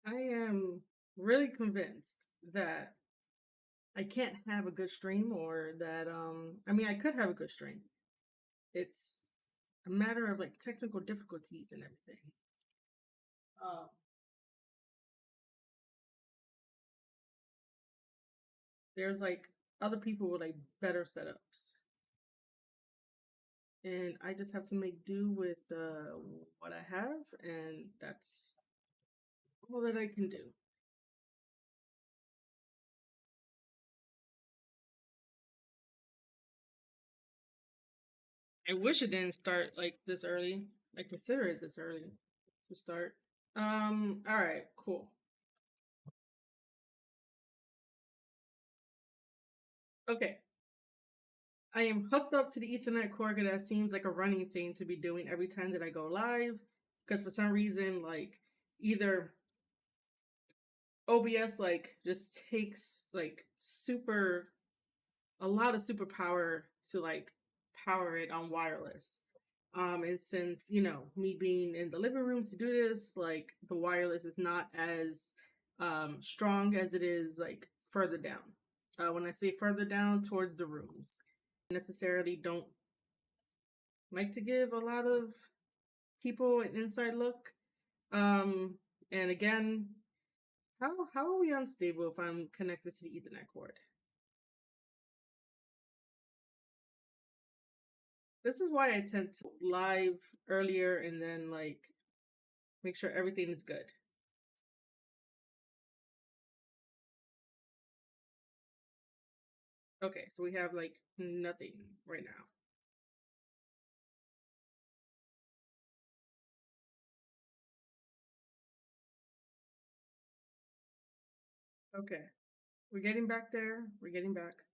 I am really convinced that I can't have a good stream or that I mean I could have a good stream. It's a matter of like technical difficulties and everything. Um there's like other people with like better setups. And I just have to make do with what I have, and that's all that I can do. I wish it didn't start like this early. I consider it this early to start. All right, cool. Okay, I am hooked up to the Ethernet cord because that seems like a running thing to be doing every time that I go live. Because for some reason, like either OBS like just takes like super a lot of superpower to like power it on wireless. And since me being in the living room to do this, like the wireless is not as strong as it is like further down. When I say further down towards the rooms, necessarily don't like to give a lot of people an inside look. Um, and again, how are we unstable if I'm connected to the Ethernet cord? This is why I tend to live earlier and then like make sure everything is good. Okay, so we have like nothing right now. Okay, we're getting back there. We're getting back.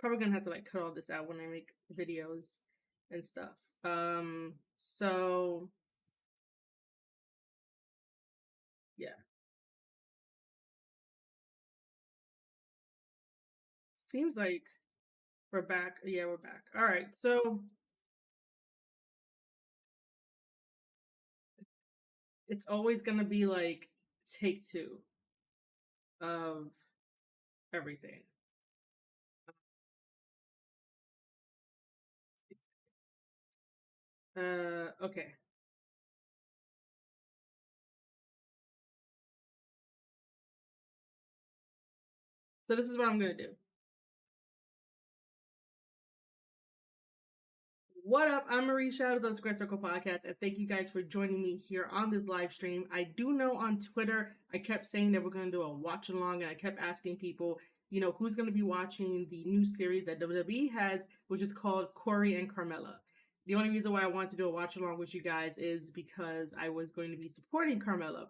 Probably gonna have to like cut all this out when I make videos and stuff. So yeah, seems like we're back. Yeah, we're back. All right, so it's always gonna be like take two of everything. Okay. So this is what I'm gonna do. What up? I'm Marie Shadows on Square Circle Podcast, and thank you guys for joining me here on this live stream. I do know on Twitter, I kept saying that we're going to do a watch along, and I kept asking people, who's going to be watching the new series that WWE has, which is called Corey and Carmella. The only reason why I wanted to do a watch along with you guys is because I was going to be supporting Carmella.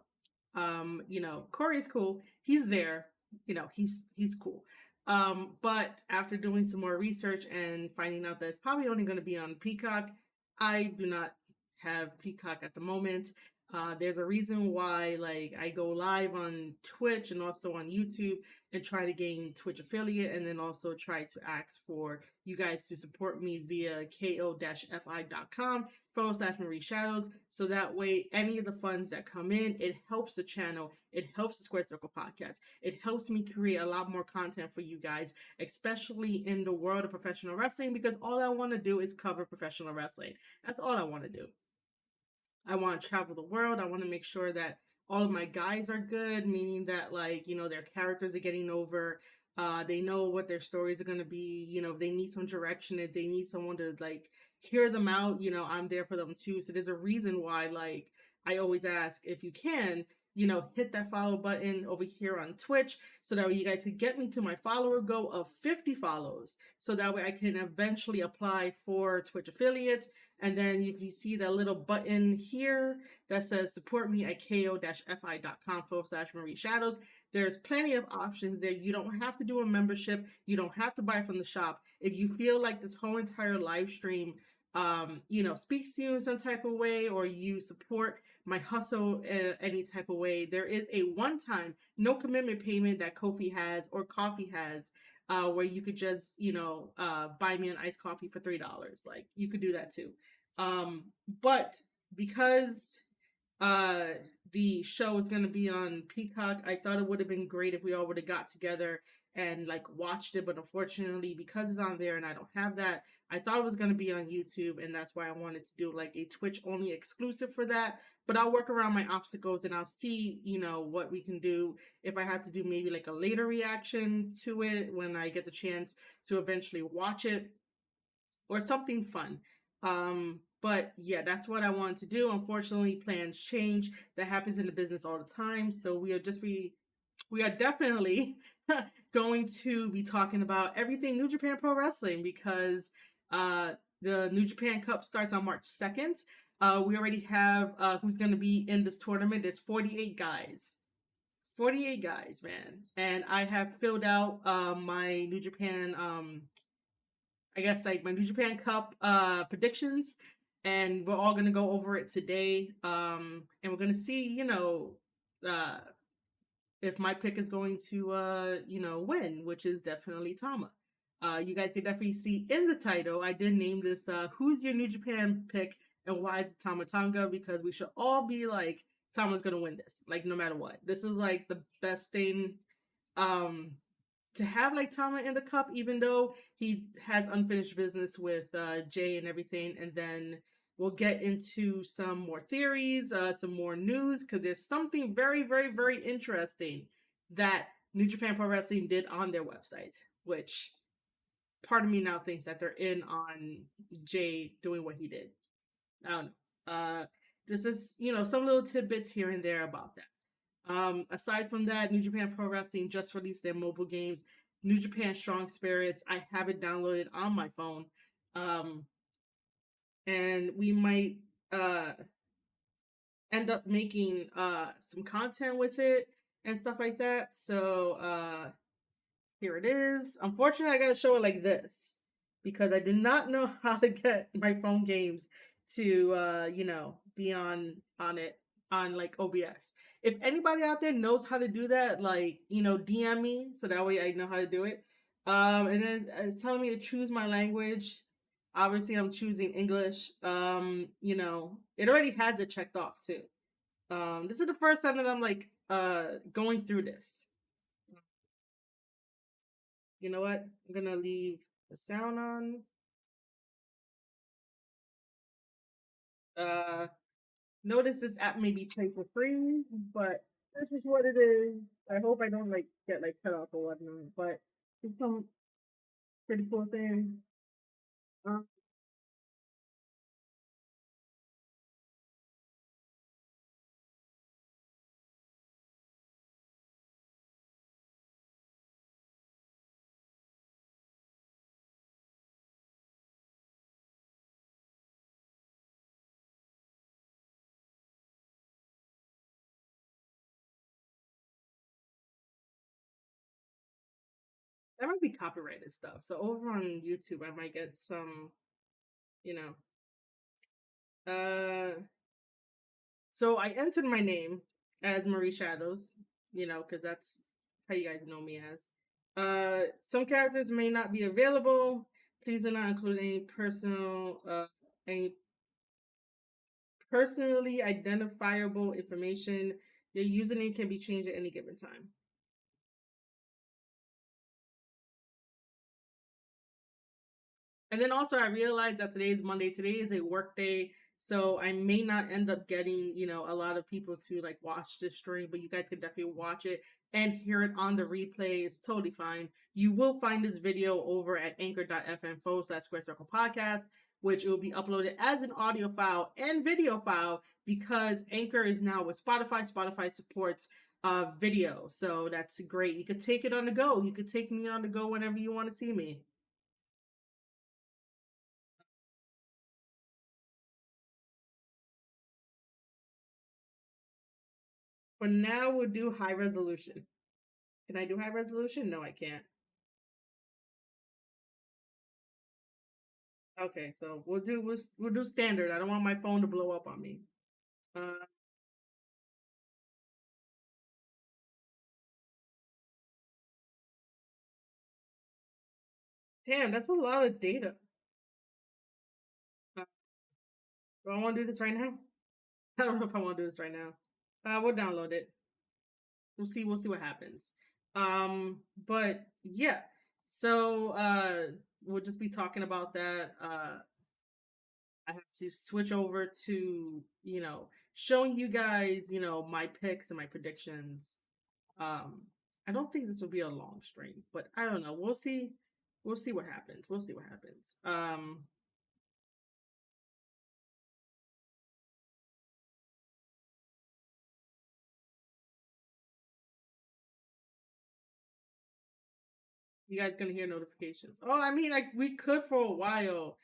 Corey's cool. He's there. He's cool. But after doing some more research and finding out that it's probably only going to be on Peacock, I do not have Peacock at the moment. There's a reason why, like, I go live on Twitch and also on YouTube and try to gain Twitch affiliate, and then also try to ask for you guys to support me via ko-fi.com/Marie Shadows. So that way, any of the funds that come in, it helps the channel, it helps the Square Circle podcast, it helps me create a lot more content for you guys, especially in the world of professional wrestling, because all I want to do is cover professional wrestling. That's all I want to do. I want to travel the world. I want to make sure that all of my guys are good, meaning that like, their characters are getting over. They know what their stories are going to be. If they need some direction, if they need someone to like hear them out, I'm there for them too. So there's a reason why like I always ask if you can, hit that follow button over here on Twitch so that way you guys can get me to my follower goal of 50 follows. So that way I can eventually apply for Twitch affiliate. And then if you see that little button here that says support me at ko-fi.com/Marie Shadows, there's plenty of options there. You don't have to do a membership. You don't have to buy from the shop. If you feel like this whole entire live stream speaks to you in some type of way, or you support my hustle any type of way, there is a one-time, no commitment payment that Kofi has or Coffee has, where you could just, buy me an iced coffee for $3. Like you could do that too. But because uh the show is gonna be on Peacock. I thought it would have been great if we all would have got together and like watched it, but unfortunately, because it's on there and I don't have that, I thought it was gonna be on YouTube, and that's why I wanted to do like a Twitch only exclusive for that. But I'll work around my obstacles and I'll see, what we can do. If I have to do maybe like a later reaction to it when I get the chance to eventually watch it or something fun. But yeah, that's what I wanted to do. Unfortunately, plans change. That happens in the business all the time. So we are definitely going to be talking about everything New Japan Pro Wrestling because uh the New Japan Cup starts on March 2nd. We already have who's going to be in this tournament. There's 48 guys. 48 guys, man. And I have filled out my New Japan I guess like my New Japan Cup predictions, and we're all gonna go over it today. And we're gonna see, uh if my pick is going to win, which is definitely Tama. You guys can definitely see in the title I did name this who's your New Japan pick and why is it Tama Tonga, because we should all be like Tama's gonna win this, like no matter what. This is like the best thing um to have like Tama in the cup, even though he has unfinished business with Jay and everything. And then we'll get into some more theories, some more news, because there's something very, very, very interesting that New Japan Pro Wrestling did on their website, which part of me now thinks that they're in on Jay doing what he did. I don't know. There's just, some little tidbits here and there about that. Aside from that, New Japan Pro Wrestling just released their mobile games, New Japan Strong Spirits. I have it downloaded on my phone. Um, and we might uh, end up making some content with it and stuff like that. So here it is. Unfortunately, I gotta show it like this because I did not know how to get my phone games to be on it on like OBS. If anybody out there knows how to do that, like, DM me so that way I know how to do it. And then it's telling me to choose my language. Obviously, I'm choosing English. It already has it checked off too. This is the first time that I'm like going through this. You know what? I'm gonna leave the sound on. Uh, Notice this app may be played for free, but this is what it is. I hope I don't like get like cut off or whatnot. But it's some pretty cool thing. Um, that might be copyrighted stuff. So over on YouTube, I might get some, you know. Uh, so I entered my name as Marie Shadows, because that's how you guys know me as. Some characters may not be available. Please do not include any personally identifiable information. Your username can be changed at any given time. And then also, I realized that today is Monday. Today is a work day. So I may not end up getting, a lot of people to like watch this stream, but you guys can definitely watch it and hear it on the replay. It's totally fine. You will find this video over at anchor.fm/Square Circle Podcast, which will be uploaded as an audio file and video file because Anchor is now with Spotify. Spotify supports video. So that's great. You could take it on the go. You could take me on the go whenever you want to see me. For now, we'll do high resolution. Can I do high resolution? No, I can't. Okay, so we'll do standard. I don't want my phone to blow up on me. Uh, Damn, that's a lot of data. Do I want to do this right now? I don't know if I want to do this right now. We'll download it. We'll see. We'll see what happens. But yeah. So we'll just be talking about that. I have to switch over to showing you guys my picks and my predictions. Um, I don't think this will be a long stream, but I don't know. We'll see. We'll see what happens. We'll see what happens. You guys gonna hear notifications. Oh, I mean, like we could for a while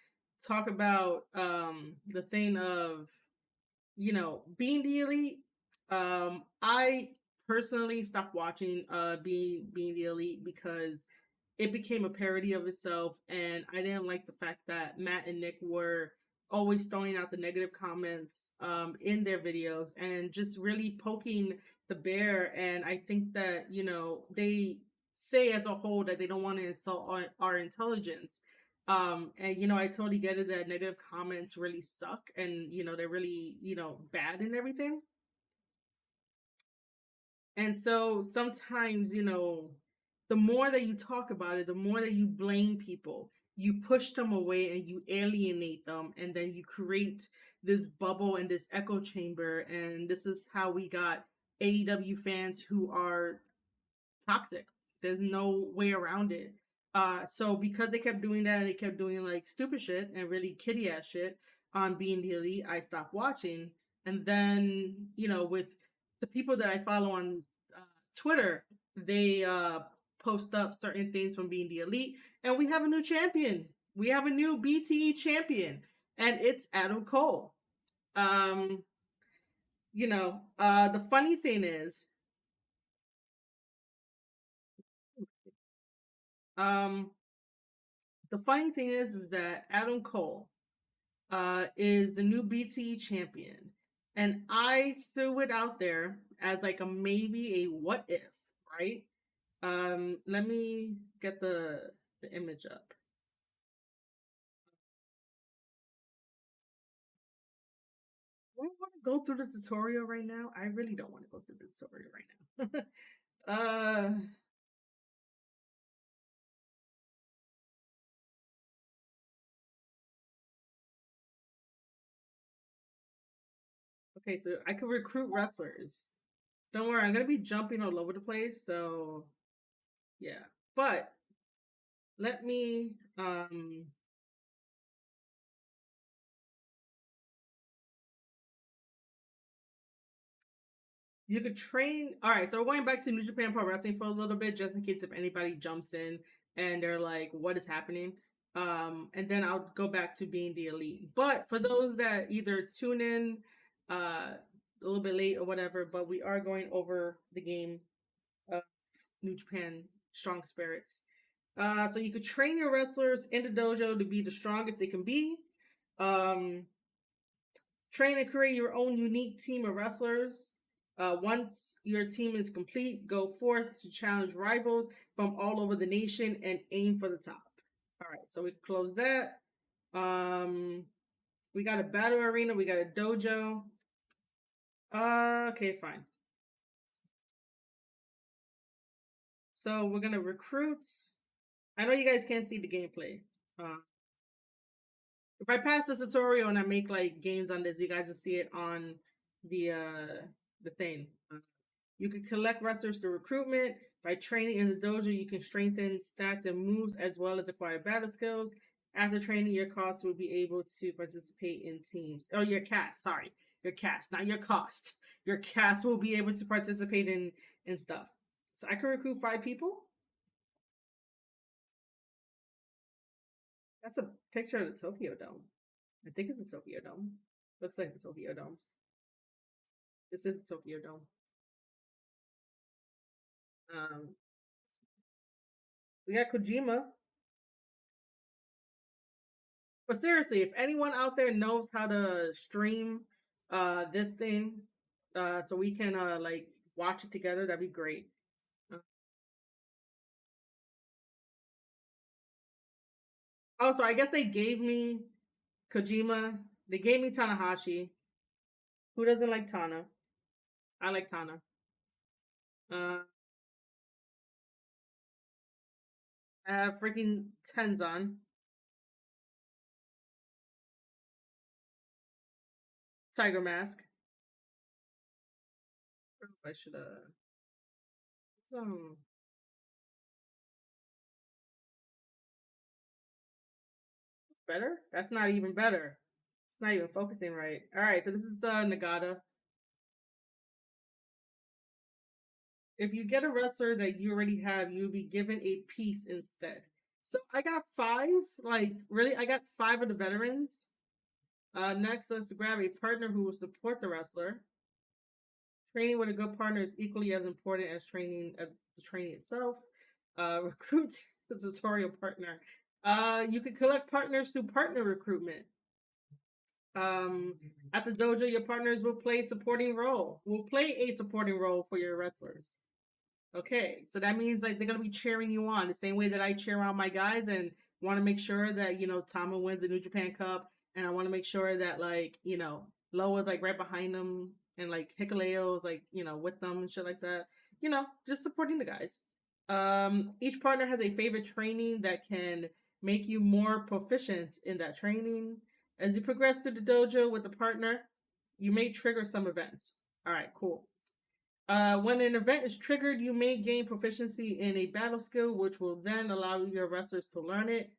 talk about the thing of being the elite. I personally stopped watching being the elite because it became a parody of itself, and I didn't like the fact that Matt and Nick were always throwing out the negative comments in their videos and just really poking the bear. And I think that they say as a whole that they don't want to insult our intelligence. And I totally get it that negative comments really suck, and they're really bad and everything. And so sometimes, the more that you talk about it, the more that you blame people, you push them away and you alienate them. And then you create this bubble and this echo chamber. And this is how we got AEW fans who are toxic. There's no way around it. So because they kept doing that, they kept doing like stupid shit and really kitty ass shit on Being the Elite, I stopped watching. And then, with the people that I follow on Twitter, they post up certain things from Being the Elite, and we have a new champion. We have a new BTE champion, and it's Adam Cole. Um, the funny thing is, um, is that Adam Cole is the new BTE champion. And I threw it out there as like a maybe a what if, right? Let me get the image up. Do I want to go through the tutorial right now? I really don't want to go through the tutorial right now. Okay, so I could recruit wrestlers. Don't worry, I'm gonna be jumping all over the place, so yeah. But let me you could train. All right, so we're going back to New Japan Pro Wrestling for a little bit, just in case if anybody jumps in and they're like, "What is happening?" And then I'll go back to Being the Elite. But for those that either tune in a little bit late or whatever, but we are going over the game of New Japan Strong Spirits. So you could train your wrestlers in the dojo to be the strongest they can be. Um, Train and create your own unique team of wrestlers. Once your team is complete, go forth to challenge rivals from all over the nation and aim for the top. All right, so we close that. We got a battle arena. We got a dojo. Okay, fine. So we're gonna recruit. I know you guys can't see the gameplay. If I pass the tutorial and I make like games on this, you guys will see it on the thing. You can collect wrestlers through recruitment. By training in the dojo, you can strengthen stats and moves as well as acquire battle skills. After training, your cast will be able to participate in teams. Oh, your cast, sorry. Your cast, not your cost. Your cast will be able to participate in stuff. So I can recruit 5 people. That's a picture of the Tokyo Dome. I think it's the Tokyo Dome. Looks like the Tokyo Dome. This is the Tokyo Dome. Um, we got Kojima. But seriously, if anyone out there knows how to stream this thing, so we can like watch it together, that'd be great. Uh, also, I guess they gave me Kojima. They gave me Tanahashi. Who doesn't like Tana? I like Tana. Uh, I have freaking Tenzon, Tiger Mask. I should some better. That's not even better. It's not even focusing right. All right, so this is Nagata. If you get a wrestler that you already have, you'll be given a piece instead. So I got five. Like really, I got five of the veterans. Next, let's grab a partner who will support the wrestler. Training with a good partner is equally as important as the training itself. Recruit the tutorial partner. You can collect partners through partner recruitment. Um, at the dojo, your partners will play supporting role. Will play a supporting role for your wrestlers. Okay, so that means like they're gonna be cheering you on the same way that I cheer on my guys and want to make sure that Tama wins the New Japan Cup, and I want to make sure that like Loa's like right behind them, and like Hikuleo's like with them and shit like that. Just supporting the guys. Each partner has a favorite training that can make you more proficient in that training. As you progress through the dojo with the partner, you may trigger some events. All right, cool. When an event is triggered, you may gain proficiency in a battle skill, which will then allow your wrestlers to learn it.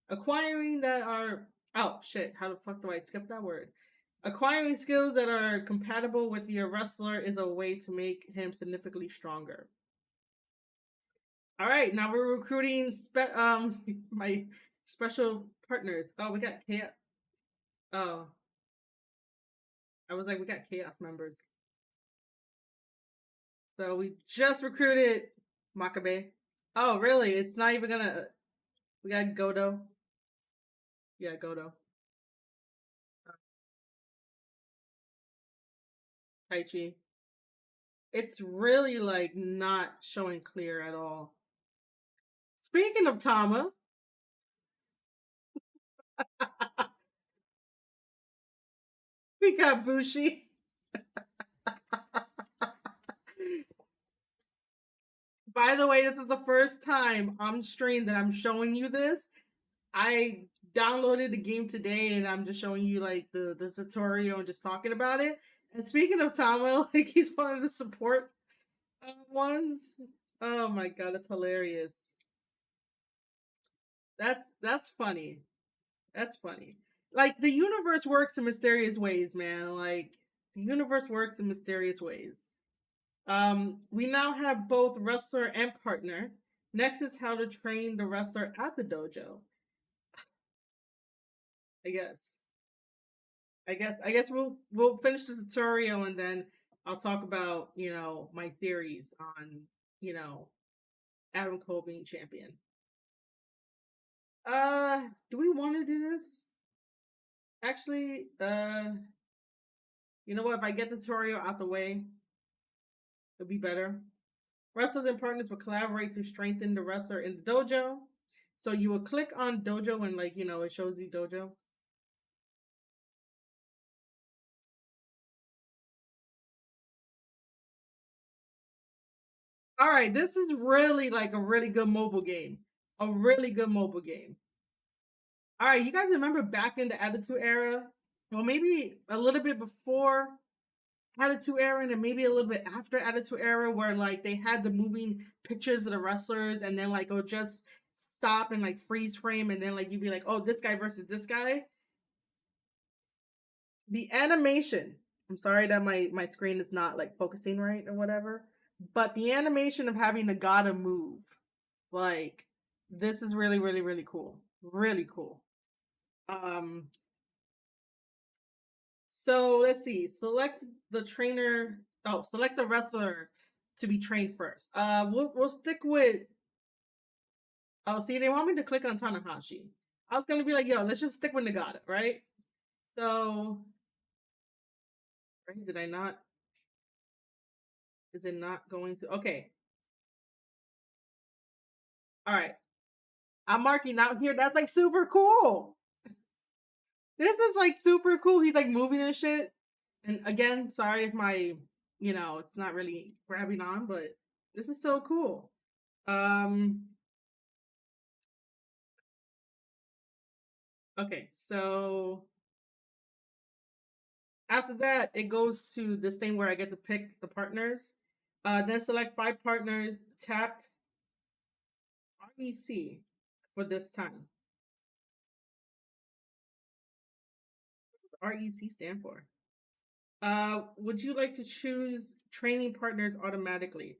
Acquiring that are oh shit, how the fuck do I skip that word? Acquiring skills that are compatible with your wrestler is a way to make him significantly stronger. All right, now we're recruiting my special partners. Oh, we got chaos. Oh, I was like, we got chaos members. So we just recruited Makabe. Oh, really? It's not even gonna. We got Godo. Yeah, Godo. Taichi. It's really like not showing clear at all. Speaking of Tama, we got Bushi. By the way, this is the first time on stream that I'm showing you this. I downloaded the game today and I'm just showing you like the tutorial and just talking about it. And speaking of Tama, like he's one of the support ones. Oh my god, it's hilarious. That's funny. That's funny. Like the universe works in mysterious ways, man. Like the universe works in mysterious ways. We now have both wrestler and partner. Next is how to train the wrestler at the dojo. I guess. I guess we'll finish the tutorial and then I'll talk about, my theories on, you know, Adam Cole being champion. Do we want to do this? Actually, you know what? If I get the tutorial out the way, it'll be better. Wrestlers and partners will collaborate to strengthen the wrestler in the dojo. So you will click on dojo and like, it shows you dojo. All right, this is really like a really good mobile game. A really good mobile game. All right, you guys remember back in the Attitude Era? Well, maybe a little bit before Attitude Era and then maybe a little bit after Attitude Era where like they had the moving pictures of the wrestlers and then like it'll just stop and like freeze frame and then like you'd be like, oh, this guy versus this guy. The animation. I'm sorry that my screen is not like focusing right or whatever, but the animation of having the gotta move, like this is really really really cool, really cool. Um, so let's see. Select the trainer. Oh, select the wrestler to be trained first. We'll stick with. Oh, see, they want me to click on Tanahashi. I was gonna be like, yo, let's just stick with Nagata, right? So, right? Did I not? Is it not going to? Okay, all right. I'm marking out here. That's like super cool. This is like super cool. He's like moving and shit. And again, sorry if my, it's not really grabbing on, but this is so cool. Um, okay, so after that, it goes to this thing where I get to pick the partners. Then select 5 partners, tap REC for this time. What does REC stand for? Would you like to choose training partners automatically?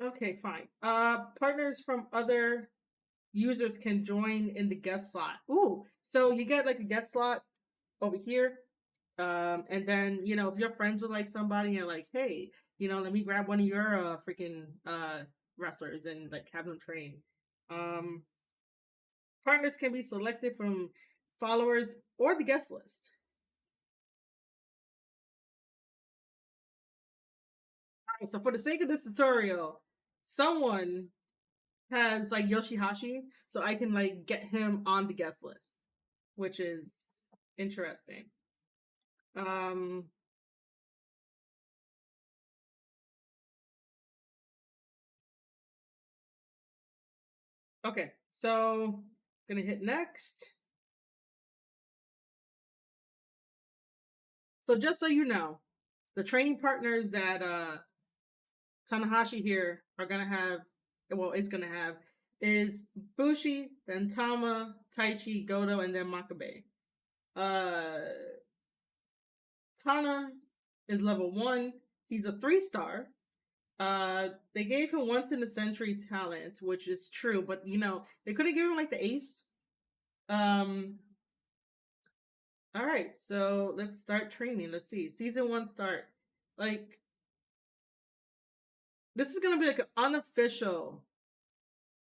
Okay, fine. Partners from other users can join in the guest slot. Ooh, so you get like a guest slot over here. And then, if you're friends with like somebody and like, hey, let me grab one of your freaking wrestlers and like have them train. Um, Partners can be selected from followers or the guest list. All right, so for the sake of this tutorial, someone has like Yoshihashi, so I can like get him on the guest list, which is interesting. Um, okay, so gonna hit next. So just so you know, the training partners that Tanahashi here are gonna have, well, is gonna have, is Bushi, then Tama, Taichi, Goto, and then Makabe. Uh, Tana is level 1. He's a 3-star. They gave him once in a century talent, which is true, but they could have given him like the ace. Um, all right, so let's start training. Let's see, season 1 start. Like, this is gonna be like an unofficial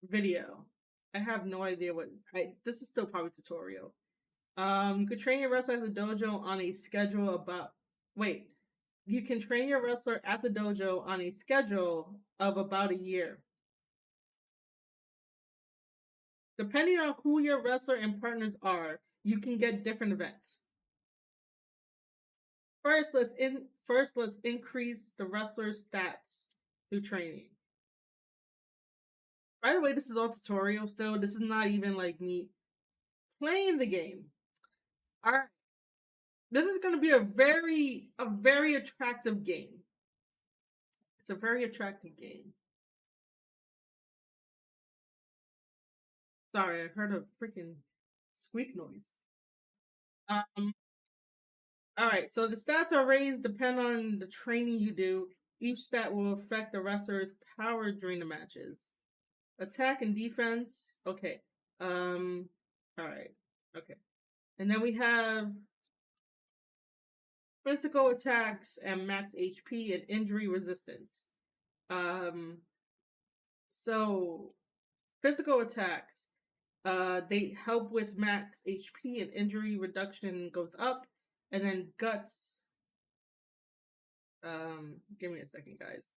video. I have no idea what this is still probably tutorial. You could train your wrestler at the dojo on a schedule about wait. You can train your wrestler at the dojo on a schedule of about a year. Depending on who your wrestler and partners are, you can get different events. First let's increase the wrestler's stats through training. By the way, this is all tutorial still. This is not even like me playing the game. All right. This is going to be a very attractive game. It's a very attractive game. Sorry, I heard a freaking squeak noise. Um, all right, so the stats are raised depend on the training you do. Each stat will affect the wrestler's power during the matches. Attack and defense. Okay. All right. Okay. And then we have physical attacks and max HP and injury resistance. Um, so physical attacks, they help with max HP and injury reduction goes up, and then guts. Give me a second, guys.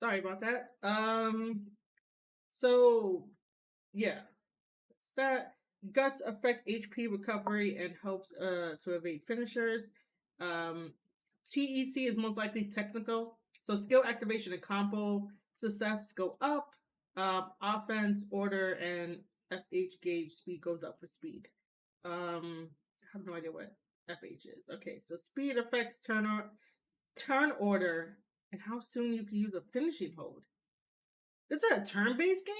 Sorry about that. So yeah, stat guts affect HP recovery and helps to evade finishers. Um, TEC is most likely technical, so skill activation and combo success go up. Offense order and FH gauge speed goes up for speed. I have no idea what FH is. Okay, so speed affects turn order and how soon you can use a finishing hold. This is a turn-based game.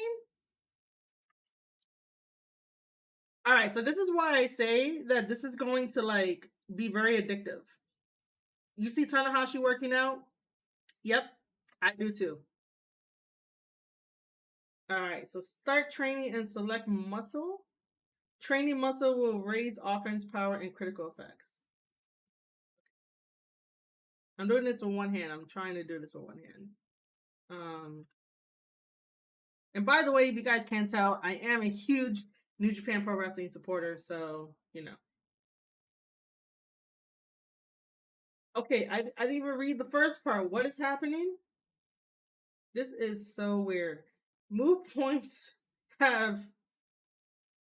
All right, so this is why I say that this is going to like be very addictive. You see Tanahashi working out? Yep, I do too. All right, so start training and select muscle. Training muscle will raise offense power and critical effects. I'm doing this with one hand. I'm trying to do this with one hand. Um, and by the way, if you guys can't tell, I am a huge New Japan Pro Wrestling supporter, so you know. Okay, I didn't even read the first part. What is happening? This is so weird. Move points have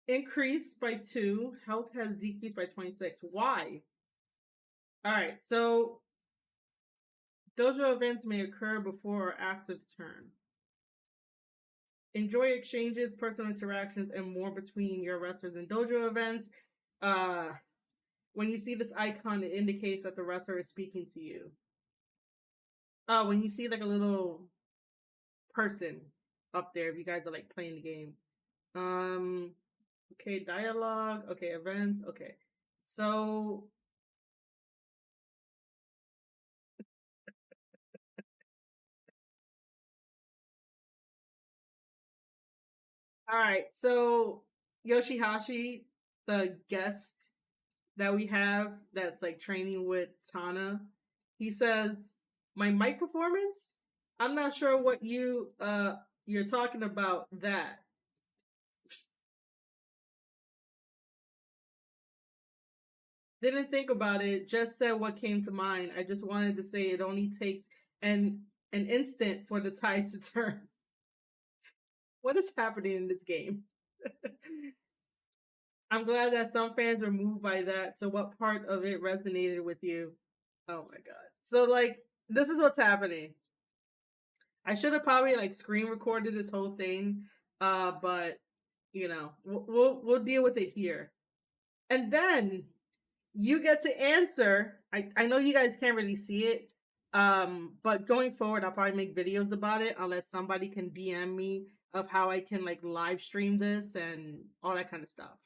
increased by 2. Health has decreased by 26. Why? All right, so dojo events may occur before or after the turn. Enjoy exchanges, personal interactions, and more between your wrestlers and dojo events. Uh, when you see this icon, it indicates that the wrestler is speaking to you. When you see like a little person up there, if you guys are like playing the game. Um, okay, dialogue. Okay, events. Okay, so all right, so Yoshihashi, the guest that we have that's like training with Tana, he says, "My mic performance? I'm not sure what you're talking about that." Didn't think about it, just said what came to mind. I just wanted to say it only takes an instant for the tides to turn. What is happening in this game? I'm glad that some fans were moved by that. So what part of it resonated with you? Oh my god. So like this is what's happening. I should have probably like screen recorded this whole thing. But you know, we'll deal with it here. And then you get to answer. I know you guys can't really see it. But going forward I'll probably make videos about it unless somebody can DM me of how I can like live stream this and all that kind of stuff.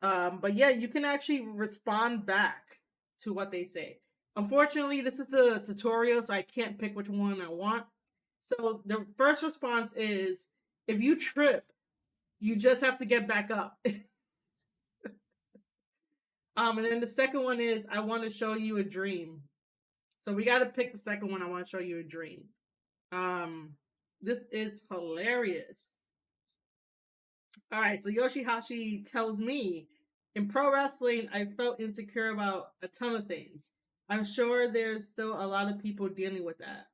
But yeah, you can actually respond back to what they say. Unfortunately, this is a tutorial, so I can't pick which one I want. So the first response is if you trip, you just have to get back up. And then the second one is I want to show you a dream. So we got to pick the second one. I want to show you a dream. Um, this is hilarious. All right, so Yoshihashi tells me in pro wrestling, I felt insecure about a ton of things. I'm sure there's still a lot of people dealing with that.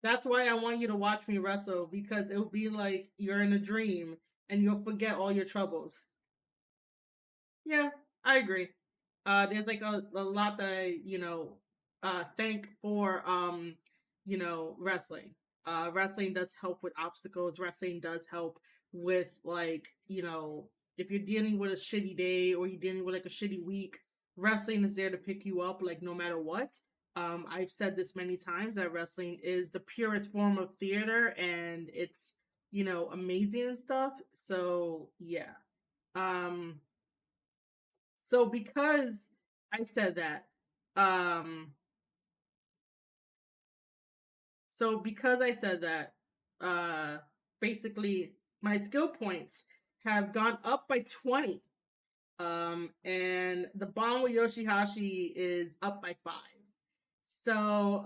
That's why I want you to watch me wrestle because it'll be like you're in a dream and you'll forget all your troubles. Yeah, I agree. There's like a lot that I, thank for, wrestling. Wrestling does help with obstacles. Wrestling does help with like, if you're dealing with a shitty day or you're dealing with like a shitty week, wrestling is there to pick you up like no matter what. I've said this many times that wrestling is the purest form of theater and it's, amazing and stuff. So yeah. Um, so because I said that, um, so because I said that, uh, basically my skill points have gone up by 20. And the bond with Yoshihashi is up by 5. So,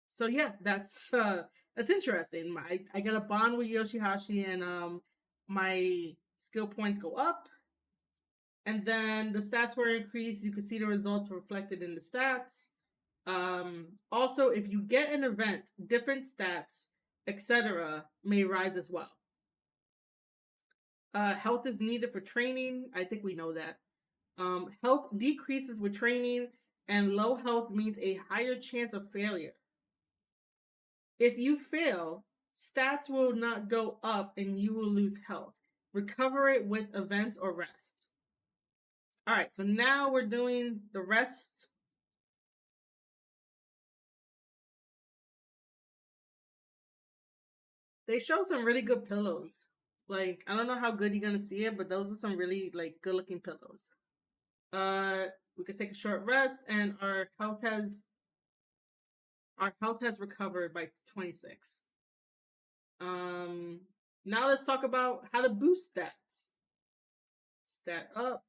so yeah, that's interesting. I get a bond with Yoshihashi and my skill points go up. And then the stats were increased. You can see the results reflected in the stats. Also, if you get an event, different stats, etc., may rise as well. Health is needed for training. I think we know that. Health decreases with training, and low health means a higher chance of failure. If you fail, stats will not go up and you will lose health. Recover it with events or rest. All right, so now we're doing the rest. They show some really good pillows. Like, I don't know how good you're gonna see it, but those are some really like good looking pillows. We could take a short rest, and our health has recovered by 26. Um, Now let's talk about how to boost stats. Stat up.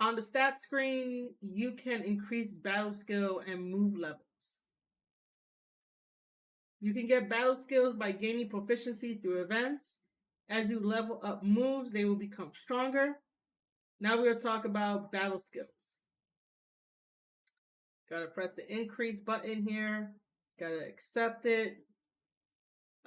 On the stat screen, you can increase battle skill and move levels. You can get battle skills by gaining proficiency through events. As you level up moves, they will become stronger. Now we'll talk about battle skills. Gotta press the increase button here. Gotta accept it.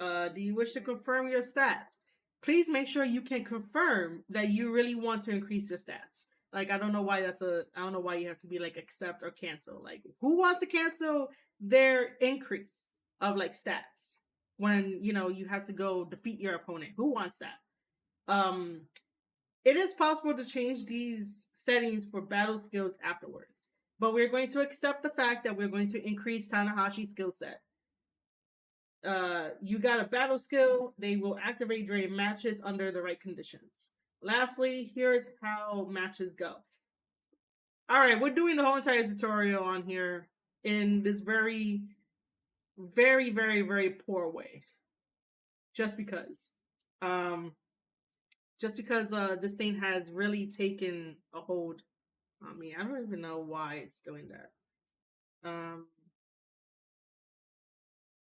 Do you wish to confirm your stats? Please make sure you can confirm that you really want to increase your stats. Like, I don't know why I don't know why you have to be like accept or cancel. Like, who wants to cancel their increase of like stats when, you have to go defeat your opponent? Who wants that? Um, it is possible to change these settings for battle skills afterwards, but we're going to accept the fact that we're going to increase Tanahashi's skill set. You got a battle skill. They will activate during matches under the right conditions. Lastly, here's how matches go. All right, we're doing the whole entire tutorial on here in this very, very, very, very poor way. Just because. Um, this thing has really taken a hold on me. I don't even know why it's doing that.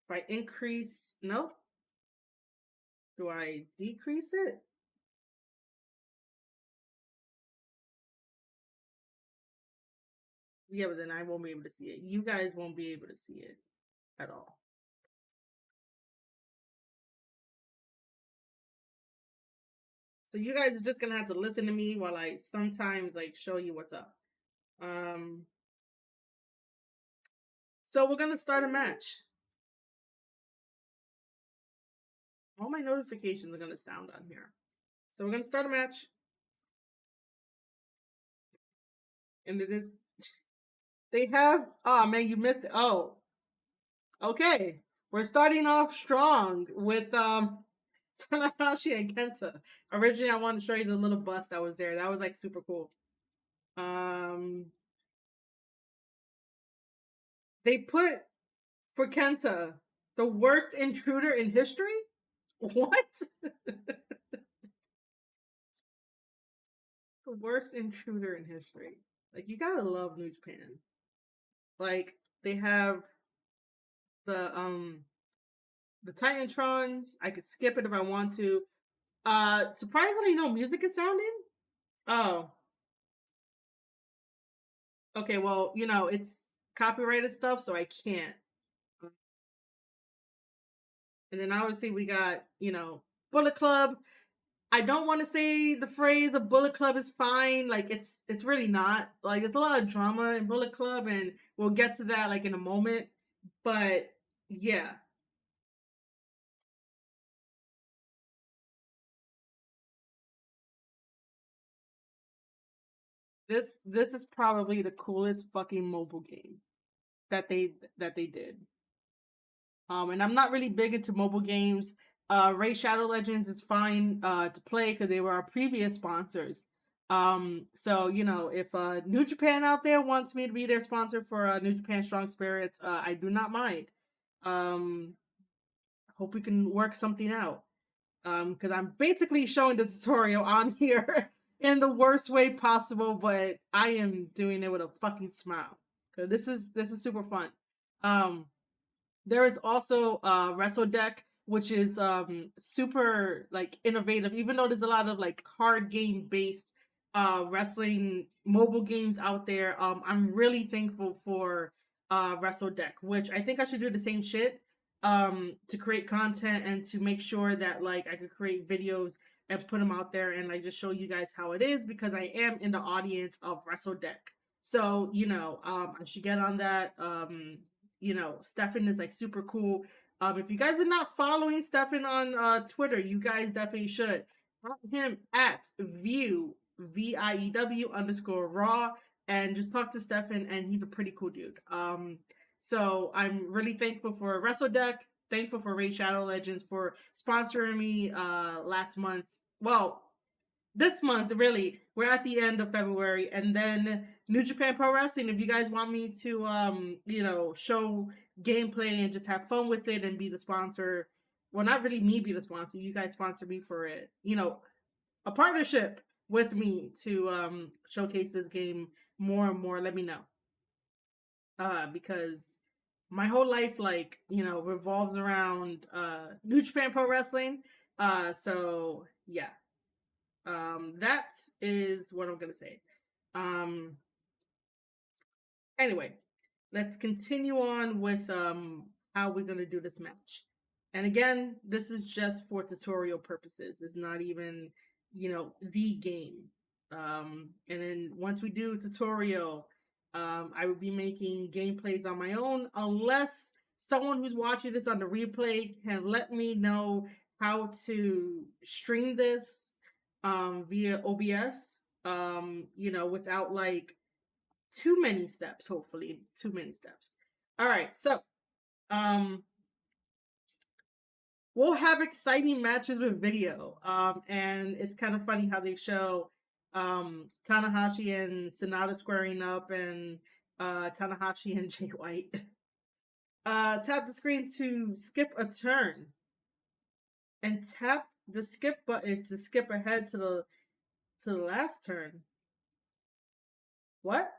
If I increase, no. Do I decrease it? Yeah, but then I won't be able to see it. You guys won't be able to see it at all. So you guys are just gonna have to listen to me while I sometimes like show you what's up. So we're gonna start a match. All my notifications are gonna sound on here. So we're gonna start a match. And it is they have oh man, you missed it. Oh. Okay. We're starting off strong with Tanahashi and Kenta. Originally I wanted to show you the little bus that was there. That was like super cool. They put for Kenta the worst intruder in history? What? The worst intruder in history. Like, you gotta love New Japan. Like, they have the Titantrons. I could skip it if I want to. Surprisingly, no music is sounding. Oh, okay. Well, it's copyrighted stuff, so I can't. And then obviously we got Bullet Club. I don't want to say the phrase "a Bullet Club is fine." Like it's really not. Like there's a lot of drama in Bullet Club, and we'll get to that like in a moment. But yeah, this is probably the coolest fucking mobile game that they did. And I'm not really big into mobile games. Ray Shadow Legends is fine to play because they were our previous sponsors. So if New Japan out there wants me to be their sponsor for New Japan Strong Spirits, I do not mind. Um, hope we can work something out. Because I'm basically showing the tutorial on here in the worst way possible, but I am doing it with a fucking smile. Cause this is super fun. Um, there is also Wrestle Deck, which is super like innovative. Even though there's a lot of like card game based wrestling mobile games out there, I'm really thankful for Wrestle Deck, which I think I should do the same shit to create content and to make sure that like I could create videos and put them out there and like just show you guys how it is because I am in the audience of Wrestle Deck. So, I should get on that. Stefan is like super cool. If you guys are not following Stefan on Twitter, you guys definitely should. Follow him at VIEW underscore raw and just talk to Stefan and he's a pretty cool dude. So I'm really thankful for WrestleDeck, thankful for Raid Shadow Legends for sponsoring me last month. Well, this month, really. We're at the end of February, and then New Japan Pro Wrestling. If you guys want me to, show gameplay and just have fun with it and be the sponsor, well, not really me be the sponsor. You guys sponsor me for it. A partnership. with me to showcase this game more and more, let me know. Because my whole life, like, revolves around New Japan Pro Wrestling. So yeah, that is what I'm gonna say. Um, anyway, let's continue on with how we're gonna do this match. And again, this is just for tutorial purposes. It's not even, the game. And then once we do tutorial, I will be making gameplays on my own, unless someone who's watching this on the replay can let me know how to stream this via OBS, without like too many steps, hopefully too many steps. All right, so um we'll have exciting matches with video. And it's kind of funny how they show Tanahashi and Sonata squaring up, and Tanahashi and Jay White. Tap the screen to skip a turn, and tap the skip button to skip ahead to the last turn. What?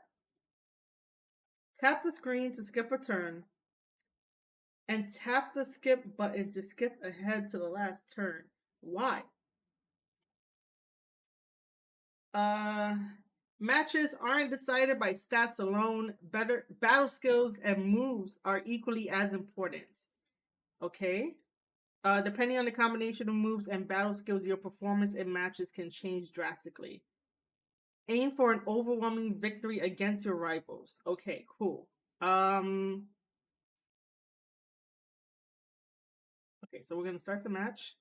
Tap the screen to skip a turn, and tap the skip button to skip ahead to the last turn. Why? Uh, Matches aren't decided by stats alone. Better battle skills and moves are equally as important. Okay. Depending on the combination of moves and battle skills, your performance in matches can change drastically. Aim for an overwhelming victory against your rivals. Okay, cool. Okay, so we're gonna start the match.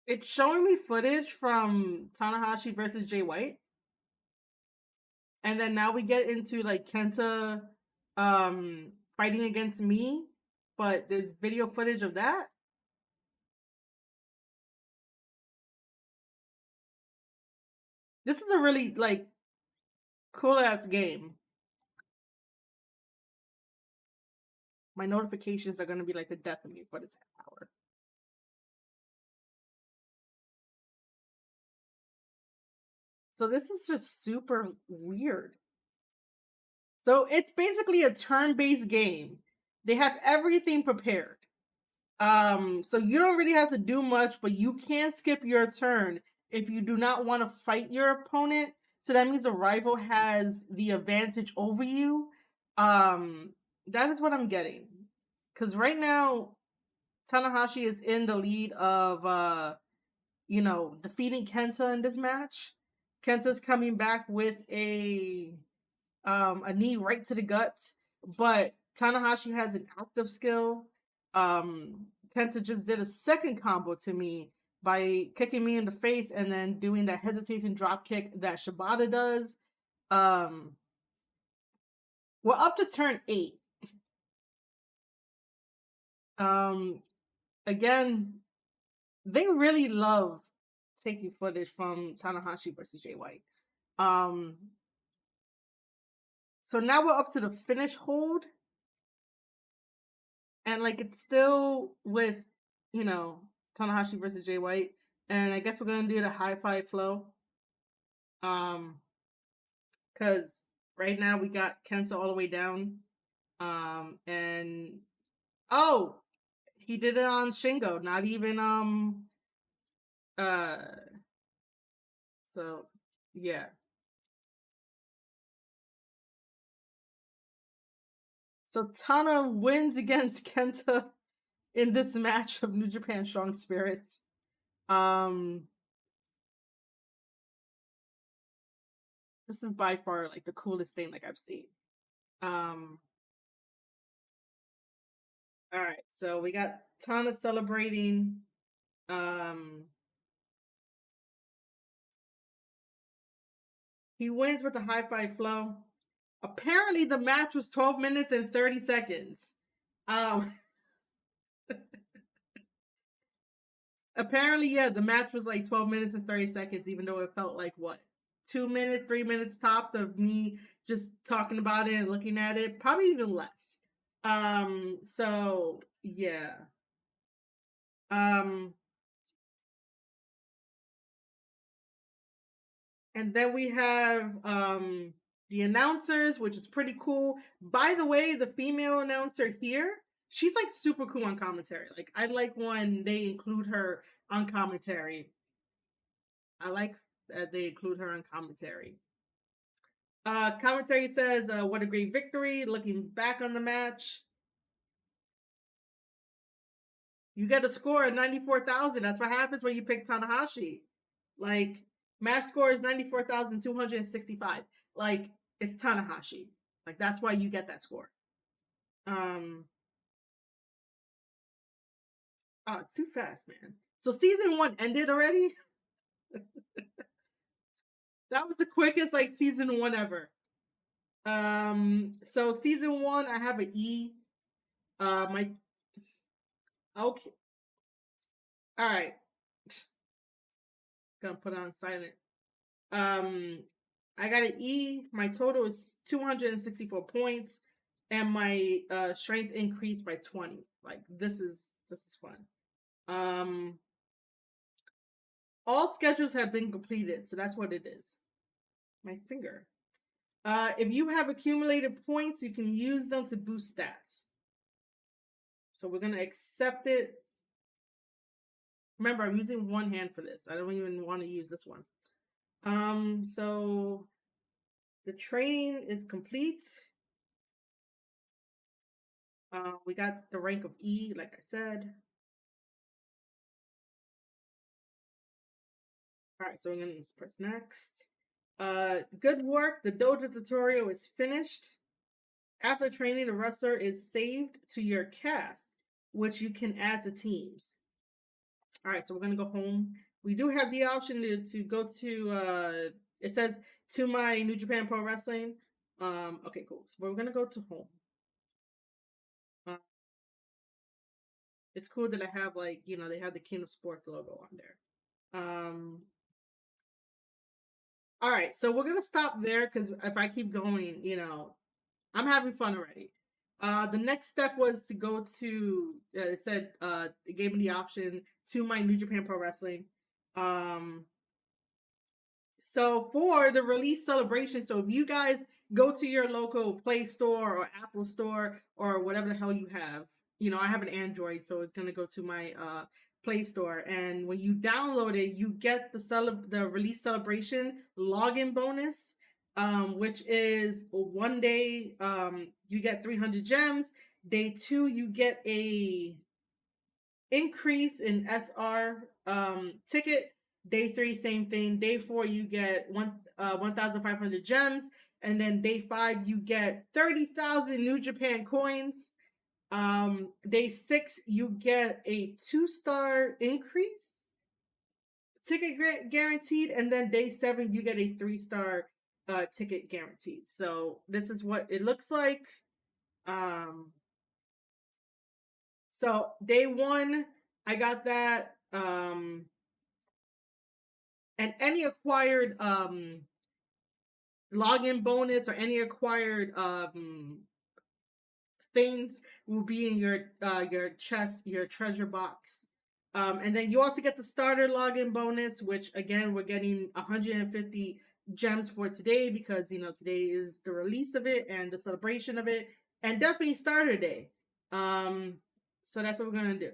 It's showing me footage from Tanahashi versus Jay White. And then now we get into like Kenta fighting against me, but there's video footage of that. This is a really like cool ass game. My notifications are gonna be like the death of me. What is that hour? So this is just super weird. So it's basically a turn-based game. They have everything prepared. So you don't really have to do much, but you can skip your turn if you do not want to fight your opponent. So that means the rival has the advantage over you. That is what I'm getting. Because right now, Tanahashi is in the lead of defeating Kenta in this match. Kenta's coming back with a knee right to the gut, but Tanahashi has an active skill. Kenta just did a second combo to me by kicking me in the face and then doing that hesitating drop kick that Shibata does. Um, we're up to turn 8. Um, Again, they really love taking footage from Tanahashi versus Jay White. Um, so now we're up to the finish hold, and like it's still with Tanahashi versus Jay White, and I guess we're gonna do the high five flow. Because right now we got Kenta all the way down, and oh, he did it on Shingo, not even uh, so yeah. So Tana wins against Kenta in this match of New Japan Strong Spirit. Um, this is by far like the coolest thing like I've seen. Um, all right, so we got Tana celebrating. Um, he wins with the high five flow. Apparently, the match was 12 minutes and 30 seconds. Um, apparently, yeah, the match was like 12 minutes and 30 seconds, even though it felt like what? 2 minutes, 3 minutes tops of me just talking about it and looking at it, probably even less. So yeah. Um, and then we have the announcers, which is pretty cool. By the way, the female announcer here, she's like super cool on commentary. Like I like when they include her on commentary. I like that they include her on commentary. Commentary says, "What a great victory! Looking back on the match, you get a score of 94,000. That's what happens when you pick Tanahashi. Like match score is 94,265. Like it's Tanahashi. Like that's why you get that score. Um, oh, it's too fast, man. So season one ended already. That was the quickest like season one ever. So season one, I have an E. My okay. All right. Gonna put on silent. Um, I got an E. My total is 264 points, and my strength increased by 20. Like this is fun. Um, all schedules have been completed, so that's what it is. My finger. If you have accumulated points, you can use them to boost stats. So we're gonna accept it. Remember, I'm using one hand for this. I don't even want to use this one. So the training is complete. We got the rank of E, like I said. All right, so we're gonna just press next. Good work. The dojo tutorial is finished. After training, the wrestler is saved to your cast, which you can add to teams. All right, so we're gonna go home. We do have the option to go to. It says to my New Japan Pro Wrestling. Okay, cool. So we're gonna go to home. Uh, it's cool that I have like they have the King of Sports logo on there. All right, so we're gonna stop there because if I keep going, I'm having fun already. The next step was to go to. It said it gave me the option to my New Japan Pro Wrestling. Um, so for the release celebration, so if you guys go to your local Play Store or Apple Store or whatever the hell you have, I have an Android, so it's gonna go to my Play Store, and when you download it, you get the release celebration login bonus, which is one day you get 300 gems. Day two, you get a increase in SR ticket. Day three, same thing. Day four, you get 1,500 gems, and then day five, you get 30,000 New Japan coins. Day six, you get a 2-star increase ticket guaranteed, and then day seven, you get a 3-star ticket guaranteed. So this is what it looks like. Um, so day one, I got that. And any acquired login bonus or any acquired things will be in your chest, your treasure box. And then you also get the starter login bonus, which again we're getting 150 gems for today because today is the release of it and the celebration of it, and definitely starter day. So that's what we're gonna do.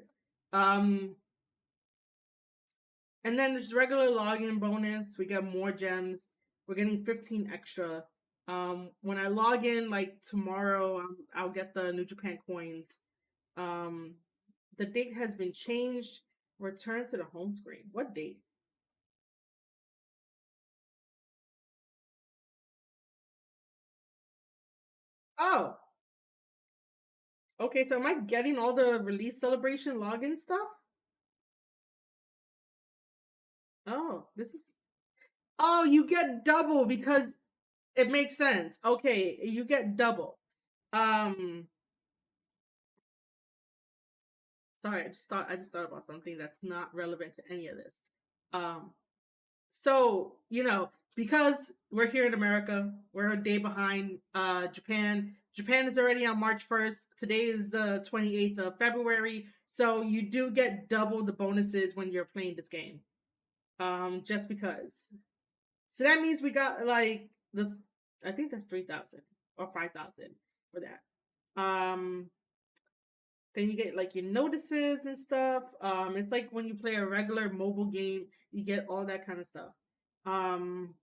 And then there's regular login bonus. We get more gems. We're getting 15 extra. When I log in like tomorrow, I'll get the New Japan coins. Um, the date has been changed. Return to the home screen. What date? Oh, okay. So am I getting all the release celebration login stuff? Oh, this is. Oh, you get double because it makes sense. Okay, you get double. Um, Sorry, I just thought about something that's not relevant to any of this. Um, So, because we're here in America, we're a day behind Japan. Japan is already on March 1st. Today is the 28th of February. So you do get double the bonuses when you're playing this game. Just because. So that means we got like I think that's 3,000 or 5,000 for that. Then you get like your notices and stuff. It's like when you play a regular mobile game, you get all that kind of stuff. Um,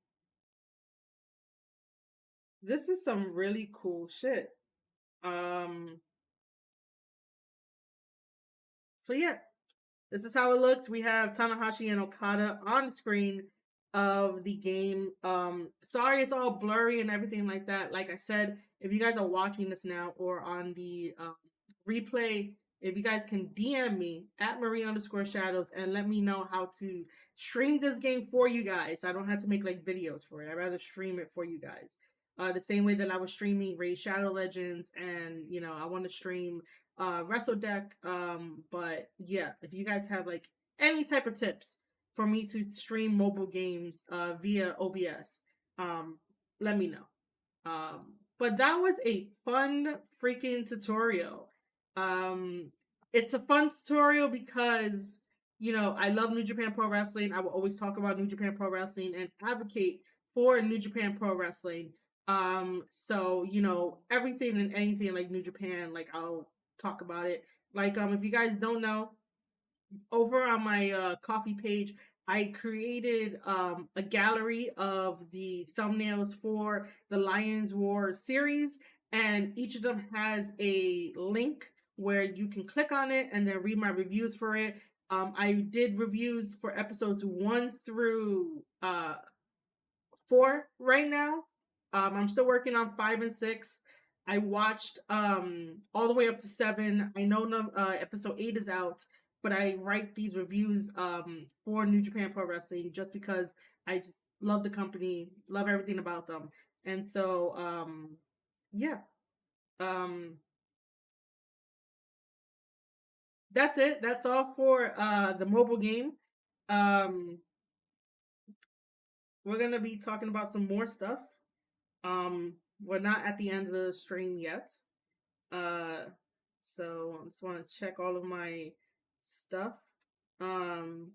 this is some really cool shit. Um, so yeah, this is how it looks. We have Tanahashi and Okada on the screen of the game. Sorry, it's all blurry and everything like that. Like I said, if you guys are watching this now or on the replay, if you guys can DM me at Marie_Shadows and let me know how to stream this game for you guys. I don't have to make like videos for it. I'd rather stream it for you guys. The same way that I was streaming Raid Shadow Legends, and I want to stream Wrestle Deck. But yeah, if you guys have like any type of tips for me to stream mobile games via OBS, let me know. But that was a fun freaking tutorial. Um, it's a fun tutorial because I love New Japan Pro Wrestling. I will always talk about New Japan Pro Wrestling and advocate for New Japan Pro Wrestling. So everything and anything like New Japan, like I'll talk about it. Like if you guys don't know, over on my coffee page, I created a gallery of the thumbnails for the Lions War series, and each of them has a link where you can click on it and then read my reviews for it. I did reviews for episodes 1 through 4 right now. I'm still working on 5 and 6. I watched all the way up to 7. I know episode 8 is out, but I write these reviews for New Japan Pro Wrestling just because I just love the company, love everything about them, and so yeah, um, that's it. That's all for the mobile game. Um, we're gonna be talking about some more stuff. We're not at the end of the stream yet. Uh, so I just want to check all of my stuff. Um,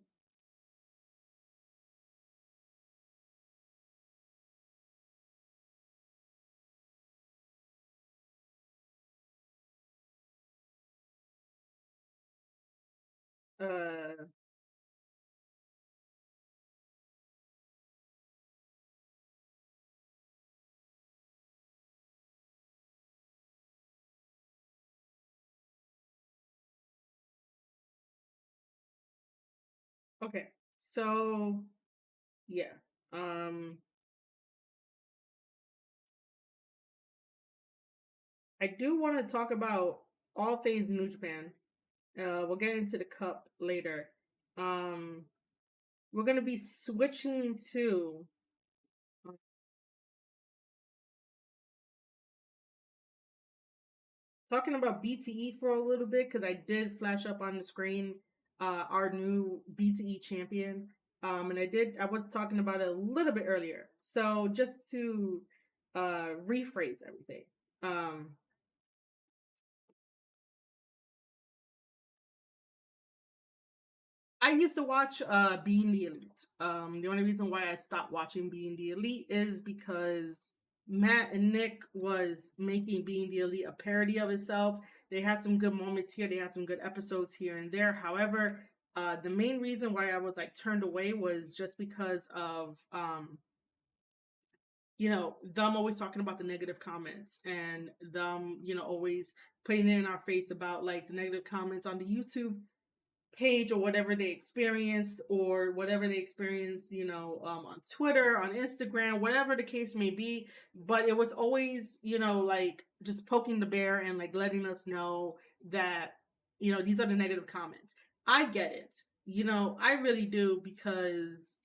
uh, okay. So yeah. Um, I do want to talk about all things New Japan. We'll get into the cup later. Um, we're gonna be switching to talking about BTE for a little bit because I did flash up on the screen our new BTE champion. And I was talking about it a little bit earlier. So just to rephrase everything. Um, I used to watch Being the Elite. The only reason why I stopped watching Being the Elite is because Matt and Nick was making Being the Elite a parody of itself. They had some good moments here. They had some good episodes here and there. However, the main reason why I was like turned away was just because of them always talking about the negative comments, and them always putting it in our face about like the negative comments on the YouTube page or whatever they experienced or whatever they experienced, on Twitter, on Instagram, whatever the case may be. But it was always, like just poking the bear and like letting us know that, these are the negative comments. I get it. I really do because,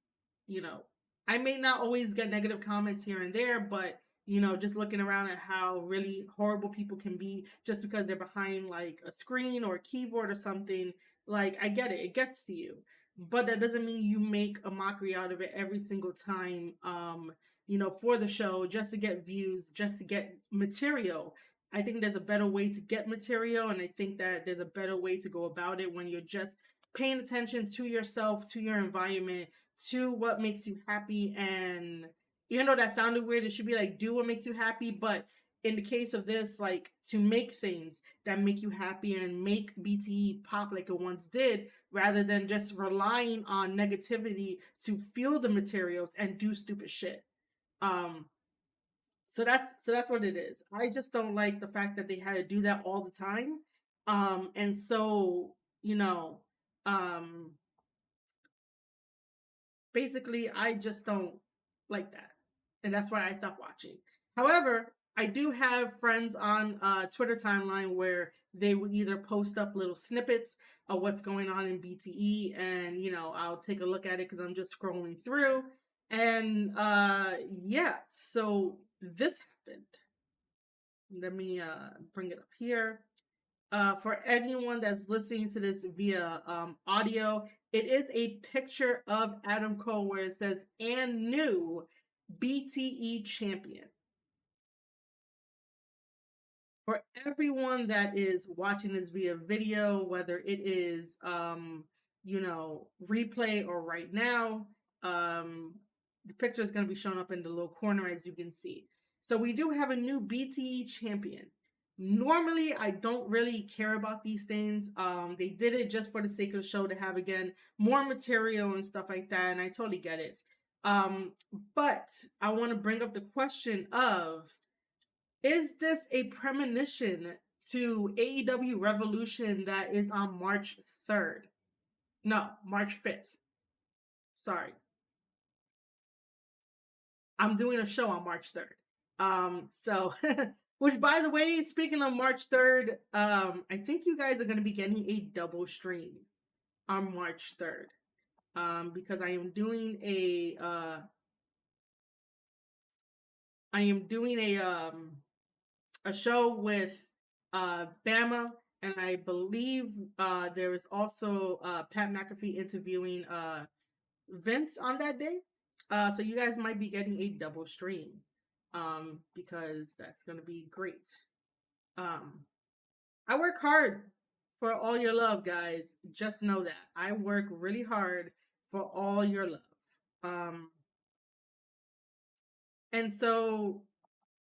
you know, I may not always get negative comments here and there, but just looking around at how really horrible people can be just because they're behind like a screen or a keyboard or something, like I get it, it gets to you. but that doesn't mean you make a mockery out of it every single time, for the show, just to get views, just to get material. I think there's a better way to get material, and I think that there's a better way to go about it when you're just paying attention to yourself, to your environment, to what makes you happy. And even though that sounded weird, it should be like, do what makes you happy. But in the case of this, like, to make things that make you happy and make BTE pop like it once did, rather than just relying on negativity to fuel the materials and do stupid shit. Um, so that's what it is. I just don't like the fact that they had to do that all the time. And so, you know, um, basically, I just don't like that, and that's why I stopped watching. However, I do have friends on Twitter timeline where they will either post up little snippets of what's going on in BTE, and I'll take a look at it because I'm just scrolling through, and yeah, so this happened. Let me bring it up here. For anyone that's listening to this via audio, it is a picture of Adam Cole where it says "and new BTE champion." For everyone that is watching this via video, whether it is replay or right now, the picture is going to be shown up in the little corner, as you can see. So we do have a new BTE champion. Normally, I don't really care about these things. They did it just for the sake of the show to have, again, more material and stuff like that, and I totally get it. But I want to bring up the question of, is this a premonition to AEW Revolution that is on March 3rd? No, March 5th. Sorry. I'm doing a show on March 3rd. So which, by the way, speaking of March 3rd, I think you guys are going to be getting a double stream on March 3rd. Because I am doing a show with Bama, and I believe there is also Pat McAfee interviewing Vince on that day. So you guys might be getting a double stream, because that's going to be great. I work hard for all your love, guys. Just know that. I work really hard for all your love. And so,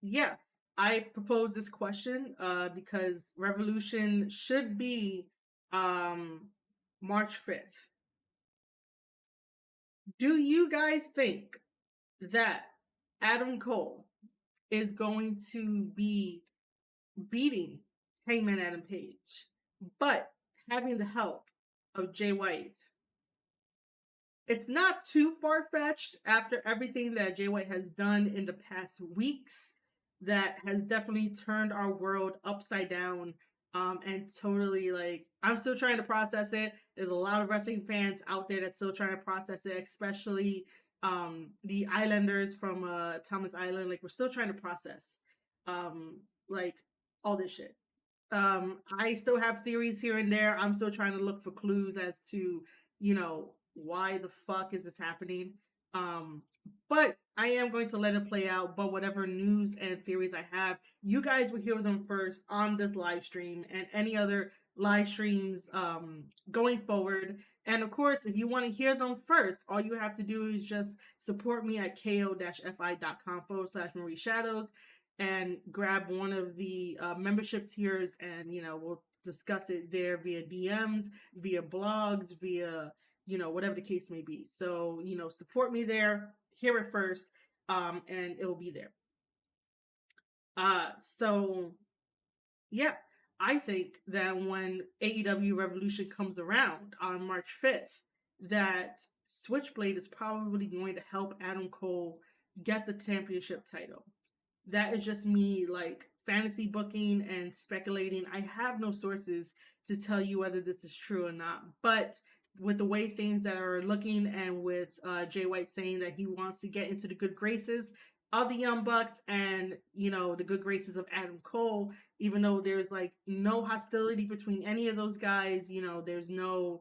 yeah, I propose this question because Revolution should be March 5th. Do you guys think that Adam Cole is going to be beating Hangman Adam Page, but having the help of Jay White? It's not too far-fetched after everything that Jay White has done in the past weeks that has definitely turned our world upside down, and totally, like, I'm still trying to process it. There's a lot of wrestling fans out there that's still trying to process it, especially the Islanders from Thomas Island. Like, we're still trying to process like all this shit. I still have theories here and there. I'm still trying to look for clues as to, why the fuck is this happening. But I am going to let it play out. But whatever news and theories I have, you guys will hear them first on this live stream and any other live streams going forward. And of course, if you want to hear them first, all you have to do is just support me at ko-fi.com/Marie Shadows and grab one of the membership tiers, and we'll discuss it there via DMs, via blogs, via whatever the case may be. So support me there, hear it first, and it will be there. So yeah, I think that when AEW Revolution comes around on March 5th, that Switchblade is probably going to help Adam Cole get the championship title. That is just me, like, fantasy booking and speculating. I have no sources to tell you whether this is true or not. But with the way things that are looking, and with Jay White saying that he wants to get into the good graces of the Young Bucks and, the good graces of Adam Cole, even though there's, like, no hostility between any of those guys, there's no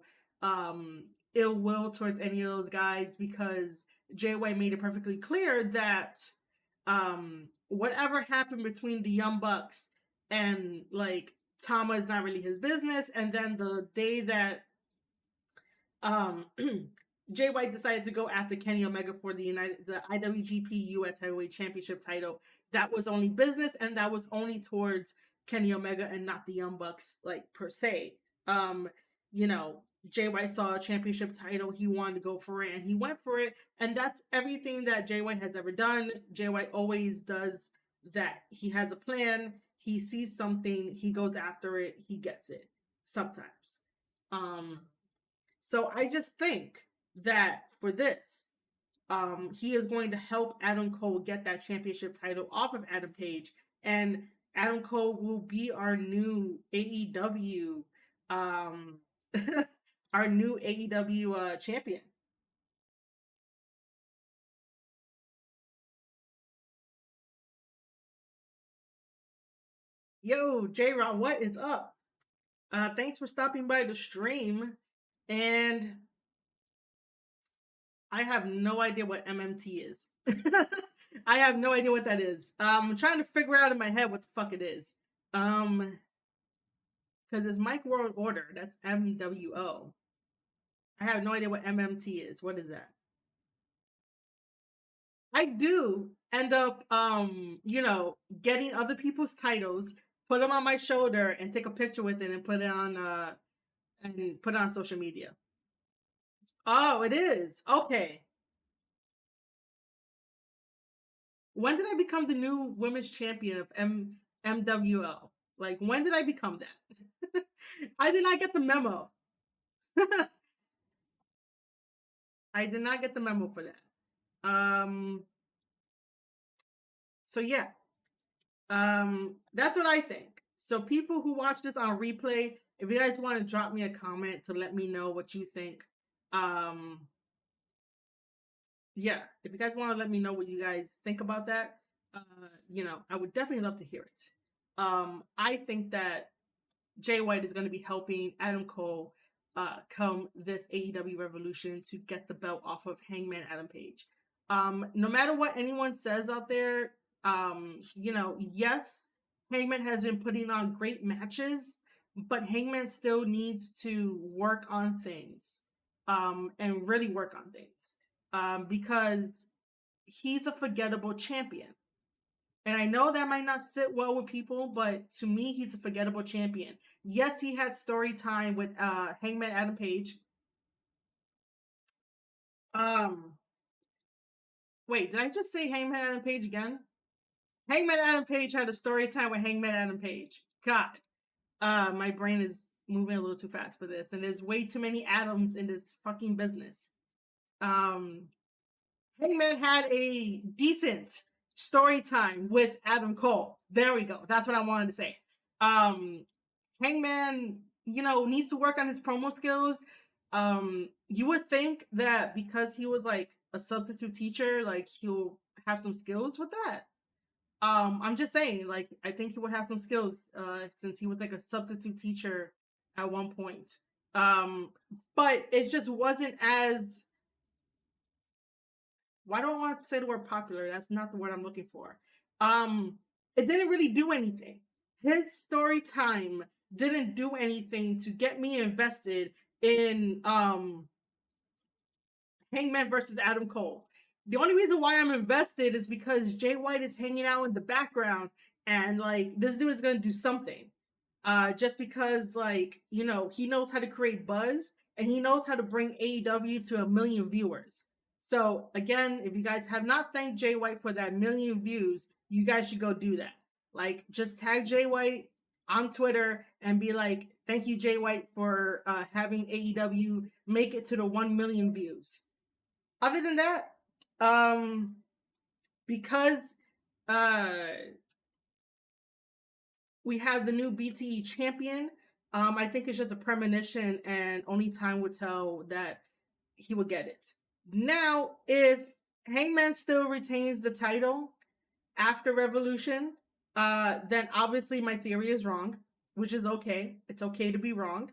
ill will towards any of those guys, because Jay White made it perfectly clear that whatever happened between the Young Bucks and like Tama is not really his business. And then the day that um Jay White decided to go after Kenny Omega for the IWGP US Heavyweight Championship title, that was only business, and that was only towards Kenny Omega and not the Young Bucks, like, per se. Um, you know, Jay White saw a championship title, he wanted to go for it, and he went for it, and that's everything that Jay White has ever done. Jay White always does that. He has a plan, he sees something, he goes after it, he gets it sometimes. Um, so I just think that for this, he is going to help Adam Cole get that championship title off of Adam Page, and Adam Cole will be our new AEW, um, our new AEW champion. Yo, J Rod, what is up? Thanks for stopping by the stream, and I have no idea what MMT is. I have no idea what that is. I'm trying to figure out in my head what the fuck it is. Because it's Mike World Order. That's MWO. I have no idea what MMT is. What is that? I do end up, getting other people's titles, put them on my shoulder, and take a picture with it and put it on social media. Oh, it is. Okay. When did I become the new women's champion of MWL? Like, when did I become that? I did not get the memo. I did not get the memo for that. So yeah. That's what I think. So people who watch this on replay, if you guys want to drop me a comment to let me know what you think, um, yeah, if you guys want to let me know what you guys think about that, I would definitely love to hear it. I think that Jay White is going to be helping Adam Cole come this AEW Revolution to get the belt off of Hangman Adam Page. No matter what anyone says out there, yes, Hangman has been putting on great matches, but Hangman still needs to work on things, and really work on things, because he's a forgettable champion. And I know that might not sit well with people, but to me, he's a forgettable champion. Yes, he had story time with Hangman Adam Page. Um, Wait, did I just say Hangman Adam Page again? Hangman Adam Page had a story time with Hangman Adam Page. God, my brain is moving a little too fast for this, and there's way too many Adams in this fucking business. Um, Hangman had a decent story time with Adam Cole. There we go. That's what I wanted to say. Um, Hangman, needs to work on his promo skills. You would think that because he was like a substitute teacher, like he'll have some skills with that. I'm just saying, like, I think he would have some skills, since he was like a substitute teacher at one point. Um, but it just wasn't as, why do I want to say the word popular? That's not the word I'm looking for. Um, it didn't really do anything. His story time didn't do anything to get me invested in Hangman versus Adam Cole. The only reason why I'm invested is because Jay White is hanging out in the background, and like this dude is gonna do something. Just because, like, he knows how to create buzz, and he knows how to bring AEW to 1 million viewers. So again, if you guys have not thanked Jay White for that 1 million views, you guys should go do that. Like, just tag Jay White on Twitter and be like, thank you, Jay White, for having AEW make it to the 1 million views. Other than that, because we have the new BTE champion, I think it's just a premonition, and only time will tell that he will get it. Now, if Hangman still retains the title after Revolution, then obviously my theory is wrong, which is okay. It's okay to be wrong.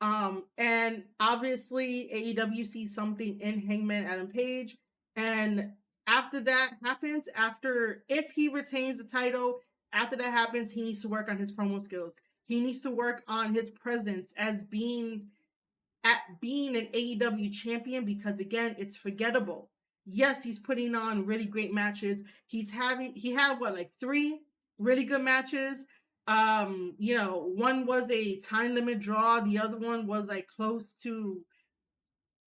And obviously AEW sees something in Hangman Adam Page. And after that happens, after if he retains the title, after that happens, he needs to work on his promo skills. He needs to work on his presence as being an AEW champion, because again, it's forgettable. Yes, he's putting on really great matches. He had what, like three really good matches. One was a time limit draw, the other one was like close to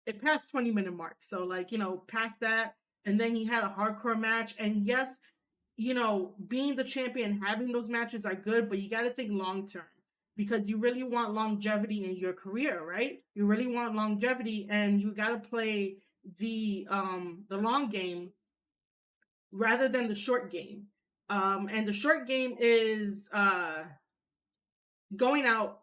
it past 20-minute mark. So like, past that. And then he had a hardcore match. And yes, being the champion, having those matches are good, but you got to think long term, because you really want longevity in your career, right? You really want longevity, and you got to play the long game rather than the short game. And the short game is going out,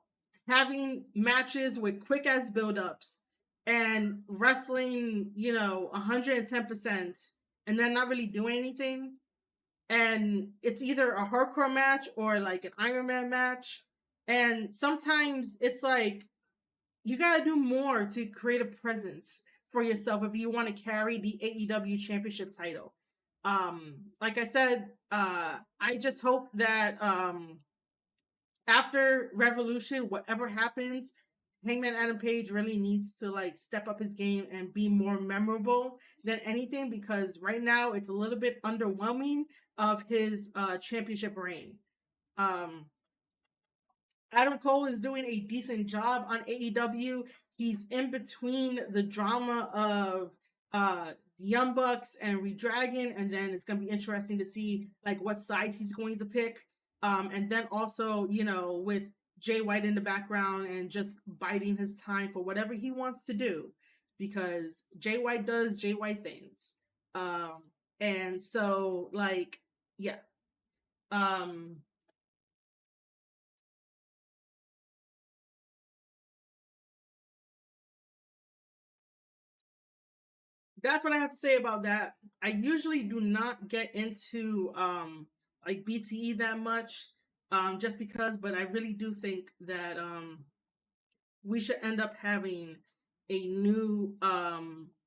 having matches with quick ass build-ups, and wrestling, 110%, and then not really doing anything. And it's either a hardcore match or like an Iron Man match. And sometimes it's like you gotta do more to create a presence for yourself if you want to carry the AEW championship title. Like I said, I just hope that after Revolution, whatever happens, Hangman Adam Page really needs to like step up his game and be more memorable than anything, because right now it's a little bit underwhelming of his championship reign. Um, Adam Cole is doing a decent job on AEW. He's in between the drama of Young Bucks and Redragon, and then it's gonna be interesting to see like what sides he's going to pick. And then also, with Jay White in the background and just biding his time for whatever he wants to do, because Jay White does Jay White things. And so like, yeah. Um, that's what I have to say about that. I usually do not get into like BTE that much, just because, but I really do think that we should end up having a new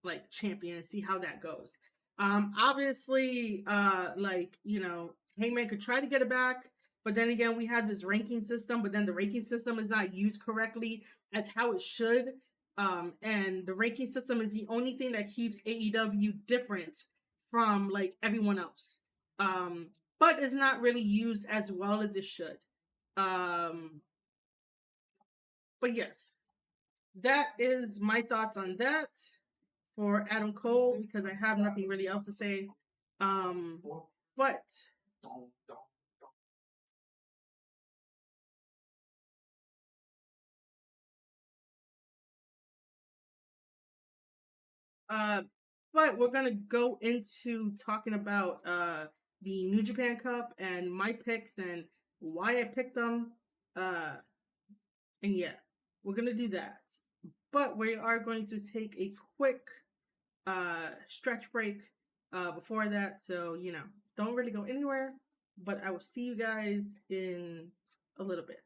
like champion and see how that goes. Obviously, like, Hangman could try to get it back, but then again, we had this ranking system, but then the ranking system is not used correctly as how it should. And the ranking system is the only thing that keeps AEW different from like everyone else. But it's not really used as well as it should. Um, but yes, that is my thoughts on that for Adam Cole, because I have nothing really else to say. Um, but uh, but we're gonna go into talking about the New Japan Cup and my picks and why I picked them. Uh, and yeah, we're gonna do that. But we are going to take a quick stretch break before that, so don't really go anywhere. But I will see you guys in a little bit.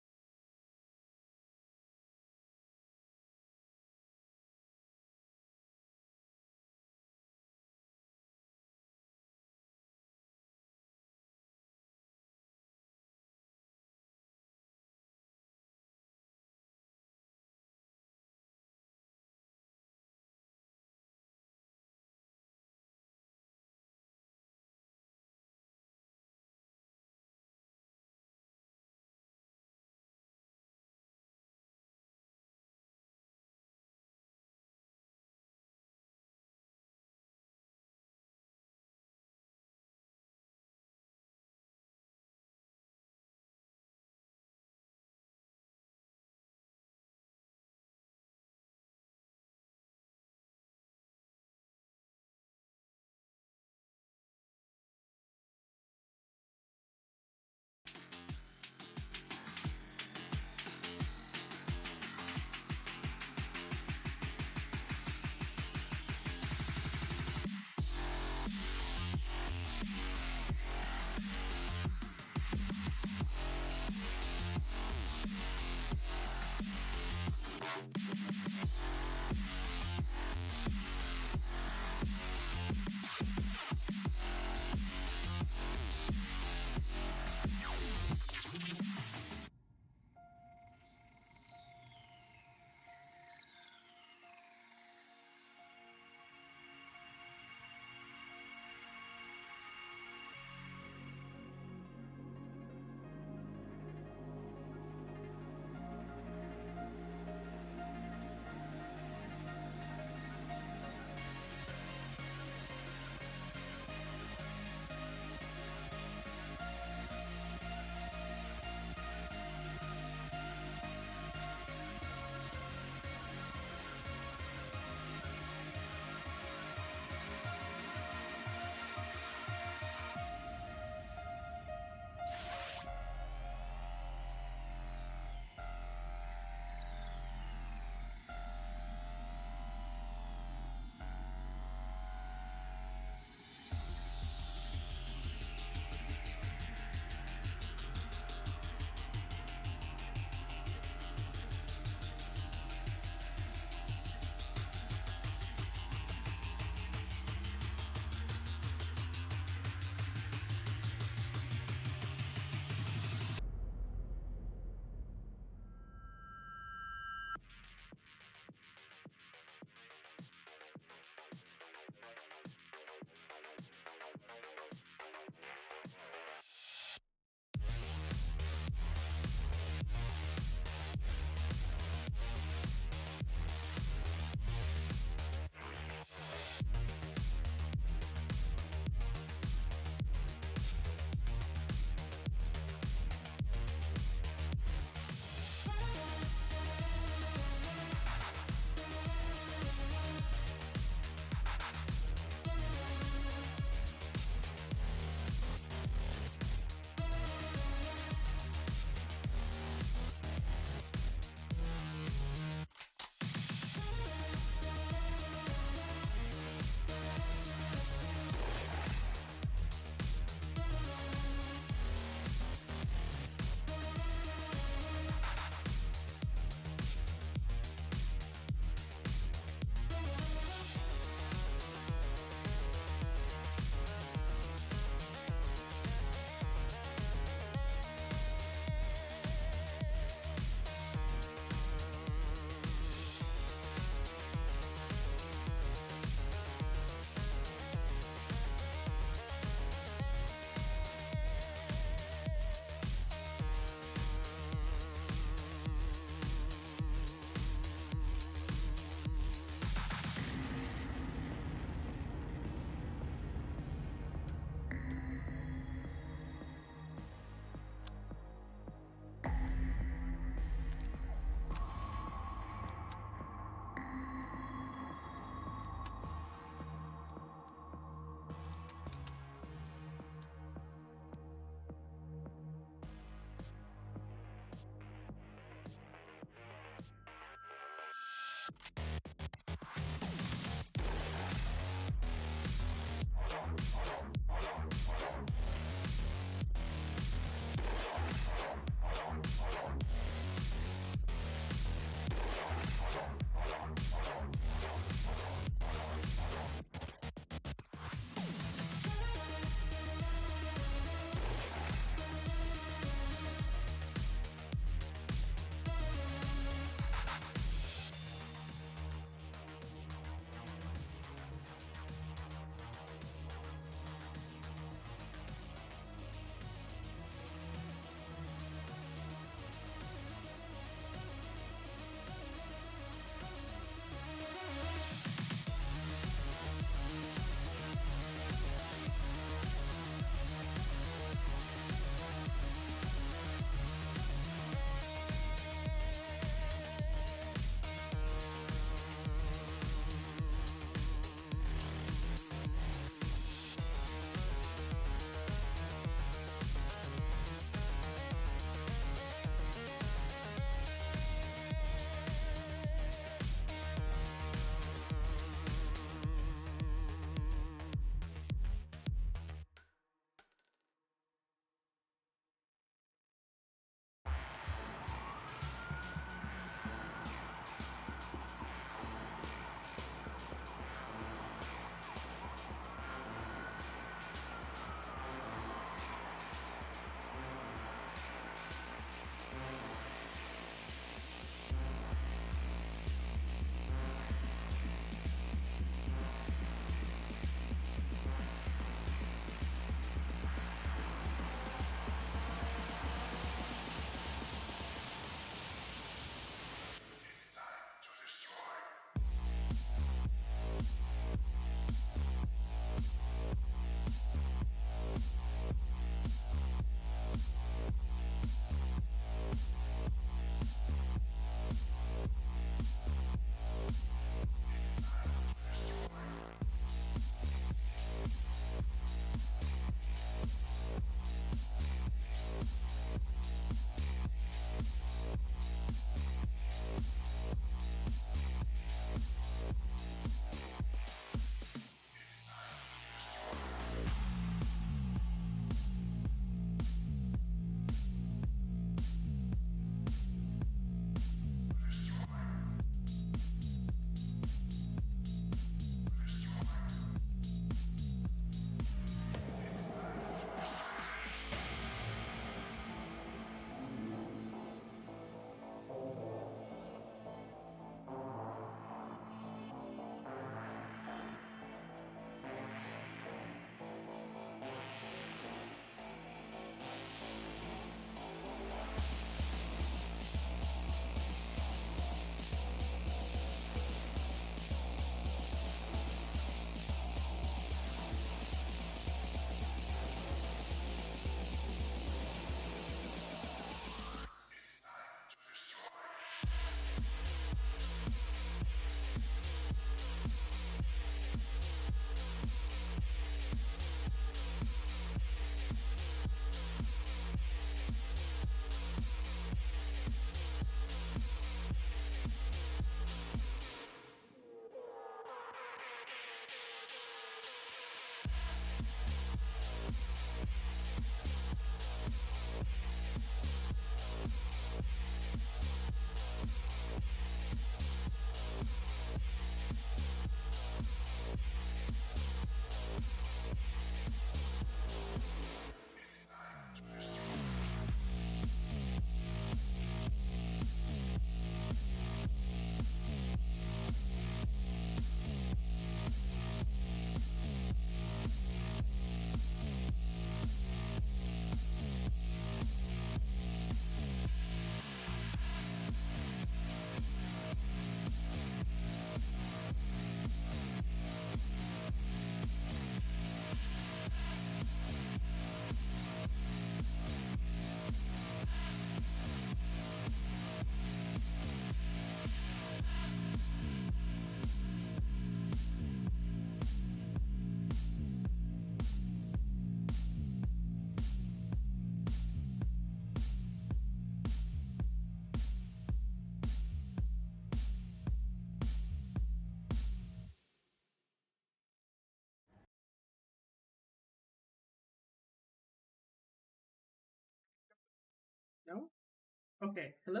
Okay, hello?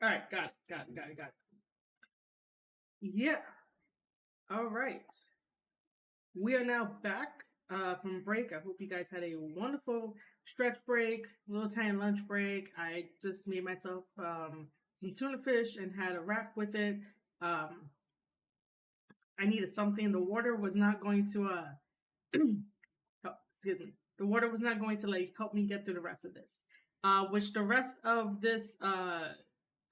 All right, got it. Yeah, all right. We are now back from break. I hope you guys had a wonderful stretch break, little tiny lunch break. I just made myself some tuna fish and had a wrap with it. Um, I needed something. The water was not going to excuse me. The water was not going to like help me get through the rest of this. Which the rest of this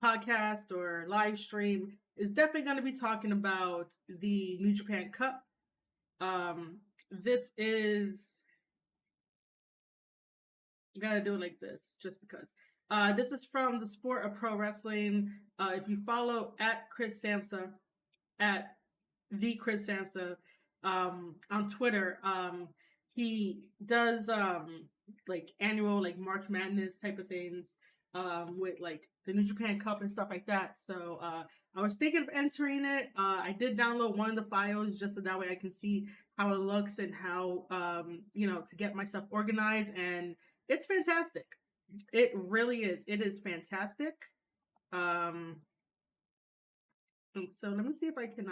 podcast or live stream is definitely going to be talking about the New Japan Cup. This is gotta do it like this just because. This is from the sport of pro wrestling. If you follow at Chris Samsa at the Chris Samsa on Twitter. He does like annual like March Madness type of things with like the New Japan Cup and stuff like that. So I was thinking of entering it. I did download one of the files just so that way I can see how it looks and how to get my stuff organized, and it's fantastic. It really is. It is fantastic. Um and so let me see if I can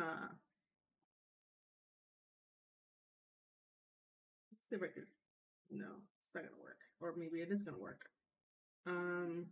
see if I can. No, it's not gonna work. Or maybe it is gonna work. Um,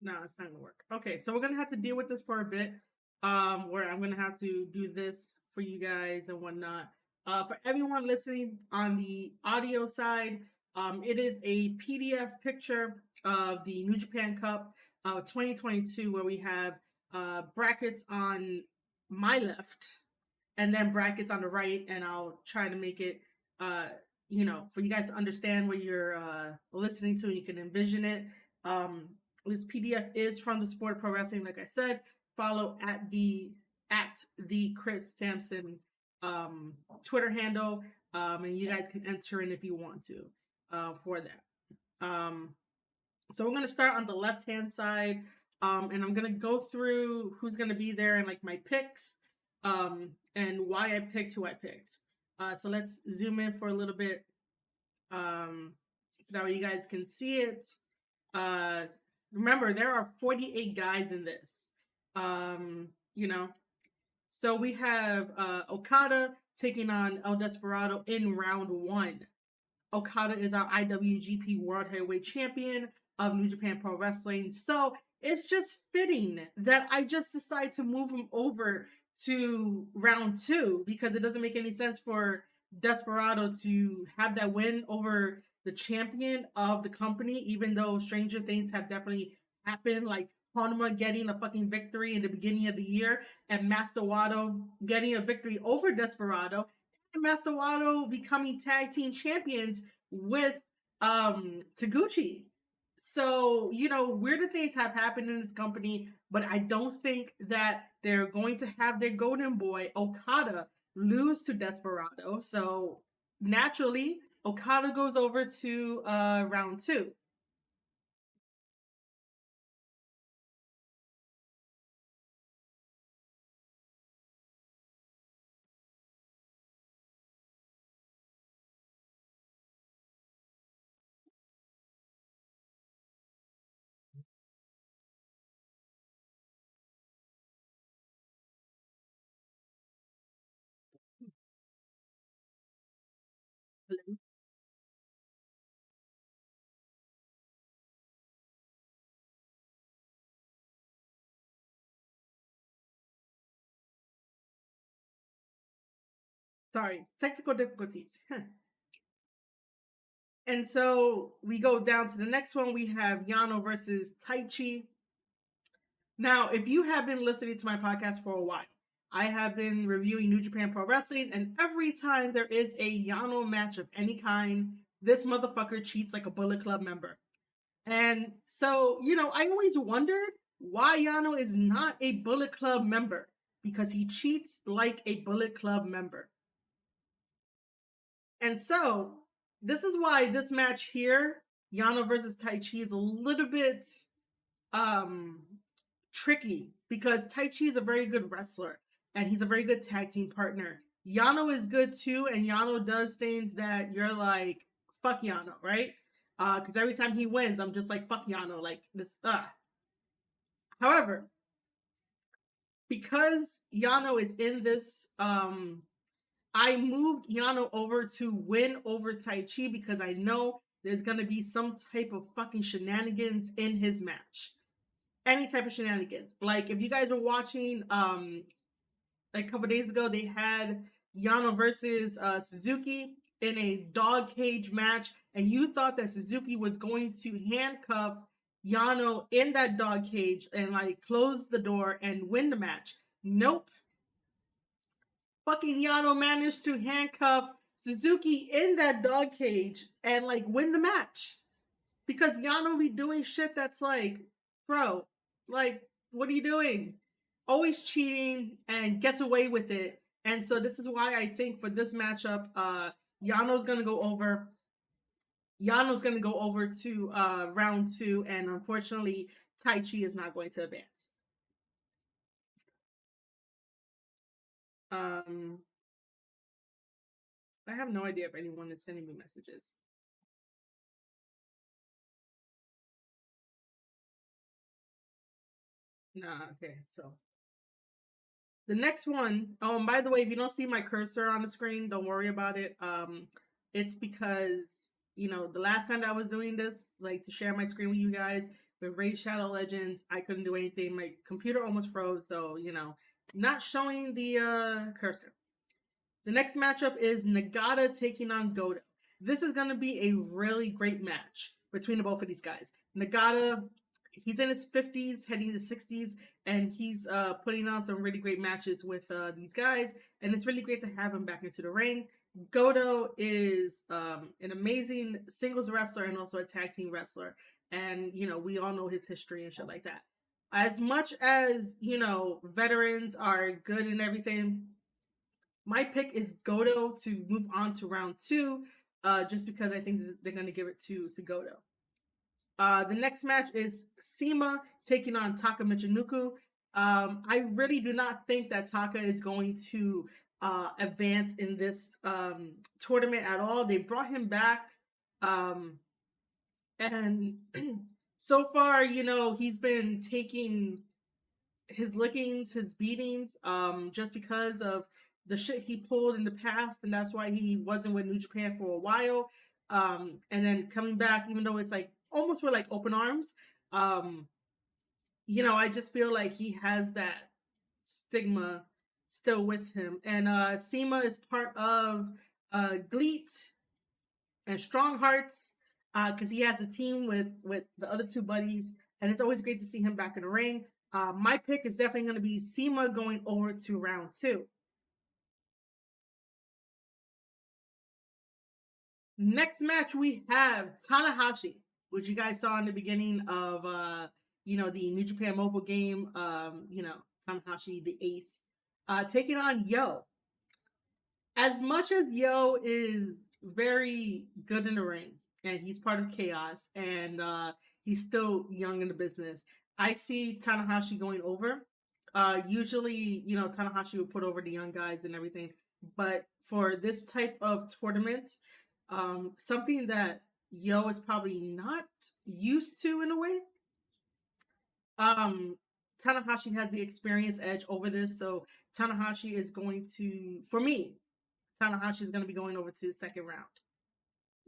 no, it's not gonna work. Okay, so we're gonna have to deal with this for a bit. Where I'm gonna have to do this for you guys and whatnot. For everyone listening on the audio side, it is a PDF picture of the New Japan Cup 2022, where we have brackets on my left and then brackets on the right, and I'll try to make it for you guys to understand what you're listening to and you can envision it. um this PDF is from the Sport of Pro Wrestling. Like I said, follow at the Chris Sampson Twitter handle, and you guys can enter in if you want to for that. So we're going to start on the left hand side, and I'm going to go through who's going to be there and like my picks, and why I picked who I picked. So let's zoom in for a little bit, so that way you guys can see it. Uh, Remember, there are 48 guys in this. Um, you know, so we have Okada taking on El Desperado in round one. Okada is our IWGP World Heavyweight Champion of New Japan Pro Wrestling. So it's just fitting that I just decide to move him over to round two, because it doesn't make any sense for Desperado to have that win over the champion of the company, even though stranger things have definitely happened, like Honma getting a fucking victory in the beginning of the year and Master Wato getting a victory over Desperado, Master Wato becoming tag team champions with Taguchi. So, weirder things have happened in this company, but I don't think that they're going to have their golden boy, Okada, lose to Desperado. So, naturally, Okada goes over to round two. Sorry, technical difficulties. And so we go down to the next one. We have Yano versus Taichi. Now, if you have been listening to my podcast for a while, I have been reviewing New Japan Pro Wrestling, and every time there is a Yano match of any kind, this motherfucker cheats like a Bullet Club member. And so, I always wondered why Yano is not a Bullet Club member, because he cheats like a Bullet Club member. And so, this is why this match here, Yano versus Taichi, is a little bit um tricky because Taichi is a very good wrestler and he's a very good tag team partner. Yano is good too, and Yano does things that you're like, fuck Yano, right? Because every time he wins, I'm just like, fuck Yano, like this. However, because Yano is in this, I moved Yano over to win over Taichi because I know there's gonna be some type of fucking shenanigans in his match. Any type of shenanigans. Like if you guys were watching, like a couple days ago, they had Yano versus Suzuki in a dog cage match, and you thought that Suzuki was going to handcuff Yano in that dog cage and like close the door and win the match. Nope. Fucking Yano managed to handcuff Suzuki in that dog cage and like win the match. Because Yano be doing shit that's like, bro, like, what are you doing? Always cheating and gets away with it. And so this is why I think for this matchup, Yano's gonna go over. Yano's gonna go over to round 2, and unfortunately, Taichi is not going to advance. I have no idea if anyone is sending me messages. Nah, okay, so the next one, oh, and by the way, if you don't see my cursor on the screen, don't worry about it. It's because, you know, the last time that I was doing this, like to share my screen with you guys with Raid Shadow Legends, I couldn't do anything. My computer almost froze, so, you know, not showing the cursor. The next matchup is Nagata taking on G.O.D. This is going to be a really great match between the both of these guys. Nagata, he's in his 50s, heading to 60s, and he's putting on some really great matches with these guys, and it's really great to have him back into the ring. G.O.D. is an amazing singles wrestler and also a tag team wrestler, and, you know, we all know his history and shit like that. As much as, you know, veterans are good and everything, my pick is G.O.D. to move on to round 2, just because I think they're going to give it to G.O.D. The next match is Sema taking on Taka Michinoku. I really do not think that Taka is going to advance in this tournament at all. They brought him back, and so far, you know, he's been taking his lickings, his beatings, just because of the shit he pulled in the past, and that's why he wasn't with New Japan for a while. And then coming back, even though it's like almost with like open arms, um, you know, I just feel like he has that stigma still with him. And Sema is part of Gleet and Strong Hearts, because he has a team with the other two buddies, and it's always great to see him back in the ring. My pick is definitely going to be Sema going over to round 2. Next match we have Tanahashi, which you guys saw in the beginning of you know, the New Japan mobile game. You know, Tanahashi, the ace, taking on Yo. As much as Yo is very good in the ring and he's part of Chaos and he's still young in the business, I see Tanahashi going over. Usually, you know, Tanahashi would put over the young guys and everything, but for this type of tournament, something that Yo is probably not used to in a way, um, Tanahashi has the experience edge over this, so Tanahashi is going to, for me, Tanahashi is going to be going over to the second round.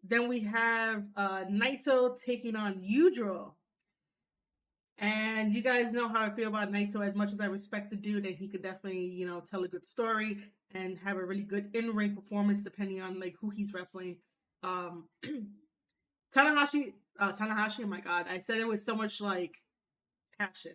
Then we have Naito taking on Yujiro. And you guys know how I feel about Naito. As much as I respect the dude, and he could definitely, you know, tell a good story and have a really good in-ring performance depending on like who he's wrestling. Tanahashi, oh my god, I said it with so much like passion.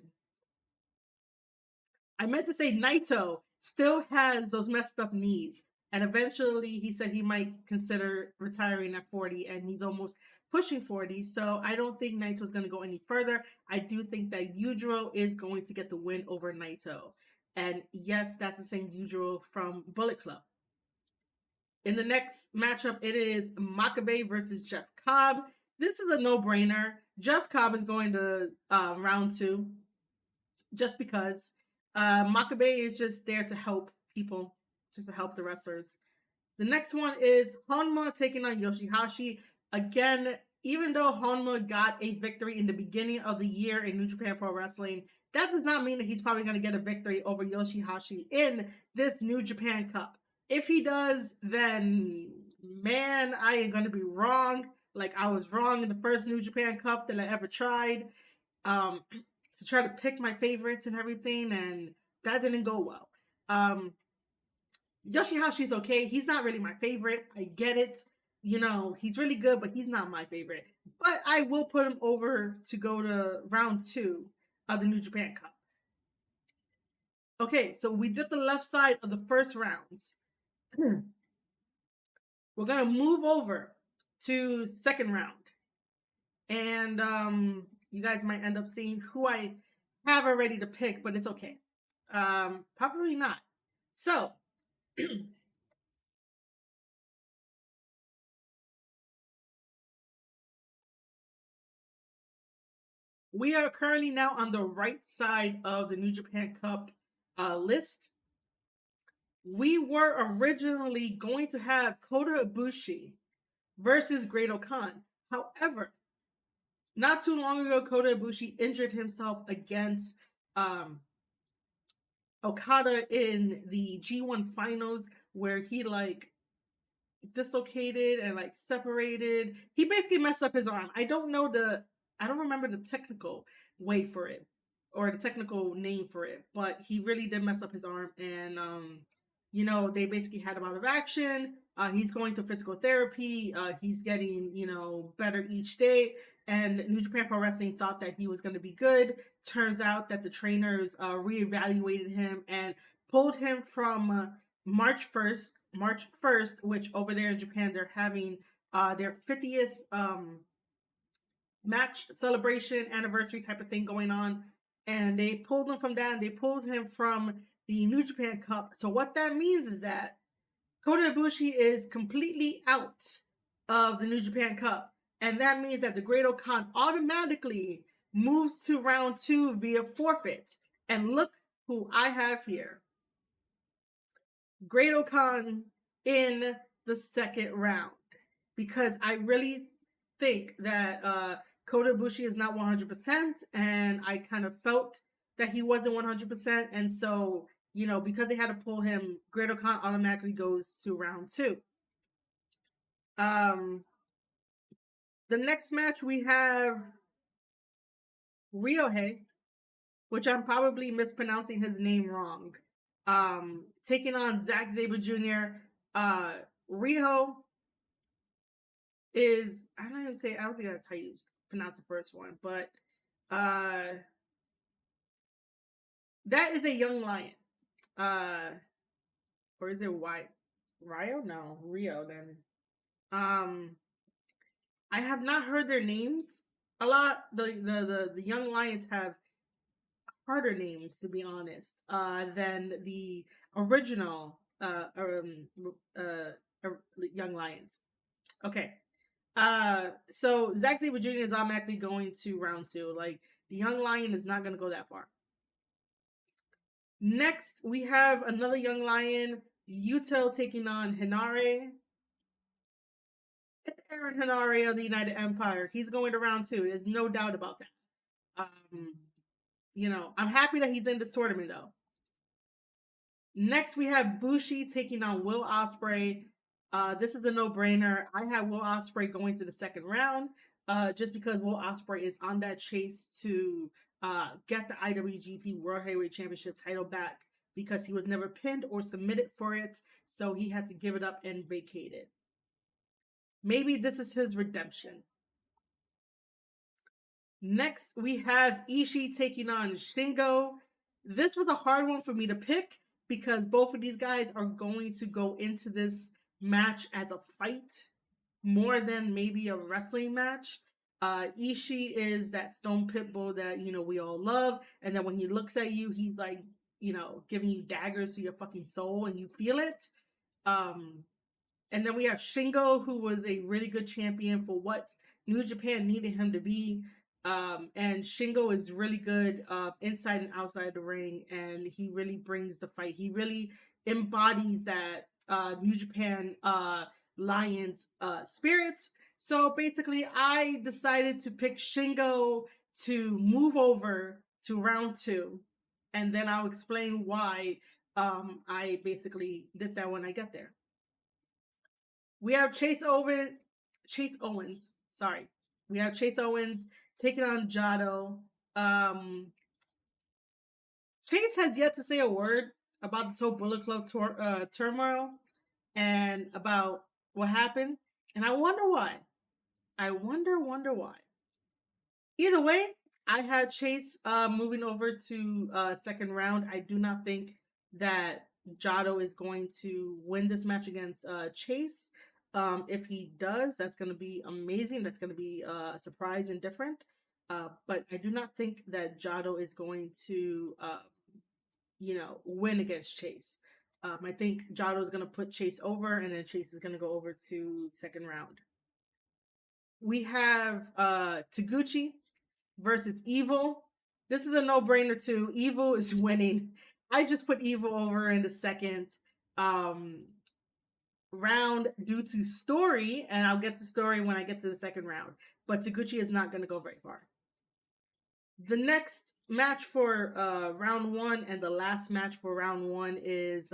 I meant to say Naito still has those messed up knees. And eventually he said he might consider retiring at 40, and he's almost pushing 40. So I don't think Naito's going to go any further. I do think that Yujiro is going to get the win over Naito. And yes, that's the same Yujiro from Bullet Club. In the next matchup, it is Makabe versus Jeff Cobb. This is a no-brainer. Jeff Cobb is going to round 2. just because. Makabe is just there to help people, just to help the wrestlers. The next one is Honma taking on Yoshihashi. Again, even though Honma got a victory in the beginning of the year in New Japan Pro Wrestling, that does not mean that he's probably going to get a victory over Yoshihashi in this New Japan Cup. If he does, then man, I ain't going to be wrong. Like I was wrong in the first New Japan Cup that I ever tried um, to try to pick my favorites and everything, and that didn't go well. Yoshihashi's okay. He's not really my favorite. I get it. You know, he's really good, but he's not my favorite. But I will put him over to go to round 2 of the New Japan Cup. Okay, so we did the left side of the first rounds. We're gonna move over to second round. And you guys might end up seeing who I have already to pick, but it's okay. Probably not. So we are currently now on the right side of the New Japan Cup list. We were originally going to have Kota Ibushi versus Great-O-Khan. However, not too long ago, Kota Ibushi injured himself against Okada in the G1 finals, where he like dislocated and like separated. He basically messed up his arm. I don't remember the technical way for it or the technical name for it, but he really did mess up his arm, and you know, they basically had him out of action. He's going to physical therapy. He's getting, you know, better each day. And New Japan Pro Wrestling thought that he was going to be good. Turns out that the trainers reevaluated him and pulled him from March 1st, which over there in Japan, they're having their 50th match celebration anniversary type of thing going on. And they pulled him from that, and they pulled him from the New Japan Cup. So what that means is that Kota Ibushi is completely out of the New Japan Cup. And that means that the Great-O-Khan automatically moves to round 2 via forfeit. And look who I have here. Great-O-Khan in the second round. Because I really think that Kota Ibushi is not 100%, and I kind of felt that he wasn't 100%, and so, you know, because they had to pull him, Great-O-Khan automatically goes to round 2. The next match we have Ryohei, which I'm probably mispronouncing his name wrong, taking on Zack Sabre Jr. Ryo is, I don't think that's how you pronounce the first one, but that is a young lion. Or is it Rio? No, Rio then. I have not heard their names a lot. The young lions have harder names, to be honest, than the original young lions. Okay. So Zack Sabre Jr. is automatically going to round 2. Like, the young lion is not going to go that far. Next, we have another young lion, Yuto, taking on Hinare. It's Aaron Hinare of the United Empire. He's going to round 2. There's no doubt about that. You know, I'm happy that he's in this tournament, though. Next, we have Bushi taking on Will Ospreay. This is a no-brainer. I have Will Ospreay going to the second round, just because Will Ospreay is on that chase to get the IWGP World Heavyweight Championship title back, because he was never pinned or submitted for it, so he had to give it up and vacate it. Maybe this is his redemption. Next, we have Ishii taking on Shingo. This was a hard one for me to pick, because both of these guys are going to go into this match as a fight more than maybe a wrestling match. Ishii is that stone pit bull that, you know, we all love, and then when he looks at you, he's like, you know, giving you daggers to your fucking soul, and you feel it. And then we have Shingo, who was a really good champion for what New Japan needed him to be. And Shingo is really good inside and outside the ring, and he really brings the fight. He really embodies that New Japan Lions spirits. So basically, I decided to pick Shingo to move over to round two, and then I'll explain why I basically did that when I get there. We have Chase Owens. Sorry, we have Chase Owens taking on Jado. Um, Chase has yet to say a word about this whole Bullet Club turmoil and about what happened, and I wonder why. I wonder why. Either way, I had Chase moving over to second round. I do not think that Jado is going to win this match against Chase. If he does, that's going to be amazing. That's going to be a surprise and different. But I do not think that Jado is going to, win against Chase. I think Jado is going to put Chase over, and then Chase is going to go over to second round. We have Taguchi versus Evil. This is a no-brainer too. Evil is winning. I just put Evil over in the second um, round due to story, and I'll get to story when I get to the second round. But Taguchi is not going to go very far. The next match for round one and the last match for round one is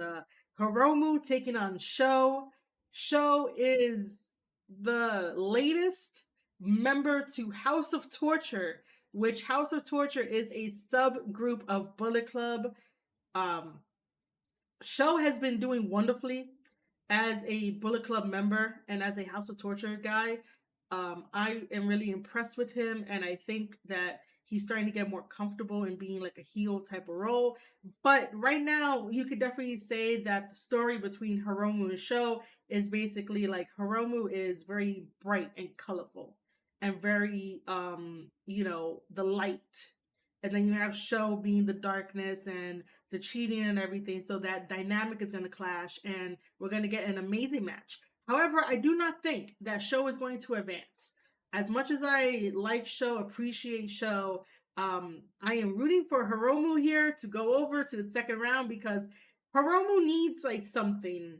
Hiromu taking on Sho. Sho is the latest member to House of Torture, which House of Torture is a subgroup of Bullet Club. Um, Sho has been doing wonderfully as a Bullet Club member and as a House of Torture guy. I am really impressed with him, and I think that he's starting to get more comfortable in being like a heel type of role. But right now, you could definitely say that the story between Hiromu and Sho is basically like Hiromu is very bright and colorful and very, the light. And then you have Sho being the darkness and the cheating and everything. So that dynamic is going to clash, and we're going to get an amazing match. However, I do not think that Sho is going to advance. As much as I like Sho, appreciate Sho, I am rooting for Hiromu here to go over to the second round because Hiromu needs like something.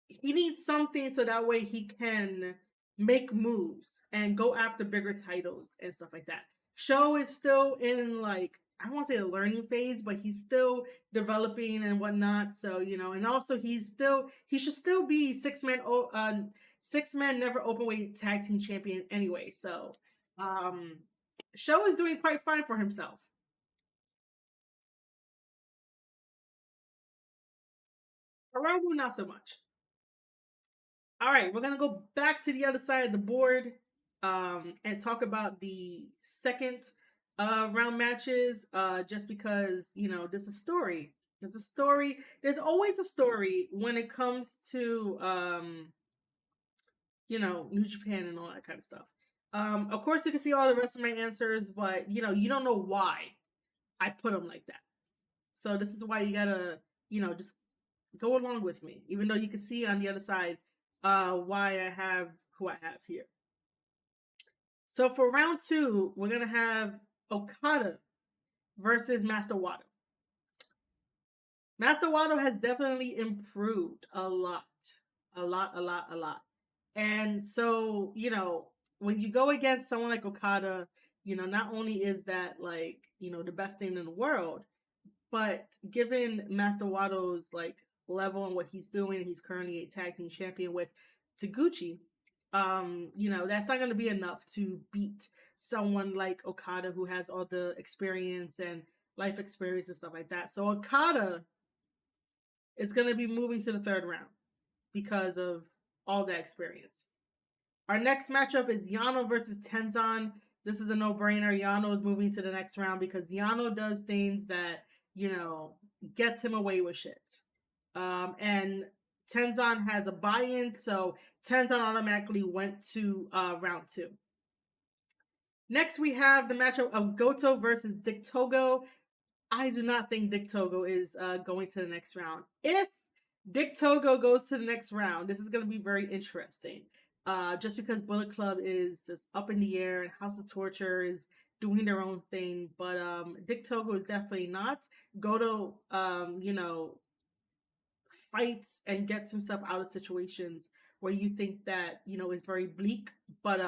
He needs something so that way he can make moves and go after bigger titles and stuff like that. Sho is still in like I don't want to say the learning phase, but he's still developing and whatnot. So and also he should still be six man never open weight tag team champion anyway. So Sho is doing quite fine for himself. Hiromu not so much. All right, we're gonna go back to the other side of the board and talk about the second round matches. Just because there's a story. There's a story. There's always a story when it comes to New Japan and all that kind of stuff. Of course, you can see all the rest of my answers, but you don't know why I put them like that. So this is why you gotta just go along with me, even though you can see on the other side why I have who I have here. So for round two, we're gonna have Okada versus Master Wato. Master Wato has definitely improved a lot, a lot, a lot, a lot. And so, when you go against someone like Okada, not only is that like, the best thing in the world, but given Master Wato's like level and what he's doing, he's currently a tag team champion with Taguchi. That's not going to be enough to beat someone like Okada who has all the experience and life experience and stuff like that. So Okada is going to be moving to the third round because of all that experience. Our next matchup is Yano versus Tenzan. This is a no-brainer. Yano is moving to the next round because Yano does things that, gets him away with shit. And Tenzan has a buy-in, so Tenzan automatically went to round two. Next, we have the matchup of Goto versus Dick Togo. I do not think Dick Togo is going to the next round. If Dick Togo goes to the next round, this is going to be very interesting Just because Bullet Club is just up in the air and House of Torture is doing their own thing, but Dick Togo is definitely not. Goto, fights and gets himself out of situations where you think that is very bleak, but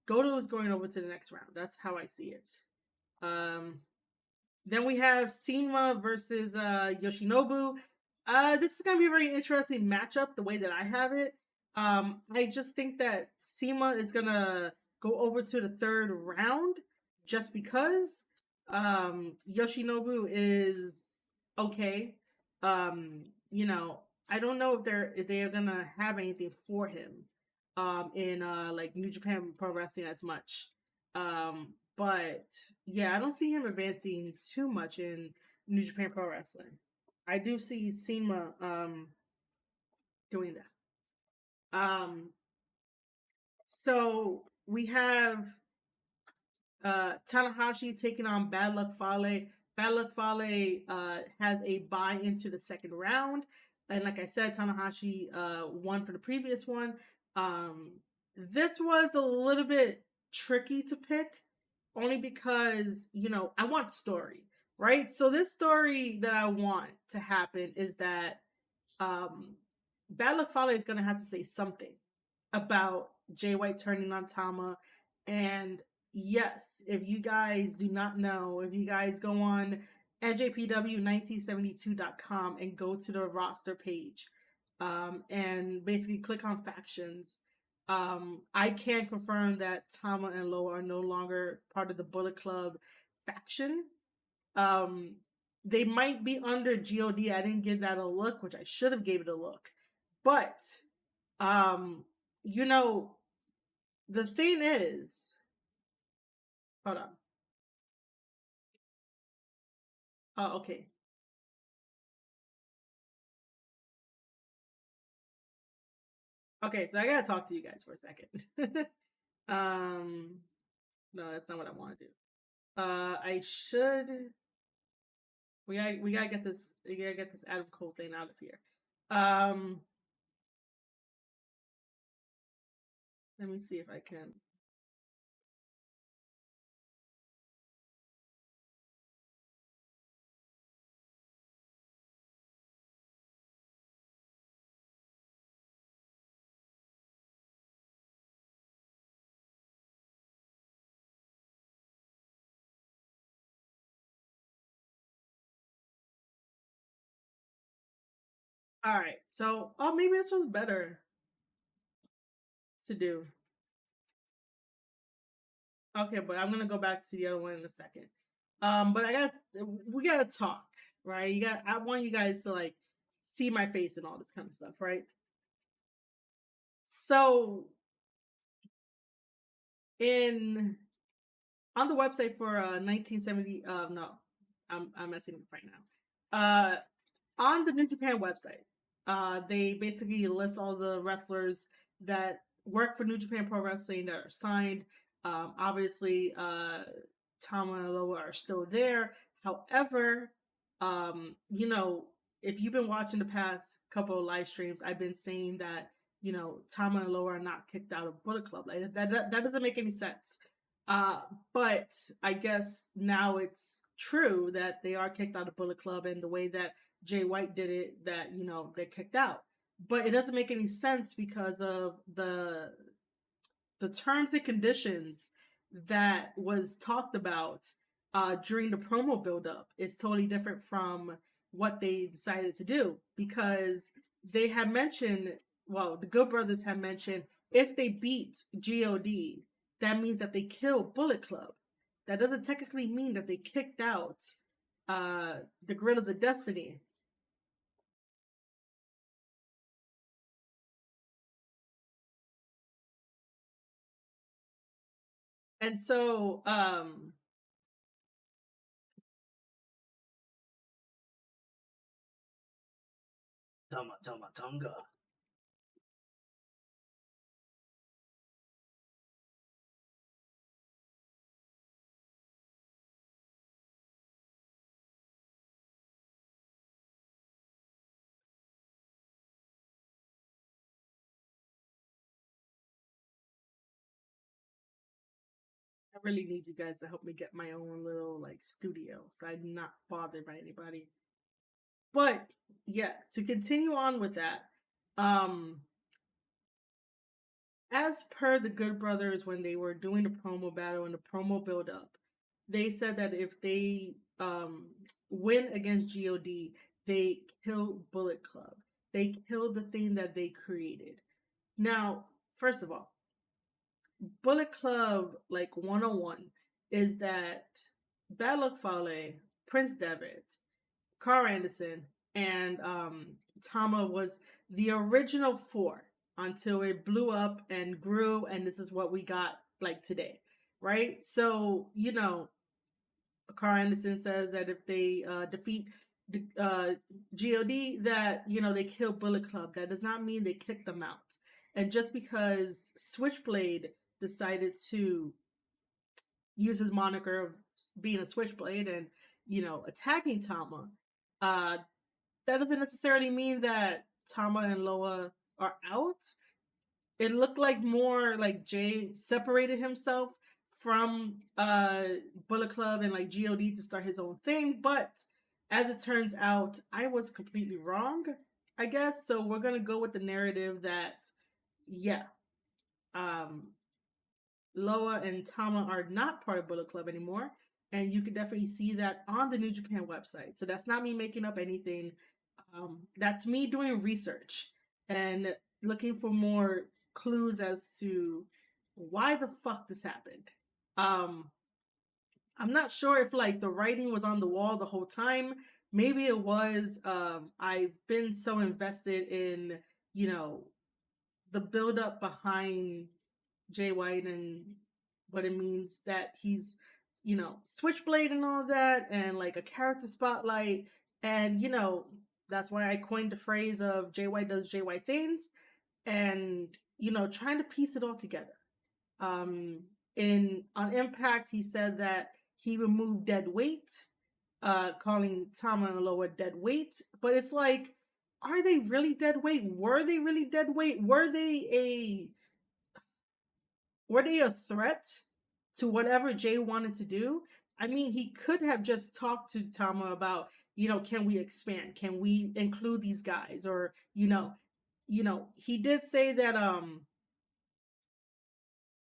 Goto is going over to the next round. That's how I see it. Um, then we have Sema versus Yoshinobu. This is gonna be a very interesting matchup, the way that I have it. I just think that Sema is gonna go over to the third round just because Yoshinobu is okay. I don't know if they're gonna have anything for him in like New Japan Pro Wrestling as much. But yeah, I don't see him advancing too much in New Japan Pro Wrestling. I do see Sema doing that. So we have Tanahashi taking on Bad Luck Fale. Bad Luck Fale has a bye into the second round. And like I said, Tanahashi won for the previous one. Um, this was a little bit tricky to pick, only because, I want story, right? So this story that I want to happen is that um, Bad Luck Fale is going to have to say something about Jay White turning on Tama. And yes, if you guys do not know, if you guys go on NJPW1972.com and go to the roster page and basically click on factions, I can confirm that Tama and Loa are no longer part of the Bullet Club faction. Um, they might be under G.O.D. I didn't give that a look, which I should have gave it a look. But um, you know, the thing is, hold on. Oh, okay. Okay, so I gotta talk to you guys for a second. um, no, that's not what I want to do. I should. We gotta get this. We gotta get this Adam Cole thing out of here. Um, let me see if I can. All right. So, oh, maybe this was better to do. Okay, but I'm gonna go back to the other one in a second. But we gotta talk, right? I want you guys to like see my face and all this kind of stuff, right? So in on the website for 1970, no, I'm messing up right now. On the New Japan website, they basically list all the wrestlers that work for New Japan Pro Wrestling that are signed. Obviously, Tama and Loa are still there. However, if you've been watching the past couple of live streams, I've been saying that Tama and Loa are not kicked out of Bullet Club. Like that doesn't make any sense. Uh, but I guess now it's true that they are kicked out of Bullet Club, and the way that Jay White did it, that they're kicked out. But it doesn't make any sense because of the terms and conditions that was talked about during the promo buildup is totally different from what they decided to do, because they have mentioned, well, the Good Brothers have mentioned, if they beat God, that means that they kill Bullet Club. That doesn't technically mean that they kicked out the Gorillas of Destiny. And so Tama Tonga. really need you guys to help me get my own little like studio so I'm not bothered by anybody. But yeah, to continue on with that, um, as per the Good Brothers, when they were doing the promo battle and the promo build up, they said that if they win against God, they kill Bullet Club. They kill the thing that they created. Now, first of all, Bullet Club like 101 is that Bad Luck Fale, Prince Devitt, Carl Anderson, and Tama was the original four until it blew up and grew, and this is what we got like today, right? So, Carl Anderson says that if they defeat God, that they kill Bullet Club. That does not mean they kick them out. And just because Switchblade decided to use his moniker of being a Switchblade and attacking Tama, uh, that doesn't necessarily mean that Tama and Loa are out. It looked like more like Jay separated himself from Bullet Club and like God to start his own thing, but as it turns out, I was completely wrong, I guess. So we're gonna go with the narrative that yeah, um, Loa and Tama are not part of Bullet Club anymore, and you can definitely see that on the New Japan website. So that's not me making up anything. That's me doing research and looking for more clues as to why the fuck this happened. Um, I'm not sure if like the writing was on the wall the whole time. Maybe it was. I've been so invested in you know the build up behind Jay White and what it means that he's Switchblade and all that, and like a character spotlight, and that's why I coined the phrase of Jay White does Jay White things, and trying to piece it all together. In on Impact, he said that he removed dead weight, calling Tama and Loa dead weight, but it's like, are they really dead weight? Were they really dead weight? Were they a threat to whatever Jay wanted to do? I mean, he could have just talked to Tama about, can we expand? Can we include these guys? Or, he did say that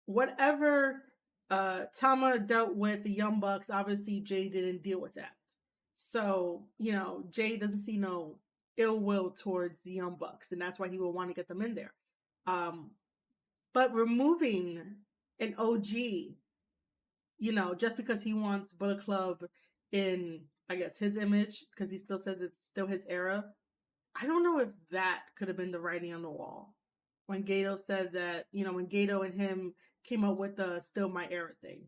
whatever Tama dealt with the Young Bucks, obviously Jay didn't deal with that. So, Jay doesn't see no ill will towards the Young Bucks, and that's why he will want to get them in there. Um, but removing an OG, just because he wants Bullet Club in, I guess, his image, because he still says it's still his era, I don't know if that could have been the writing on the wall. When Gato said that, when Gato and him came up with the still my era thing.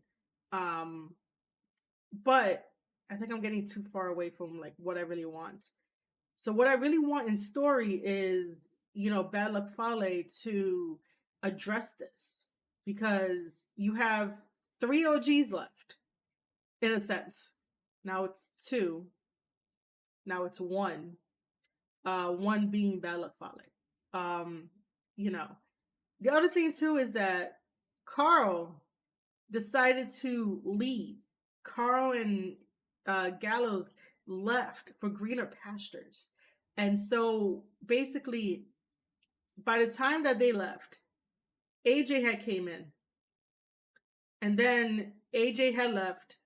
Um, but I think I'm getting too far away from like what I really want. So what I really want in story is, Bad Luck Fale to address this, because you have 3 OGs left, in a sense. Now it's 2. Now it's 1. One being Bad Luck Fale. Um, you know. The other thing too is that Carl decided to leave. Carl and Gallows left for greener pastures. And so basically, by the time that they left, AJ had came in, and then AJ had left,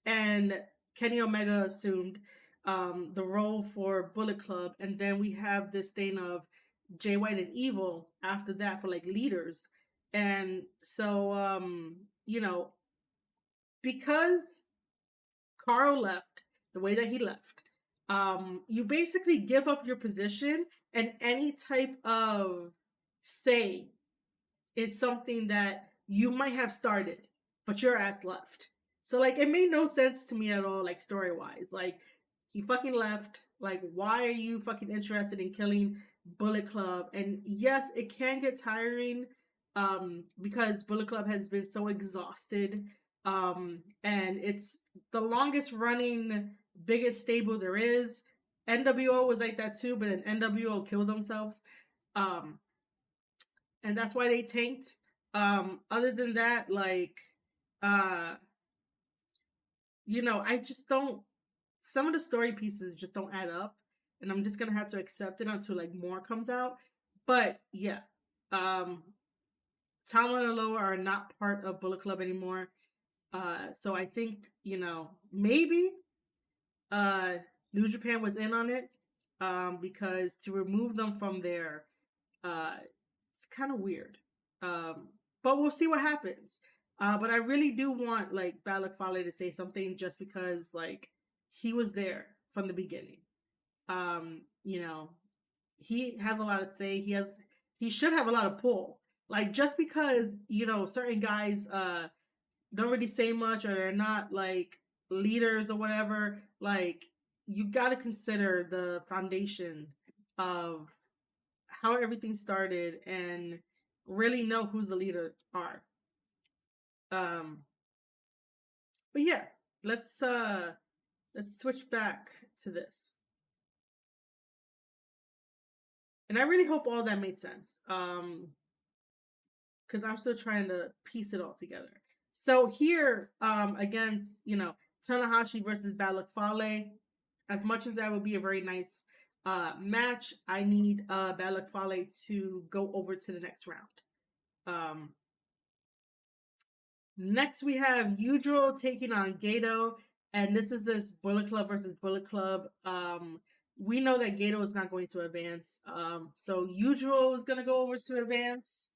and Kenny Omega assumed the role for Bullet Club, and then we have this thing of Jay White and Evil after that for like leaders. And so because Carl left the way that he left, you basically give up your position, and any type of say is something that you might have started, but your ass left. So like it made no sense to me at all, like story wise. Like he fucking left. Like, why are you fucking interested in killing Bullet Club? And yes, it can get tiring, because Bullet Club has been so exhausted. And it's the longest running, biggest stable there is. NWO was like that too, but then NWO killed themselves. And that's why they tanked. Other than that, like uh, I just don't. Some of the story pieces just don't add up, and I'm just gonna have to accept it until like more comes out. But yeah, um, Tama and Loa are not part of Bullet Club anymore. So I think maybe uh New Japan was in on it, because to remove them from there, uh it's kind of weird. Um but we'll see what happens. But I really do want like Balak Fale to say something, just because like he was there from the beginning. You know, he has a lot to say. He should have a lot of pull. Like, just because certain guys don't really say much, or they're not like leaders or whatever, like, you got to consider the foundation of how everything started, and really know who's the leader are. um but yeah, let's switch back to this. And I really hope all that made sense, because I'm still trying to piece it all together. So here, against Tanahashi versus Balak Fale, as much as that would be a very nice match, I need Balak Fale to go over to the next round. Um, Next we have Yujiro taking on Gedo, and this Bullet Club versus Bullet Club. We know that Gedo is not going to advance, so Yujiro is going to go over to advance.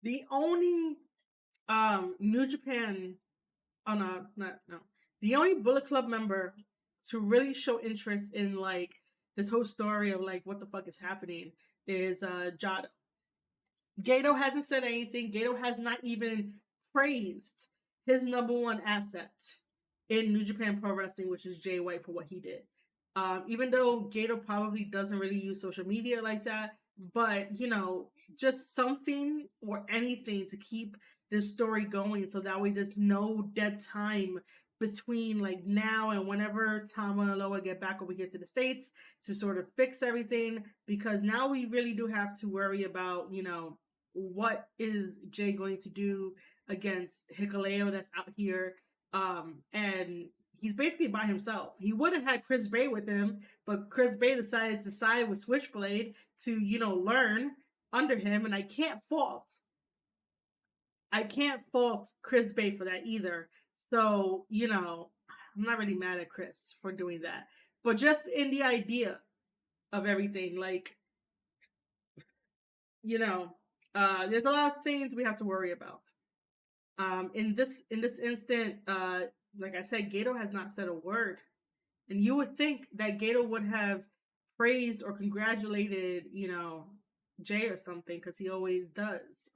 The only New Japan, oh no, not no, the only Bullet Club member to really show interest in like this whole story of like what the fuck is happening is Jado. Gato hasn't said anything. Gato has not even praised his number one asset in New Japan Pro Wrestling, which is Jay White, for what he did. Even though Gato probably doesn't really use social media like that, but just something or anything to keep this story going, so that way there's no dead time between like now and whenever Tama and Loa get back over here to the States to sort of fix everything, because now we really do have to worry about what is Jay going to do against Hikuleo that's out here. And he's basically by himself. He would have had Chris Bay with him, but Chris Bay decided to side with Switchblade to learn under him, and I can't fault Chris Bay for that either. So I'm not really mad at Chris for doing that, but just in the idea of everything, like, you know there's a lot of things we have to worry about. In this instant, like I said, Gato has not said a word, and you would think that Gato would have praised or congratulated, Jay or something, because he always does.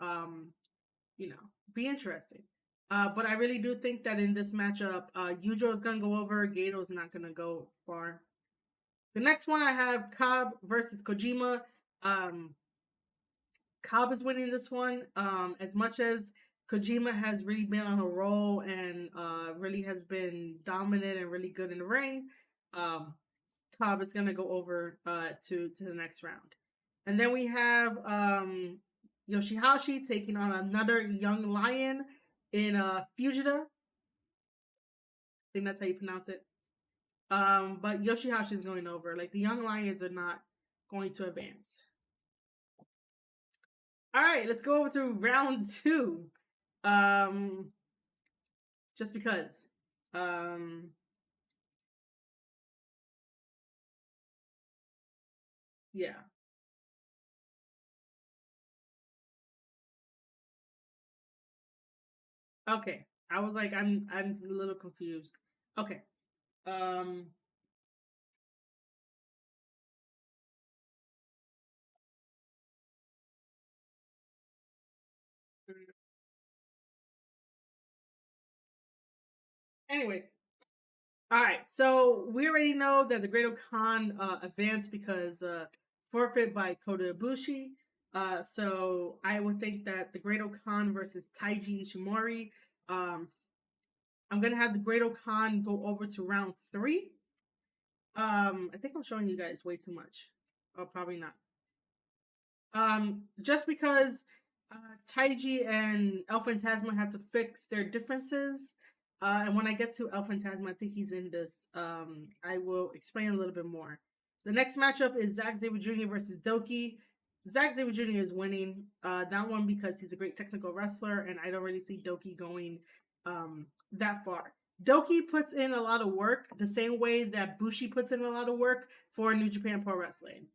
You know, be interesting. But I really do think that in this matchup, Yujo is gonna go over. Gato is not gonna go far. The next one I have Cobb versus Kojima. Um, Cobb is winning this one. As much as Kojima has really been on a roll and really has been dominant and really good in the ring, um, Cobb is going to go over to the next round. And then we have Yoshihashi taking on another young lion in Fujita. I think that's how you pronounce it. But Yoshihashi is going over. Like, the young lions are not going to advance. All right, let's go over to round two. Um, just because. Um, yeah. Okay. I was like, I'm a little confused. Okay. Um. Anyway. All right. So we already know that the Great Khan advanced because forfeit by Kota Ibushi. So I would think that the Great Khan versus Taiji Ishimori. I'm gonna have the Great Khan go over to round three. I think I'm showing you guys way too much. Oh, probably not. Just because Taiji and El Phantasma have to fix their differences. And when I get to El Phantasma, I think he's in this. I will explain a little bit more. The next matchup is Zack Sabre Jr. versus Doki. Zack Sabre Jr. is winning that one because he's a great technical wrestler, and I don't really see Doki going that far. Doki puts in a lot of work the same way that Bushi puts in a lot of work for New Japan Pro Wrestling.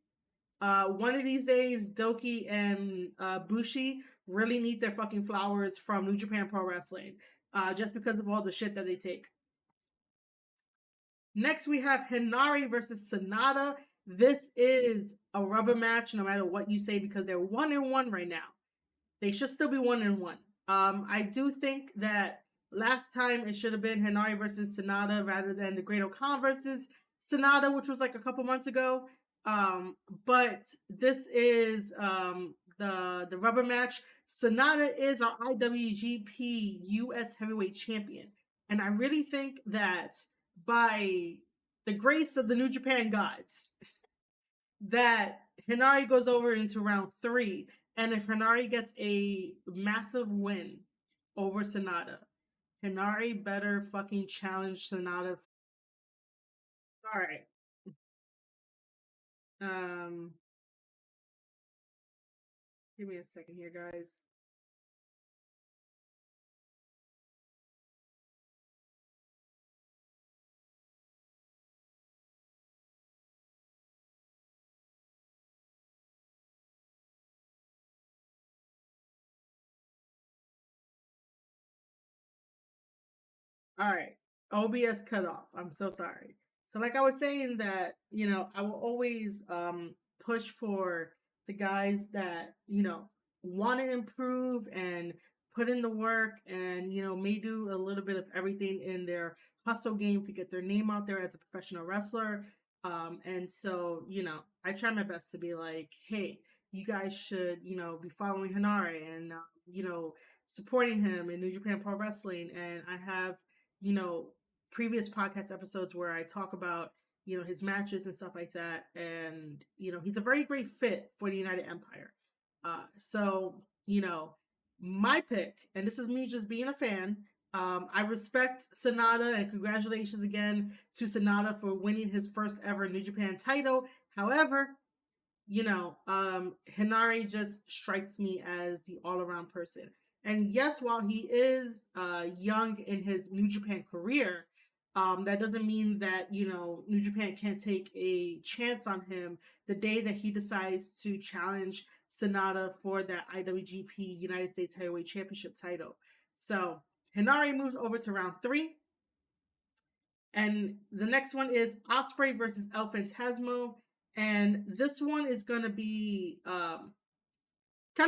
One of these days, Doki and Bushi really need their fucking flowers from New Japan Pro Wrestling, just because of all the shit that they take. Next, we have Hinari versus Sonata. This is a rubber match, no matter what you say, because they're 1-1 right now. They should still be 1-1. I do think that last time it should have been Hinari versus Sonata rather than the Great O'Khan versus Sonata, which was like a couple months ago. But this is the rubber match. Sonata is our IWGP US Heavyweight Champion, and I really think that by the grace of the New Japan gods, that Hinari goes over into round 3, and if Hinari gets a massive win over Sonata, Hinari better fucking challenge Sonata. All right. Um, Give me a second here, guys. All right. OBS cut off. I'm so sorry. So like I was saying that, I will always push for the guys that, want to improve and put in the work and, may do a little bit of everything in their hustle game to get their name out there as a professional wrestler. And so, I try my best to be like, hey, you guys should, be following Hinari and, supporting him in New Japan Pro Wrestling. And I have, you know, previous podcast episodes where I talk about, his matches and stuff like that. And, he's a very great fit for the United Empire. So, my pick, and this is me just being a fan, I respect Sonata and congratulations again to Sonata for winning his first ever New Japan title. However, Hinari just strikes me as the all around person. And yes, while he is young in his New Japan career, that doesn't mean that, New Japan can't take a chance on him the day that he decides to challenge Sonata for that IWGP United States Heavyweight Championship title. So Hinari moves over to round 3. And the next one is Ospreay versus El Phantasmo. And this one is going to be kind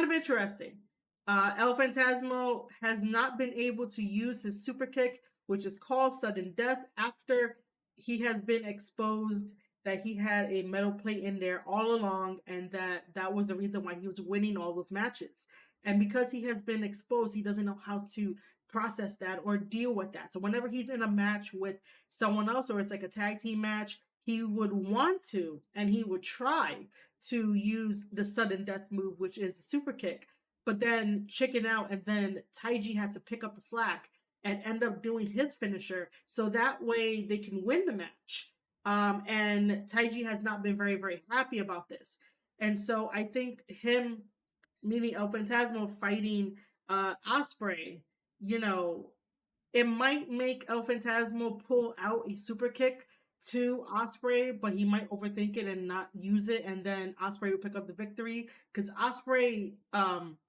of interesting. El Phantasmo has not been able to use his super kick, which is called sudden death, after he has been exposed that he had a metal plate in there all along, and that was the reason why he was winning all those matches. And because he has been exposed, he doesn't know how to process that or deal with that. So whenever he's in a match with someone else, or it's like a tag team match, he would want to, and he would try to use the sudden death move, which is the super kick, but then chicken out, and then Taiji has to pick up the slack and end up doing his finisher, so that way they can win the match. And Taiji has not been very, very happy about this. And so I think him, meaning El Phantasmo, fighting Ospreay, it might make El Phantasmo pull out a super kick to Ospreay, but he might overthink it and not use it, and then Ospreay will pick up the victory, because Ospreay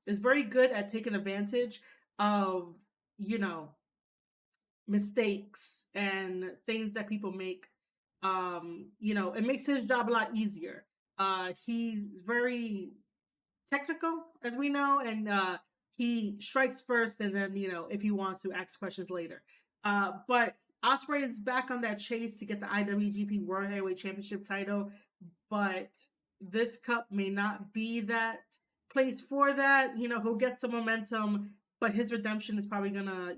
is very good at taking advantage of, mistakes and things that people make. It makes his job a lot easier. He's very technical, as we know, and he strikes first, and then if he wants to, ask questions later. But Ospreay is back on that chase to get the IWGP World Heavyweight Championship title, but this cup may not be that place for that. He'll get some momentum, but his redemption is probably gonna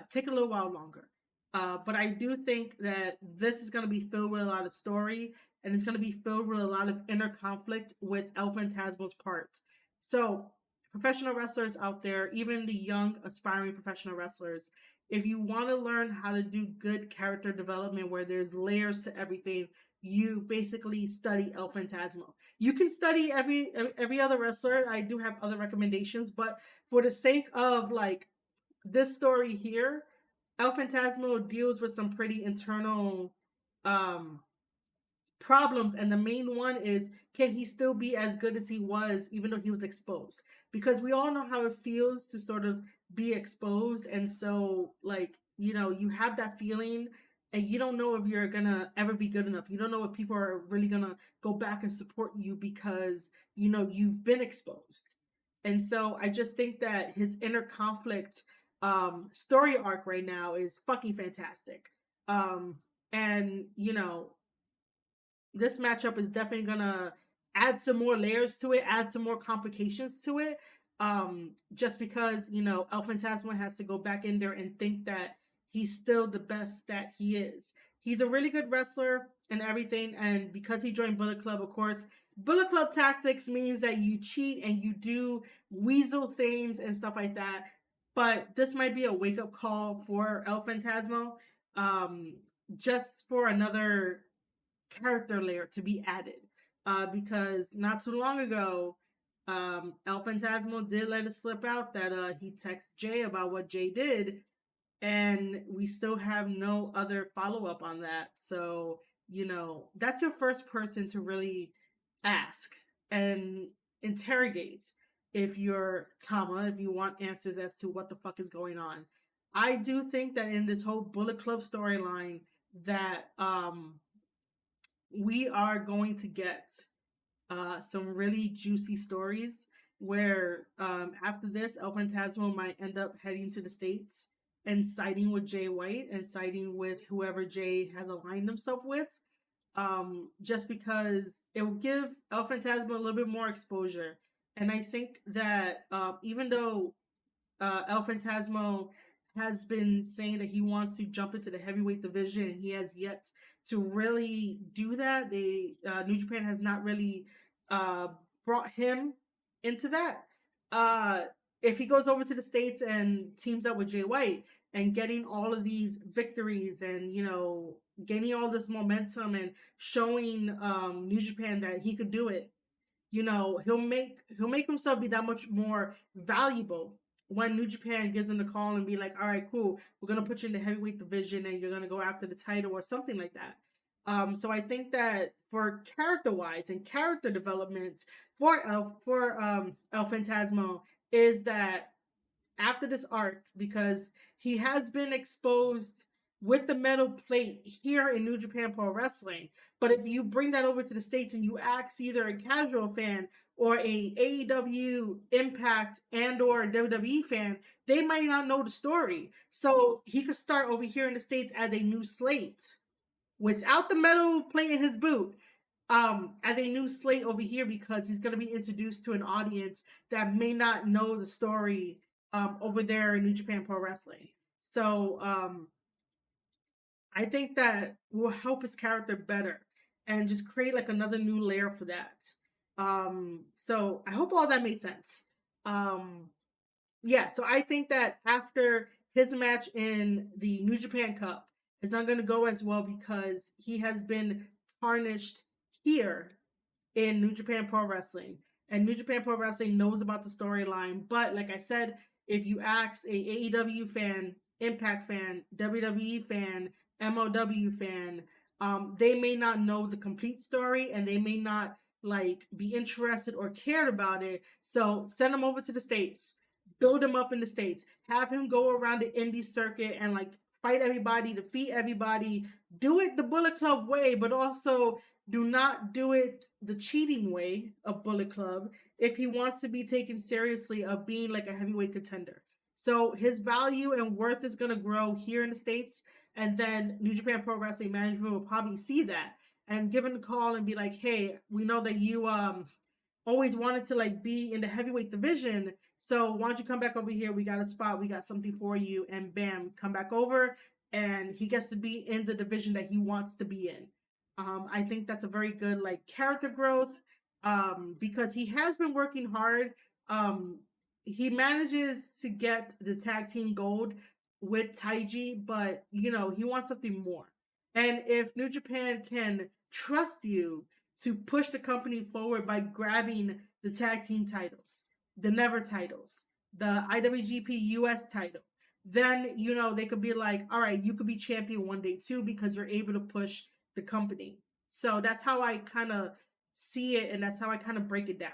take a little while longer. But I do think that this is going to be filled with a lot of story, and it's going to be filled with a lot of inner conflict with El Phantasmo's part. So, professional wrestlers out there, even the young aspiring professional wrestlers, if you want to learn how to do good character development where there's layers to everything, you basically study El Phantasmo. You can study every other wrestler. I do have other recommendations, but for the sake of like this story here, El Phantasmo deals with some pretty internal um problems, and the main one is, can he still be as good as he was even though he was exposed? Because we all know how it feels to sort of be exposed, and so like, you know, you have that feeling and you don't know if you're gonna ever be good enough. You don't know if people are really gonna go back and support you because, you know, you've been exposed. And so I just think that his inner conflict story arc right now is fucking fantastic. And you know, this matchup is definitely gonna add some more layers to it, add some more complications to it. Just because, you know, El Phantasmo has to go back in there and think that he's still the best that he is. He's a really good wrestler and everything, and because he joined Bullet Club, of course, Bullet Club tactics means that you cheat and you do weasel things and stuff like that. But this might be a wake up call for El Phantasmo, um, just for another character layer to be added. Because not too long ago, El Phantasmo did let it slip out that he texted Jay about what Jay did, and we still have no other follow up on that. So, you know, that's your first person to really ask and interrogate if you're Tama, if you want answers as to what the fuck is going on. I do think that in this whole Bullet Club storyline, that we are going to get some really juicy stories where after this, El Phantasmo might end up heading to the States and siding with Jay White and siding with whoever Jay has aligned himself with. Just because it will give El Phantasmo a little bit more exposure. And I think that even though El Phantasmo has been saying that he wants to jump into the heavyweight division, and he has yet to really do that. New Japan has not really uh, brought him into that. Uh, if he goes over to the States and teams up with Jay White and getting all of these victories and, you know, gaining all this momentum and showing New Japan that he could do it, you know, he'll make himself be that much more valuable when New Japan gives him the call and be like, all right, cool, we're gonna put you in the heavyweight division and you're gonna go after the title or something like that. So I think that for character wise and character development for El Phantasmo is that after this arc, because he has been exposed with the metal plate here in New Japan Pro Wrestling. But if you bring that over to the States and you ask either a casual fan or a AEW, Impact, and or WWE fan, they might not know the story. So he could start over here in the States as a new slate without the metal plate in his boot, as a new slate over here, because he's going to be introduced to an audience that may not know the story over there in New Japan Pro Wrestling. So I think that will help his character better and just create like another new layer for that. So I hope all that made sense. Yeah, so I think that after his match in the New Japan Cup, it's not going to go as well because he has been tarnished here in New Japan Pro Wrestling. And New Japan Pro Wrestling knows about the storyline. But like I said, if you ask a AEW fan, Impact fan, WWE fan, MLW fan, they may not know the complete story and they may not like be interested or cared about it. So send them over to the States, build him up in the States, have him go around the indie circuit and like fight everybody, defeat everybody, do it the Bullet Club way, but also do not do it the cheating way of Bullet Club if he wants to be taken seriously of being like a heavyweight contender. So his value and worth is going to grow here in the States, and then New Japan Pro Wrestling Management will probably see that and give him a call and be like, hey, we know that you always wanted to like be in the heavyweight division, so why don't you come back over here? We got a spot, we got something for you, and bam, come back over, and he gets to be in the division that he wants to be in. I think that's a very good like character growth, because he has been working hard. Um, he manages to get the tag team gold with Taiji, but you know he wants something more. And if New Japan can trust you to push the company forward by grabbing the tag team titles, the Never titles, the IWGP US title, then you know they could be like, all right, you could be champion one day too because you're able to push the company. So that's how I kind of see it, and that's how I kind of break it down.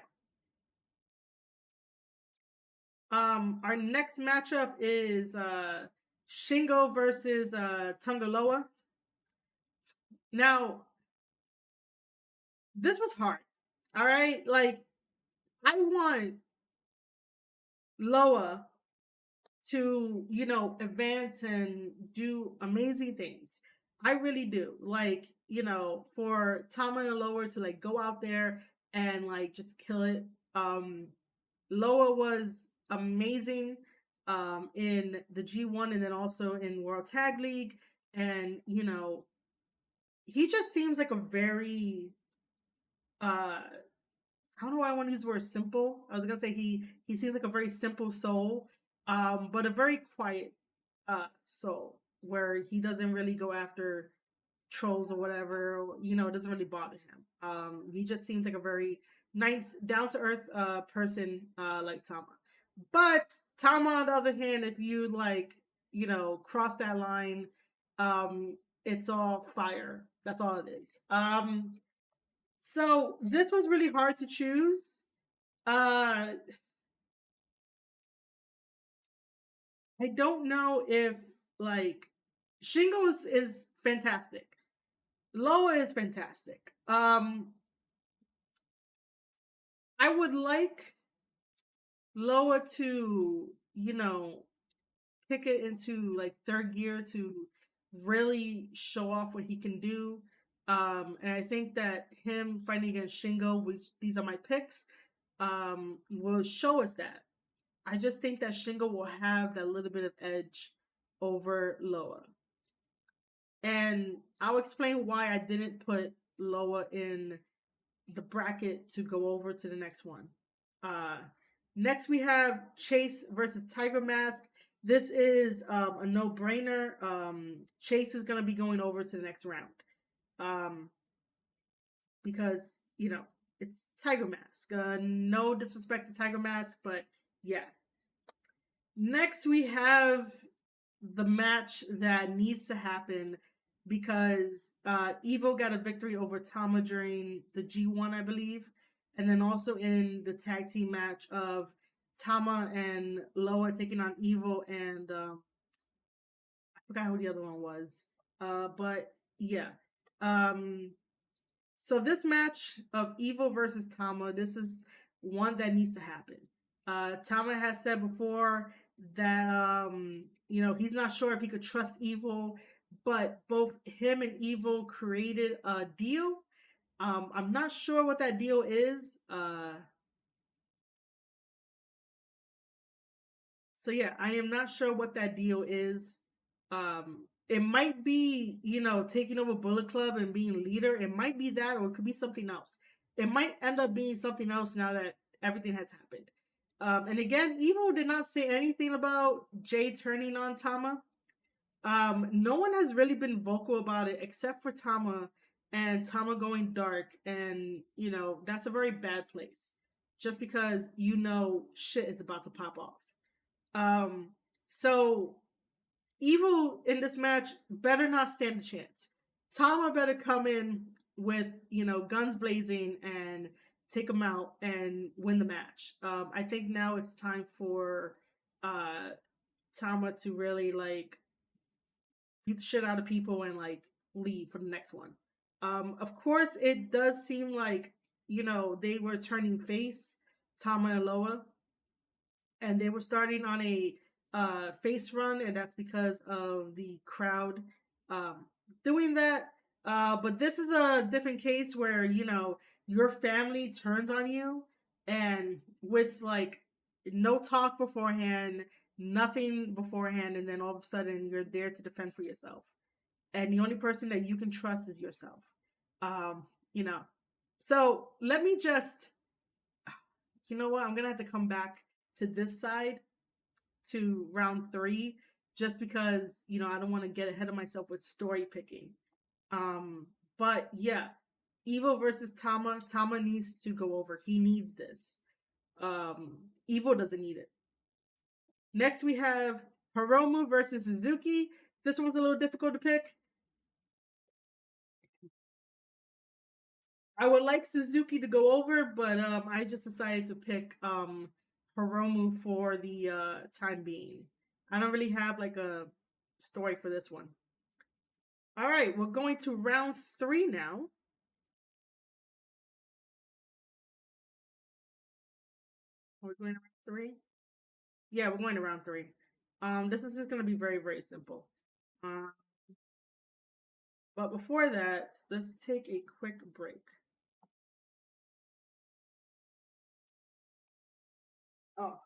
Our next matchup is Shingo versus Tungaloa. Now, this was hard. All right, like I want Loa to, you know, advance and do amazing things. I really do. Like, you know, for Tama and Loa to like go out there and like just kill it. Loa was amazing in the G1 and then also in World Tag League. And, you know, he just seems like a very uh I don't know why I want to use the word simple. I was gonna say he seems like a very simple soul, but a very quiet soul where he doesn't really go after trolls or whatever. You know, it doesn't really bother him. He just seems like a very nice, down to earth person like Tama. But Tama, on the other hand, if you like, you know, cross that line, it's all fire. That's all it is. So this was really hard to choose. Uh, I don't know if like Shingo is fantastic. Loa is fantastic. I would like Loa to, you know, kick it into like third gear to really show off what he can do. And I think that him fighting against Shingo, which these are my picks, will show us that. I just think that Shingo will have that little bit of edge over Loa. And I'll explain why I didn't put Loa in the bracket to go over to the next one. Uh, Next, we have Chase versus Tiger Mask. This is a no brainer. Chase is going to be going over to the next round because, you know, it's Tiger Mask. No disrespect to Tiger Mask, but yeah. Next, we have the match that needs to happen because Evo got a victory over Tama during the G1, I believe, and then also in the tag team match of Tama and Loa taking on Evo and I forgot who the other one was, but yeah. Um, so this match of Evo versus Tama, this is one that needs to happen. Tama has said before that you know, he's not sure if he could trust Evo, but both him and Evo created a deal. I'm not sure what that deal is. So yeah, I am not sure what that deal is. It might be, you know, taking over Bullet Club and being leader. It might be that, or it could be something else. It might end up being something else now that everything has happened. And again, Evo did not say anything about Jay turning on Tama. No one has really been vocal about it except for Tama and Tama going dark. And, you know, that's a very bad place just because you know shit is about to pop off. Um, so Evil in this match better not stand a chance. Tama better come in with, you know, guns blazing and take him out and win the match. I think now it's time for uh Tama to really like beat the shit out of people and like leave for the next one. Of course, it does seem like, you know, they were turning face, Tama and Loa, and they were starting on a face run, and that's because of the crowd um, doing that. But this is a different case where, you know, your family turns on you, and with like no talk beforehand, nothing beforehand, and then all of a sudden you're there to defend for yourself, and the only person that you can trust is yourself. Um, you know. So let me just, you know what? I'm gonna have to come back to this side to round three, just because I don't want to get ahead of myself with story picking. Um, but yeah, Evo versus Tama. Tama needs to go over. He needs this. Evo doesn't need it. Next we have Hiromu versus Suzuki. This one was a little difficult to pick. I would like Suzuki to go over, but I just decided to pick Hiromu for the time being. I don't really have like a story for this one. All right, we're going to round three now. We're going to round three. Yeah, we're going to round three. This is just going to be very, very simple. Uh, but before that, let's take a quick break. Oh,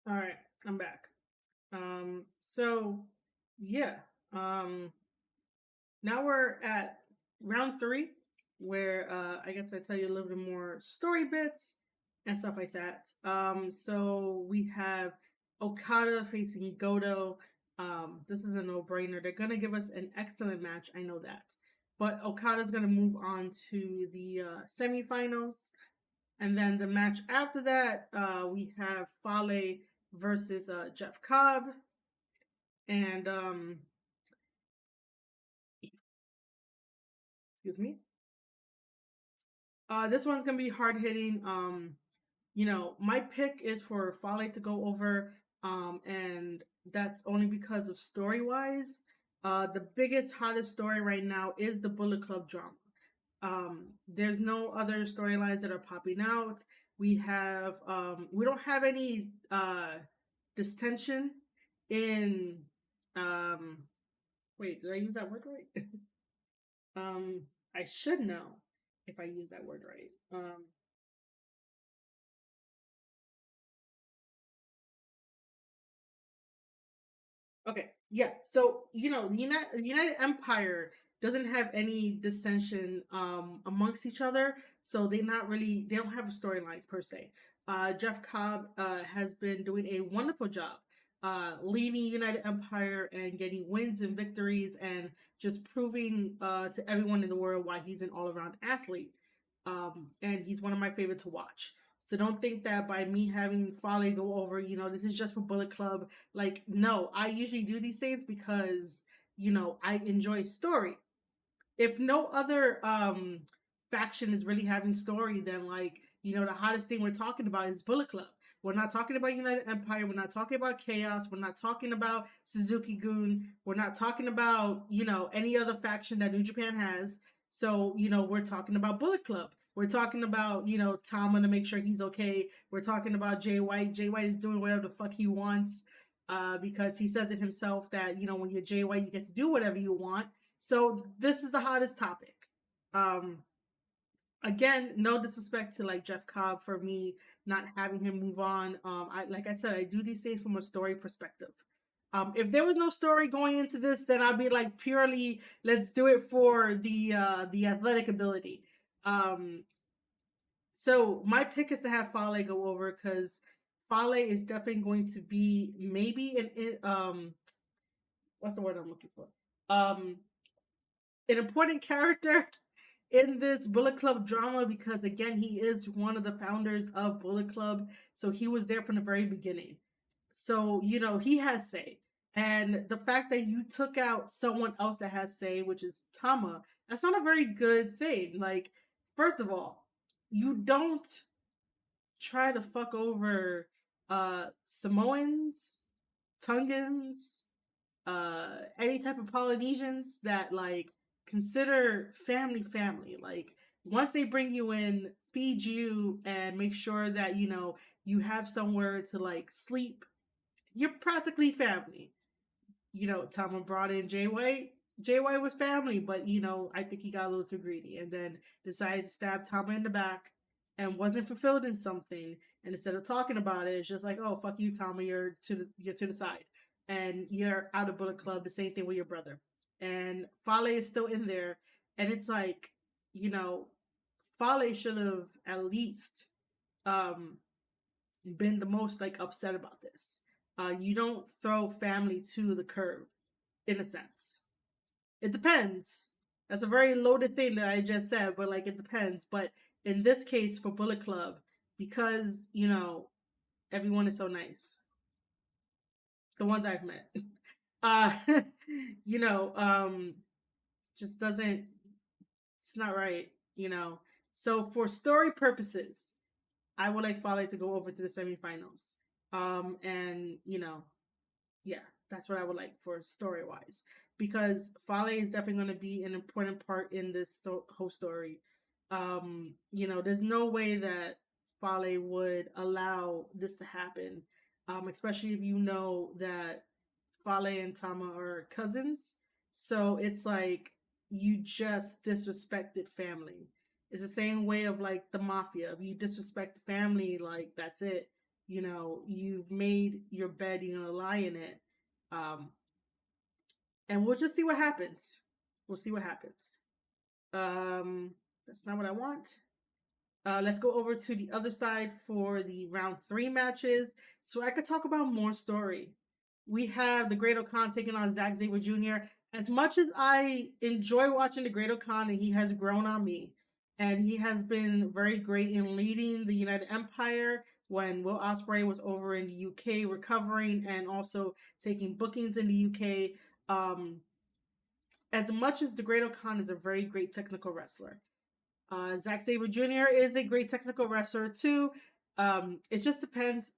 All right, I'm back. So yeah, um, now we're at round three, where I guess I tell you a little bit more story bits and stuff like that. So we have Okada facing Goto. This is a no-brainer. They're gonna give us an excellent match. I know that, but Okada's gonna move on to the semifinals, and then the match after that, we have Fale versus Jeff Cobb, and excuse me. This one's gonna be hard hitting. My pick is for Fale to go over, and that's only because of story wise. The biggest, hottest story right now is the Bullet Club drama. There's no other storylines that are popping out. We don't have any distension in um wait, did I use that word right? um I should know if I use that word right. Okay, yeah. So the United Empire doesn't have any dissension amongst each other, so they don't have a storyline per se. Jeff Cobb has been doing a wonderful job leading United Empire and getting wins and victories and just proving to everyone in the world why he's an all around athlete. And he's one of my favorite to watch. So don't think that by me having Fale go over, this is just for Bullet Club. Like, no, I usually do these things because, I enjoy story. If no other faction is really having story, then like, the hottest thing we're talking about is Bullet Club. We're not talking about United Empire. We're not talking about Chaos. We're not talking about Suzuki Gun. We're not talking about, any other faction that New Japan has. So, we're talking about Bullet Club. We're talking about, Tama to make sure he's okay. We're talking about Jay White. Jay White is doing whatever the fuck he wants because he says it himself that, when you're Jay White, you get to do whatever you want. So this is the hottest topic. Um, Again, no disrespect to like Jeff Cobb for me not having him move on. I like I said, I do these things from a story perspective. If there was no story going into this, then I'd be like purely let's do it for the athletic ability. Um, so my pick is to have Fale go over because Fale is definitely going to be maybe what's the word I'm looking for? Um, an important character in this Bullet Club drama because again he is one of the founders of Bullet Club, so he was there from the very beginning. So he has say, and the fact that you took out someone else that has say, which is Tama, that's not a very good thing. Like, first of all, you don't try to fuck over Samoans, Tongans, any type of Polynesians that like consider family. Like once they bring you in, feed you and make sure that you have somewhere to like sleep, you're practically family. Tama brought in Jay White. Jay White was family, but I think he got a little too greedy and then decided to stab Tama in the back and wasn't fulfilled in something. And instead of talking about it, it's just like, oh fuck you, Tama, you're to the side. And you're out of Bullet Club, the same thing with your brother. And Fale is still in there. And it's like, you know, Fale should have at least um been the most like upset about this. You don't throw family to the curb in a sense. It depends. That's a very loaded thing that I just said, but like it depends. But in this case for Bullet Club, because everyone is so nice, the ones I've met, uh, you know, um, just doesn't. It's not right. So for story purposes, I would like Fale to go over to the semifinals. And yeah, that's what I would like for story wise because Fale is definitely going to be an important part in this whole story. There's no way that Fale would allow this to happen, especially if you know that Fale and Tama are cousins. So it's like you just disrespected family. It's the same way of like the mafia. If you disrespect the family, like that's it. you've made your bed, lie in it. Um, and we'll just see what happens. We'll see what happens. Um, that's not what I want. Let's go over to the other side for the round 3 matches, so I could talk about more story. We have the Great Khan taking on Zack Sabre Jr. As much as I enjoy watching the Great Khan, and he has grown on me, and he has been very great in leading the United Empire when Will Ospreay was over in the UK recovering and also taking bookings in the UK. As much as the Great Khan is a very great technical wrestler, Zack Sabre Jr. is a great technical wrestler too. It just depends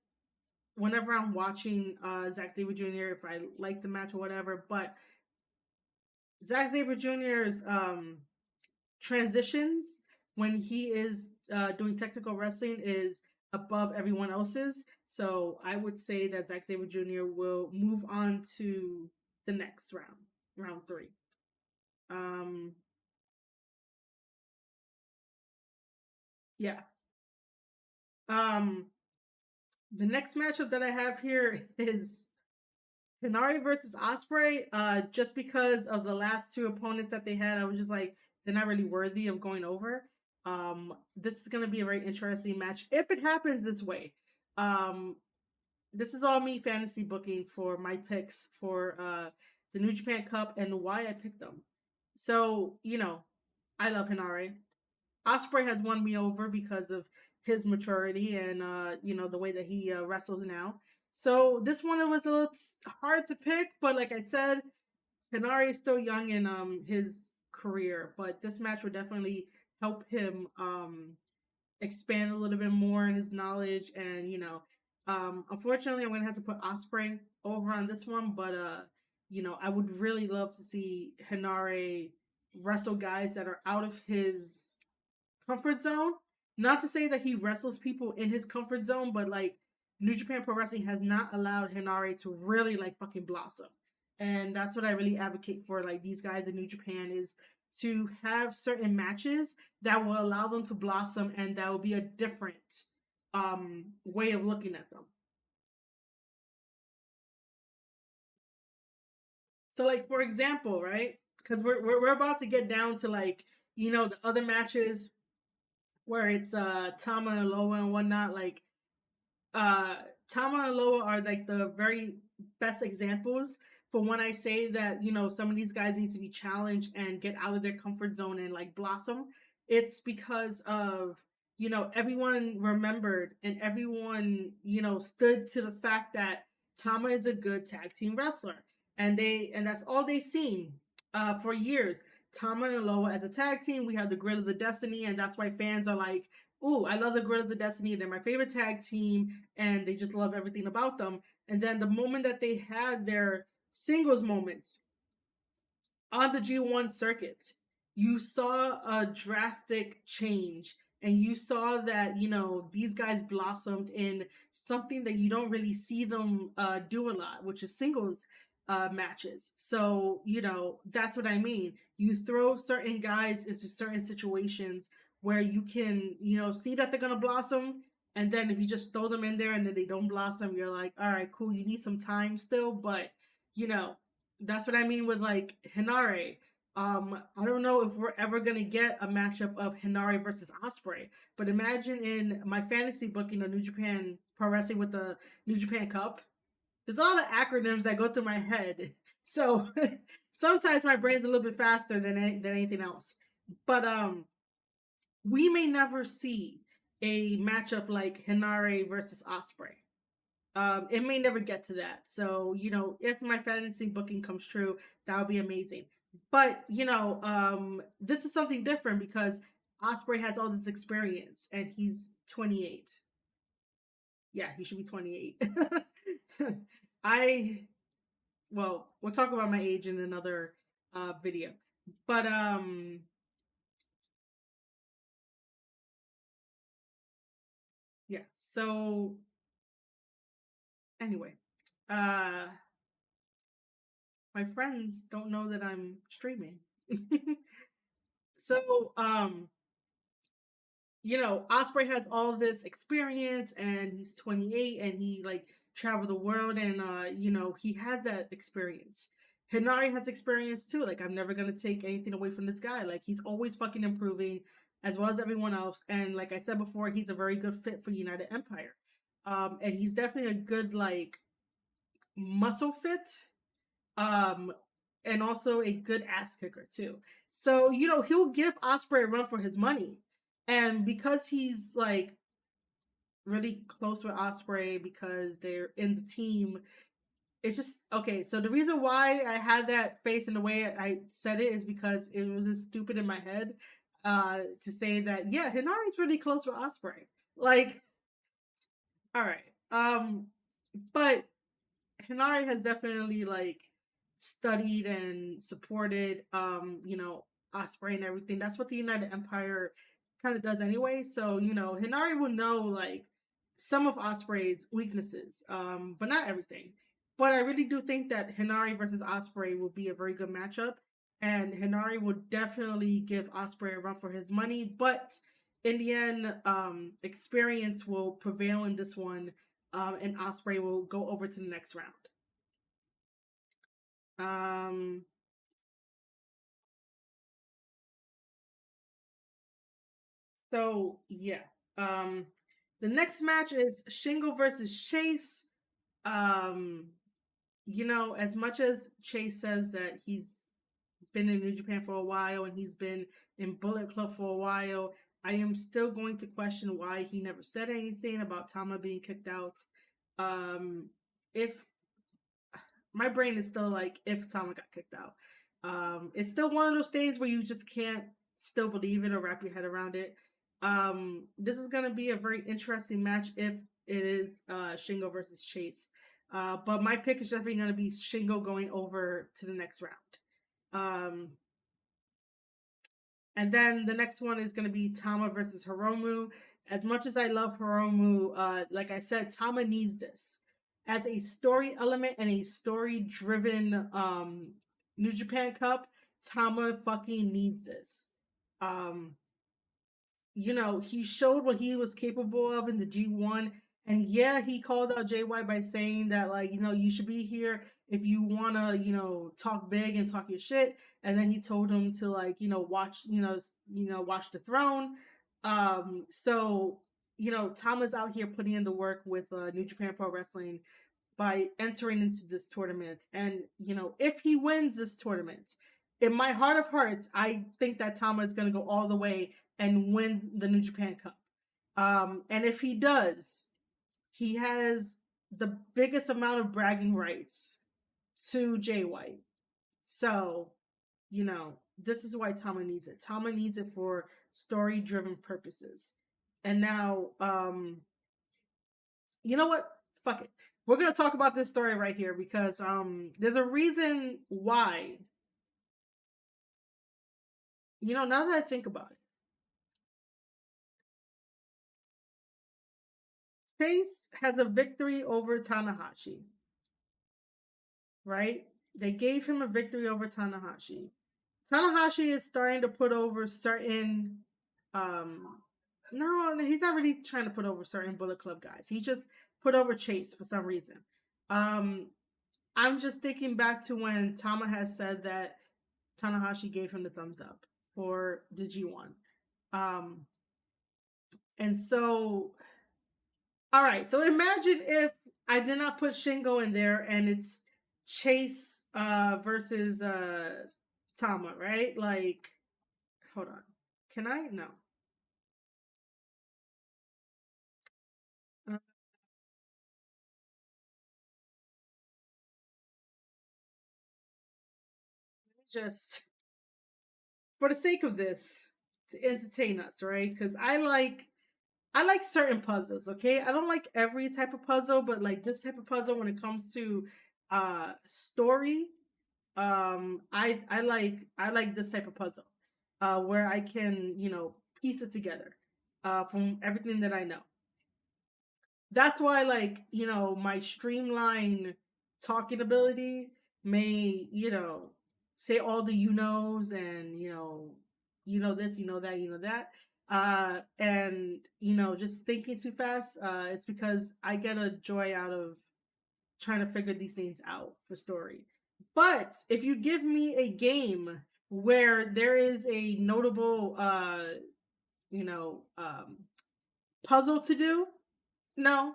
whenever I'm watching Zack Sabre Jr. if I like the match or whatever. But Zack Sabre Jr.'s transitions when he is doing technical wrestling is above everyone else's. So I would say that Zack Sabre Jr. will move on to the next round, round 3. Um, yeah. Um, the next matchup that I have here is Hinari versus Osprey. Just because of the last 2 opponents that they had, I was just like, they're not really worthy of going over. This is gonna be a very interesting match if it happens this way. Um, this is all me fantasy booking for my picks for the New Japan Cup and why I picked them. So I love Hinari. Osprey has won me over because of his maturity and the way that he wrestles now. So this one was a little hard to pick, but like I said, Hinari is still young in his career, but this match would definitely help him expand a little bit more in his knowledge. And unfortunately, I'm gonna have to put Osprey over on this one, but I would really love to see Hinari wrestle guys that are out of his comfort zone. Not to say that he wrestles people in his comfort zone, but like New Japan Pro Wrestling has not allowed Hinari to really like fucking blossom. And that's what I really advocate for, like these guys in New Japan, is to have certain matches that will allow them to blossom and that will be a different way of looking at them. So like for example, right? Because we're about to get down to like, the other matches where it's Tama and Loa and whatnot. Like uh Tama and Loa are like the very best examples for when I say that some of these guys need to be challenged and get out of their comfort zone and like blossom. It's because of everyone remembered and everyone stood to the fact that Tama is a good tag team wrestler, and that's all they seen for years. Tama and Loa as a tag team. We have the Guerrillas of Destiny, and that's why fans are like, "Ooh, I love the Guerrillas of Destiny. They're my favorite tag team, and they just love everything about them." And then the moment that they had their singles moments on the G1 circuit, you saw a drastic change. And you saw that, these guys blossomed in something that you don't really see them do a lot, which is singles matches. So, that's what I mean. You throw certain guys into certain situations where you can, see that they're going to blossom. And then if you just throw them in there and then they don't blossom, you're like, all right, cool. You need some time still. But, you know, that's what I mean with like Hinare. I don't know if we're ever gonna get a matchup of Hinare versus Osprey, but imagine in my fantasy booking of New Japan Pro Wrestling with the New Japan Cup. There's a lot of acronyms that go through my head, so sometimes my brain's a little bit faster than anything else. But we may never see a matchup like Hinare versus Osprey. It may never get to that. So, if my fantasy booking comes true, that would be amazing. But, this is something different because Osprey has all this experience and he's 28. Yeah, he should be 28. I, well, we'll talk about my age in another video. But, yeah, so anyway, uh, my friends don't know that I'm streaming. So, Osprey has all this experience and he's 28 and he like traveled the world and he has that experience. Hinari has experience too. Like I'm never gonna take anything away from this guy. Like he's always fucking improving as well as everyone else. And like I said before, he's a very good fit for United Empire. And he's definitely a good like muscle fit. Um and also a good ass kicker too. So, he'll give Osprey a run for his money. And because he's like really close with Osprey because they're in the team. It's just okay. So the reason why I had that face and the way I said it is because it was just stupid in my head to say that yeah, Hinari's really close with Osprey. Like, all right, but Hinari has definitely like studied and supported Osprey and everything. That's what the United Empire kind of does anyway. So, Hinari will know like some of Osprey's weaknesses, but not everything. But I really do think that Hinari versus Osprey will be a very good matchup. And Hinari will definitely give Osprey a run for his money. But in the end, experience will prevail in this one, and Osprey will go over to the next round. Um, so yeah. Um, the next match is Shingo versus Chase. Um, as much as Chase says that he's been in New Japan for a while and he's been in Bullet Club for a while, I am still going to question why he never said anything about Tama being kicked out. If my brain is still like if Tama got kicked out. It's still one of those things where you just can't still believe it or wrap your head around it. This is gonna be a very interesting match if it is Shingo versus Chase. But my pick is definitely gonna be Shingo going over to the next round. Um, and then the next one is going to be Tama versus Hiromu. As much as I love Hiromu, like I said, Tama needs this as a story element and a story driven New Japan Cup. Tama fucking needs this. Um, he showed what he was capable of in the G1. And yeah, he called out JY by saying that, like, you should be here if you want to, talk big and talk your shit. And then he told him to, like, watch, watch the throne. So, Tama's out here putting in the work with New Japan Pro Wrestling by entering into this tournament. And, if he wins this tournament, in my heart of hearts, I think that Tama is going to go all the way and win the New Japan Cup. And if he does, he has the biggest amount of bragging rights to Jay White. So, this is why Tama needs it. Tama needs it for story driven purposes. And now, you know what? Fuck it. We're gonna talk about this story right here because there's a reason why. Now that I think about it, Chase has a victory over Tanahashi, right? They gave him a victory over Tanahashi. Tanahashi is starting to put over certain no, he's not really trying to put over certain Bullet Club guys. He just put over Chase for some reason. Um I'm just thinking back to when Tama has said that Tanahashi gave him the thumbs up for the G1. Um and so all right, so imagine if I did not put Shingo in there and it's Chase versus Tama, right? Like hold on. Can I? No. Just for the sake of this, to entertain us, right? Because I like certain puzzles, okay? I don't like every type of puzzle, but like this type of puzzle when it comes to story, I like this type of puzzle. Where I can, piece it together from everything that I know. That's why like my streamline talking ability may say all the you knows and you know this, you know that, you know that. And just thinking too fast, it's because I get a joy out of trying to figure these things out for story. But if you give me a game where there is a notable you know um puzzle to do, no,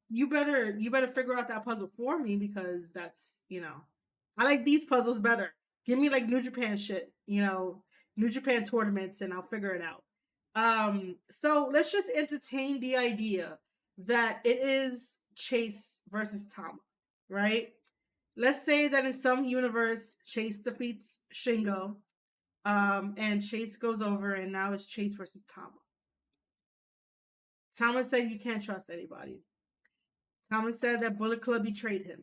you better figure out that puzzle for me, because I like these puzzles better. Give me like New Japan shit, New Japan tournaments, and I'll figure it out. So let's just entertain the idea that it is Chase versus Tama, right? Let's say that in some universe Chase defeats Shingo, and Chase goes over, and now it's Chase versus Tama. Tama said you can't trust anybody. Tama said that Bullet Club betrayed him.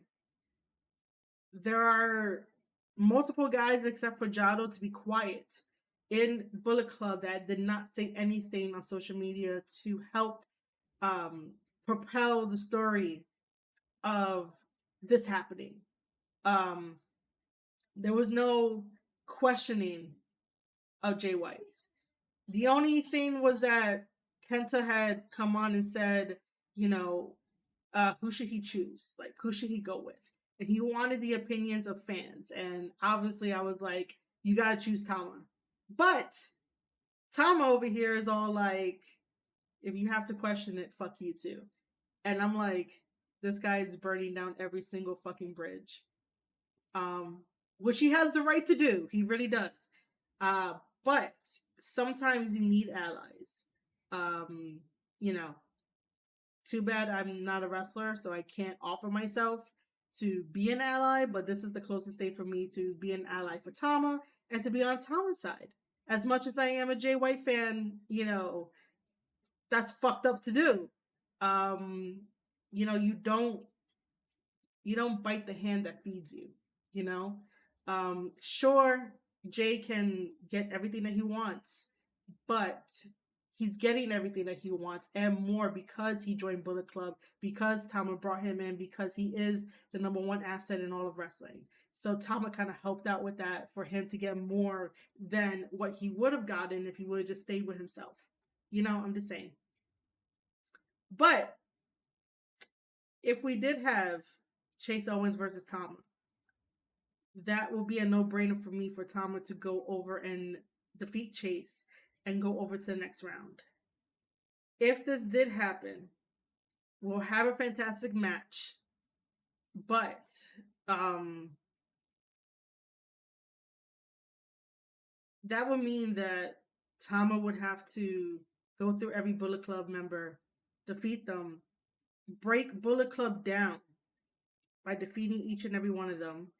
There are multiple guys except for G.O.D to be quiet in Bullet Club that did not say anything on social media to help propel the story of this happening. Um, there was no questioning of Jay White. The only thing was that Kenta had come on and said, you know, who should he choose? Like, who should he go with? And he wanted the opinions of fans. And obviously, I was like, you got to choose Tama. But Tama over here is all like, if you have to question it, fuck you too. And I'm like, this guy is burning down every single fucking bridge. Which he has the right to do. He really does. But sometimes you need allies. Um, you know, too bad I'm not a wrestler, so I can't offer myself to be an ally, but this is the closest thing for me to be an ally for Tama and to be on Tama's side. As much as I am a Jay White fan, that's fucked up to do. Um, you know, you don't bite the hand that feeds you, you know? Sure, Jay can get everything that he wants, but he's getting everything that he wants and more because he joined Bullet Club, because Tama brought him in, because he is the number one asset in all of wrestling. So Tama kind of helped out with that for him to get more than what he would have gotten if he would have just stayed with himself. I'm just saying. But if we did have Chase Owens versus Tama, that will be a no-brainer for me for Tama to go over and defeat Chase and go over to the next round. If this did happen, we'll have a fantastic match, but that would mean that Tama would have to go through every Bullet Club member, defeat them, break Bullet Club down by defeating each and every one of them,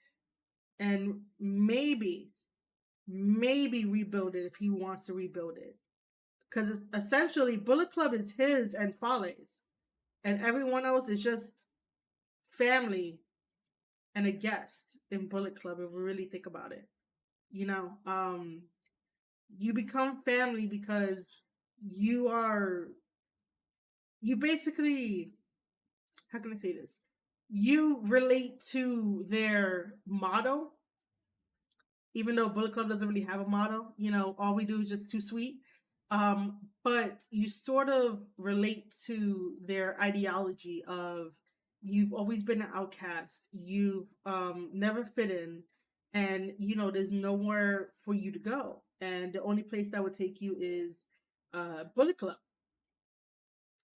and maybe rebuild it if he wants to rebuild it. Because essentially, Bullet Club is his and Fale's, and everyone else is just family and a guest in Bullet Club. If we really think about it, you become family because you basically, how can I say this? You relate to their motto, even though Bullet Club doesn't really have a motto. All we do is just too sweet. But you sort of relate to their ideology of, you've always been an outcast, you've never fit in, and there's nowhere for you to go, and the only place that would take you is Bullet Club.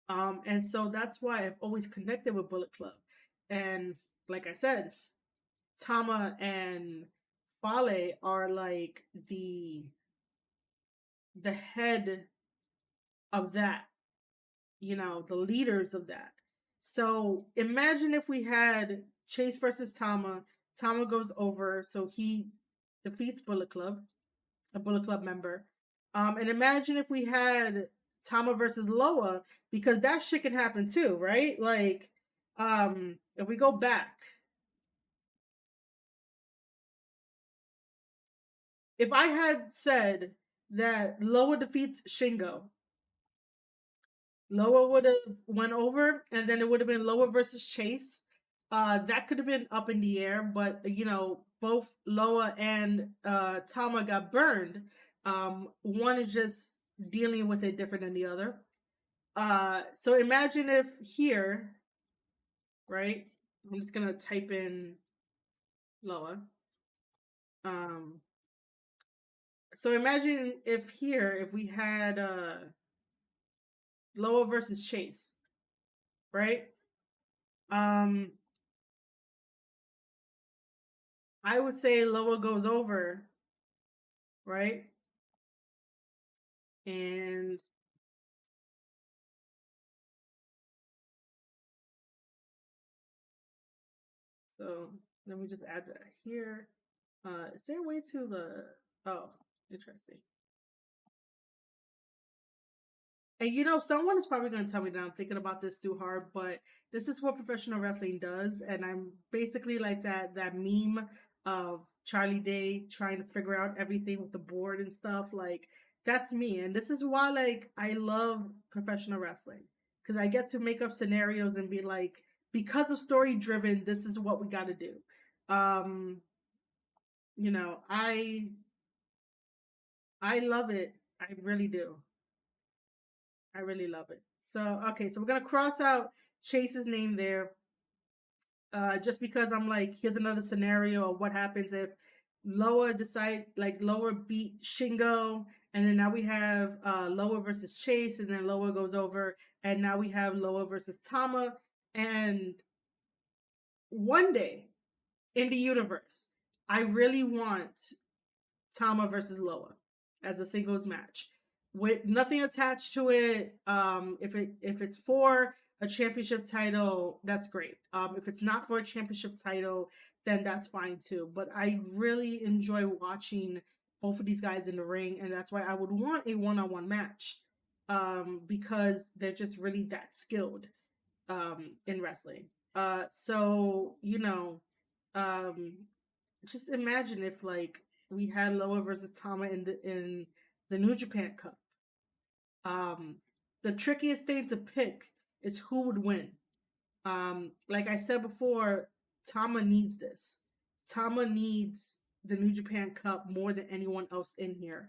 And so that's why I've always connected with Bullet Club. And like I said, Tama and Fale are like the head of that, the leaders of that. So imagine if we had Chase versus Tama. Tama goes over, so he defeats Bullet Club, a Bullet Club member. And imagine if we had Tama versus Loa, because that shit can happen too, right? Like, if we go back, if I had said that Loa defeats Shingo, Loa would have went over, and then it would have been Loa versus Chase. That could have been up in the air, but both Loa and Tama got burned. One is just dealing with it different than the other. So imagine if here, right? I'm just gonna type in Loa. Um, so imagine if here, if we had Loa versus Chase, right? Um, I would say Loa goes over, right? And so let me just add that here. Is there a way to the? Oh, interesting. And someone is probably going to tell me that I'm thinking about this too hard, but this is what professional wrestling does, and I'm basically like that meme of Charlie Day trying to figure out everything with the board and stuff. Like that's me, and this is why like I love professional wrestling because I get to make up scenarios and be like, because of story driven, this is what we got to do. Um, you know, I love it. I really do. I really love it. So okay, so we're gonna cross out Chase's name there, just because I'm like, here's another scenario of what happens if Loa beat Shingo, and then now we have Loa versus Chase, and then Loa goes over, and now we have Loa versus Tama, and one day in the universe, I really want Tama versus Loa as a singles match with nothing attached to it. If it's for a championship title, that's great. If it's not for a championship title, then that's fine too. But I really enjoy watching both of these guys in the ring, and that's why I would want a one-on-one match. Because they're just really that skilled in wrestling. So um, just imagine if like we had Loa versus Tama in the New Japan Cup. Um, the trickiest thing to pick is who would win. Like I said before, Tama needs this. Tama needs the New Japan Cup more than anyone else in here.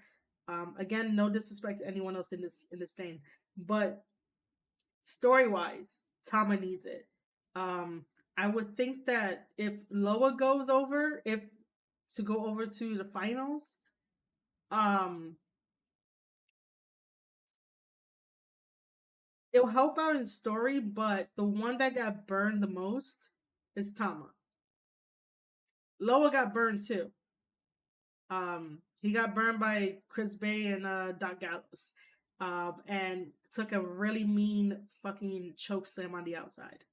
Again, no disrespect to anyone else in this thing, but story wise, Tama needs it. Um, I would think that if Loa goes over, if to go over to the finals, um, it'll help out in story, but the one that got burned the most is Tama. Loa got burned too. He got burned by Chris Bay and Doc Gallows, and took a really mean fucking choke slam on the outside.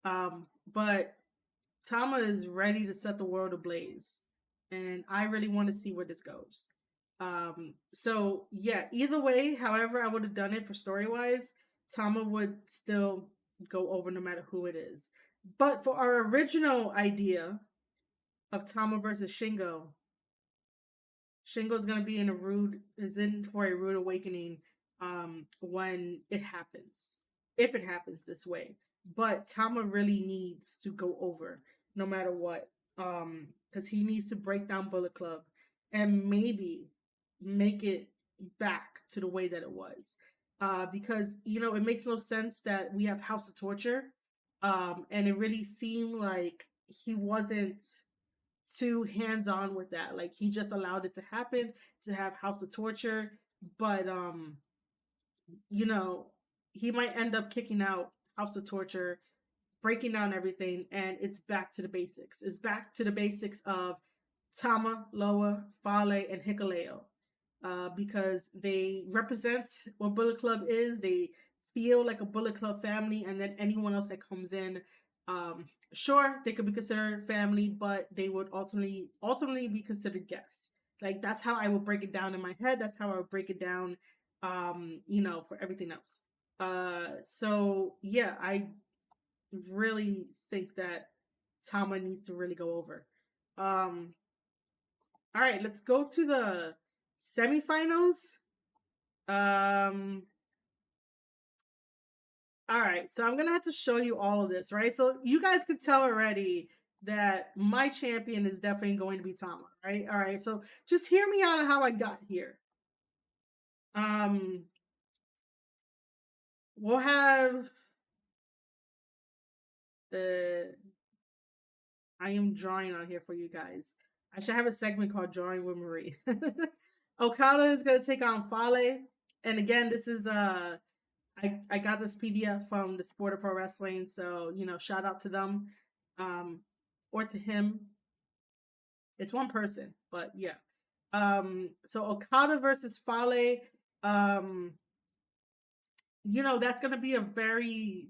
But Tama is ready to set the world ablaze, and I really want to see where this goes. So yeah, either way, however I would have done it for story wise, Tama would still go over no matter who it is. But for our original idea of Tama versus Shingo's gonna be in for a rude awakening when it happens. If it happens this way. But Tama really needs to go over no matter what. Because he needs to break down Bullet Club and maybe make it back to the way that it was. Because it makes no sense that we have House of Torture. And it really seemed like he wasn't too hands on with that. Like he just allowed it to happen to have House of Torture, but you know, he might end up kicking out House of Torture, breaking down everything, and it's back to the basics. It's back to the basics of Tama, Loa, Fale, and Hikuleo. Because they represent what Bullet Club is. They feel like a Bullet Club family, and then anyone else that comes in, sure, they could be considered family, but they would ultimately be considered guests. Like that's how I would break it down in my head. That's how I would break it down, for everything else. So yeah, I really think that Tama needs to really go over. Um, all right, let's go to the semifinals. Um, all right, so I'm gonna have to show you all of this, right? So you guys could tell already that my champion is definitely going to be Tama, right? All right, so just hear me out on how I got here. we'll have the. I am drawing on here for you guys. I should have a segment called Drawing with Marie. Okada is gonna take on Fale, and again, this is I got this PDF from the Sport of Pro Wrestling, so shout out to them, um, or to him. It's one person, but yeah. So Okada versus Fale, um, that's gonna be a very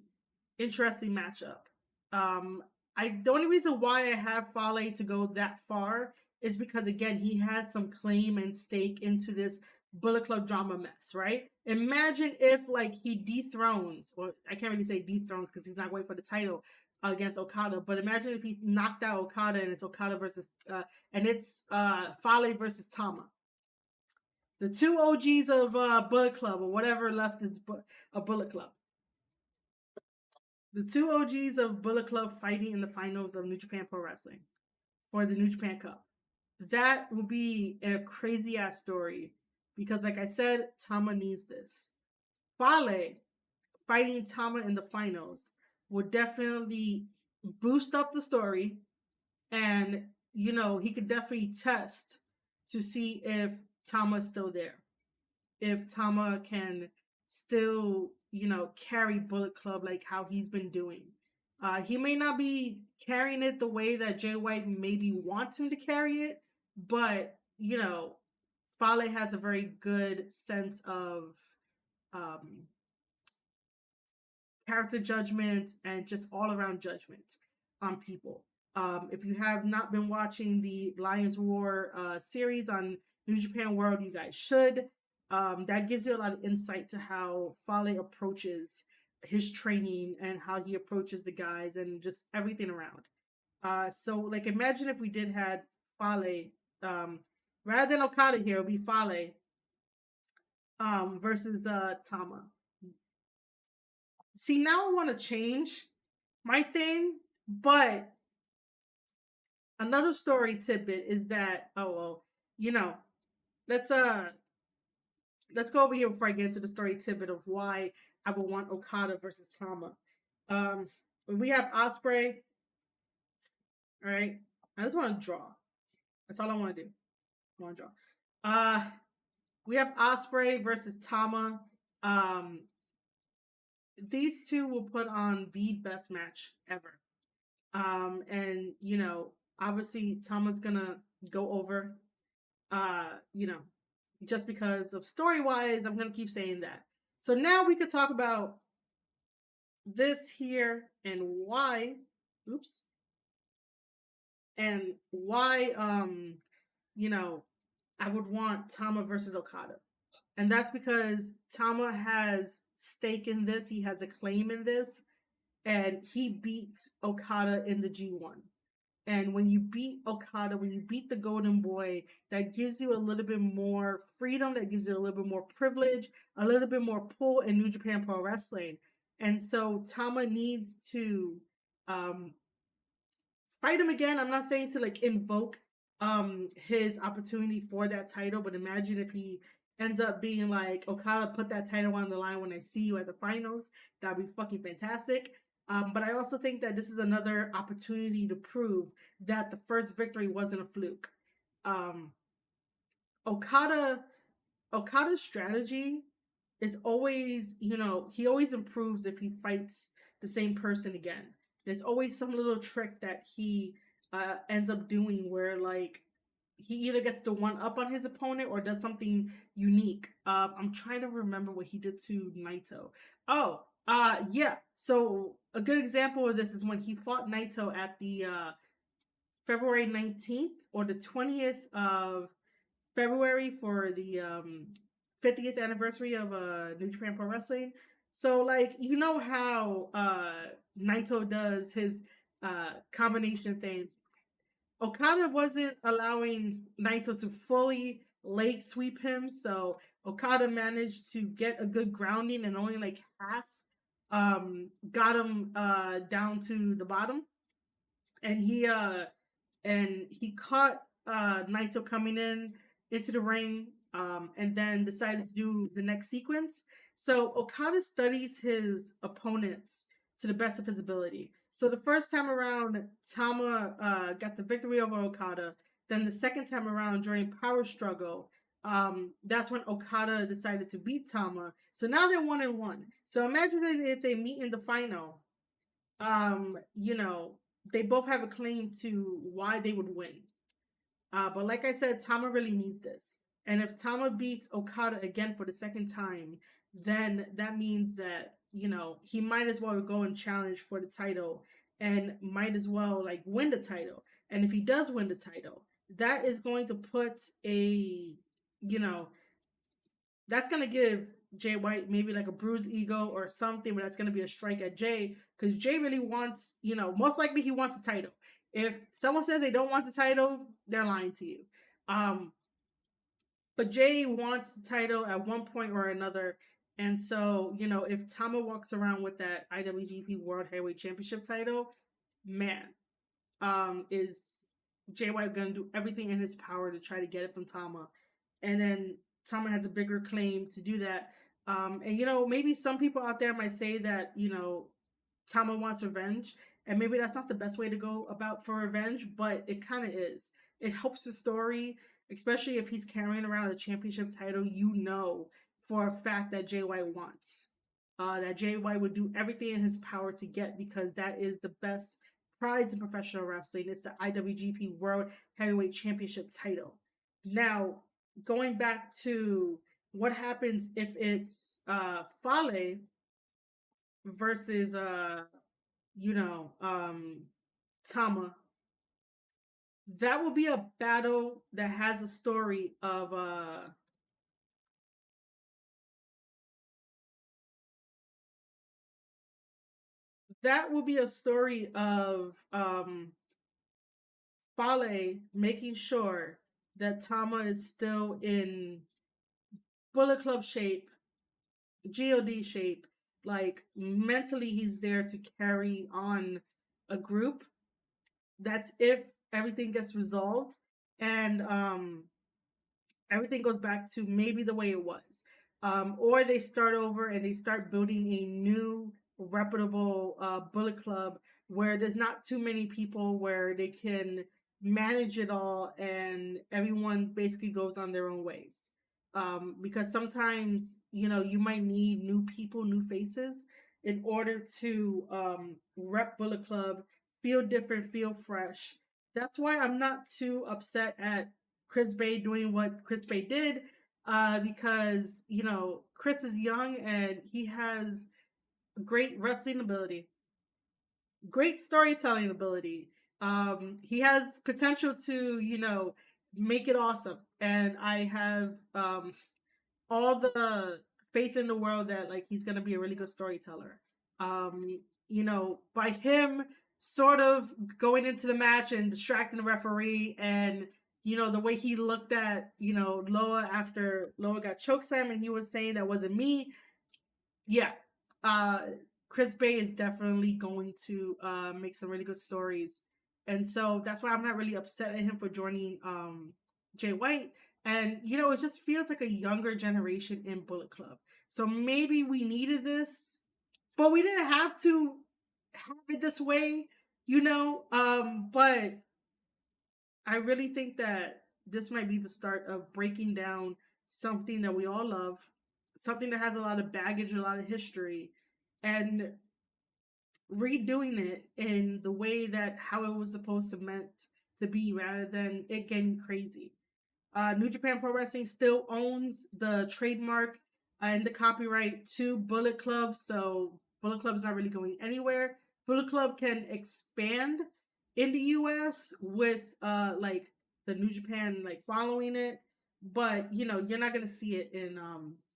interesting matchup. Um, the only reason why I have Fale to go that far is because again he has some claim and stake into this Bullet Club drama mess, right? Imagine if like he dethrones, or I can't really say dethrones because he's not going for the title against Okada, but imagine if he knocked out Okada and it's Okada versus Fale versus Tama. The two OGs of Bullet Club or whatever left is a Bullet Club. The two OGs of Bullet Club fighting in the finals of New Japan Pro Wrestling for the New Japan Cup. That would be a crazy ass story because, like I said, Tama needs this. Fale fighting Tama in the finals would definitely boost up the story, and he could definitely test to see if Tama's still there, if Tama can still, carry Bullet Club like how he's been doing. He may not be carrying it the way that Jay White maybe wants him to carry it, but, Fale has a very good sense of um, character judgment and just all around judgment on people. If you have not been watching the Lions Roar series on New Japan World, you guys should. That gives you a lot of insight to how Fale approaches his training and how he approaches the guys and just everything around. So like imagine if we did had Fale, rather than Okada here, it would be Fale versus Tama. See, now I want to change my thing, but another story tidbit is that let's let's go over here before I get into the story tidbit of why I would want Okada versus Tama. We have Ospreay. All right, I just want to draw. That's all I want to do. I want to draw. We have Ospreay versus Tama. These two will put on the best match ever. And obviously Tama's gonna go over. Just because of story wise, I'm gonna keep saying that. So now we could talk about this here and why. Oops. And why I would want Tama versus Okada. And that's because Tama has stake in this, he has a claim in this, and he beat Okada in the G1. And when you beat Okada, when you beat the Golden Boy, that gives you a little bit more freedom, that gives you a little bit more privilege, a little bit more pull in New Japan Pro Wrestling. And so Tama needs to fight him again. I'm not saying to like invoke his opportunity for that title, but imagine if he ends up being like, Okada, put that title on the line when I see you at the finals. That'd be fucking fantastic. But I also think that this is another opportunity to prove that the first victory wasn't a fluke. Okada's strategy is always, he always improves if he fights the same person again. There's always some little trick that he ends up doing where like he either gets the one up on his opponent or does something unique. I'm trying to remember what he did to Naito. Yeah. So a good example of this is when he fought Naito at the February 19th or the 20th of February for the 50th anniversary of New Japan Pro Wrestling. So like how Naito does his combination thing. Okada wasn't allowing Naito to fully leg sweep him, so Okada managed to get a good grounding and only like half got him down to the bottom. And he caught Naito coming in into the ring and then decided to do the next sequence. So Okada studies his opponents to the best of his ability. So the first time around, Tama got the victory over Okada. Then the second time around during Power Struggle, that's when Okada decided to beat Tama. So now they're 1-1. So imagine if they meet in the final. You know, they both have a claim to why they would win. But like I said, Tama really needs this. And if Tama beats Okada again for the second time, then that means that, you know, he might as well go and challenge for the title and might as well like win the title. And if he does win the title, that is going to put a, you know, that's going to give Jay White maybe like a bruised ego or something, but that's going to be a strike at Jay because Jay really wants, you know, most likely he wants the title. If someone says they don't want the title, they're lying to you. Um, but Jay wants the title at one point or another. And so, you know, if Tama walks around with that IWGP World Heavyweight Championship title, man, is Jay White gonna do everything in his power to try to get it from Tama, and then Tama has a bigger claim to do that. And you know, maybe some people out there might say that you know Tama wants revenge, and maybe that's not the best way to go about for revenge, but it kind of is. It helps the story, especially if he's carrying around a championship title. You know for a fact that Jay White wants. That Jay White would do everything in his power to get because that is the best prize in professional wrestling. It's the IWGP World Heavyweight Championship title. Now, going back to what happens if it's Fale versus you know Tama, that will be a battle that has a story of that will be a story of Fale making sure that Tama is still in Bullet Club shape, God shape. Like mentally, he's there to carry on a group. That's if everything gets resolved and everything goes back to maybe the way it was. Or they start over and they start building a new reputable Bullet Club where there's not too many people where they can manage it all and everyone basically goes on their own ways. Because sometimes, you know, you might need new people, new faces in order to rep Bullet Club, feel different, feel fresh. That's why I'm not too upset at Chris Bay doing what Chris Bay did, because you know Chris is young and he has great wrestling ability, great storytelling ability. He has potential to you know make it awesome, and I have all the faith in the world that like he's gonna be a really good storyteller. You know, by him sort of going into the match and distracting the referee and you know the way he looked at you know Loa after Loa got chokeslam and he was saying that wasn't me. Yeah. Uh Chris Bay is definitely going to make some really good stories. And so that's why I'm not really upset at him for joining Jay White. And you know, it just feels like a younger generation in Bullet Club. So maybe we needed this, but we didn't have to have it this way, you know. But I really think that this might be the start of breaking down something that we all love, something that has a lot of baggage, a lot of history, and redoing it in the way that how it was supposed to meant to be rather than it getting crazy. New Japan Pro Wrestling still owns the trademark and the copyright to Bullet Club, so Bullet Club is not really going anywhere. Bullet Club can expand in the US with like the New Japan like following it, but you know you're not gonna see it in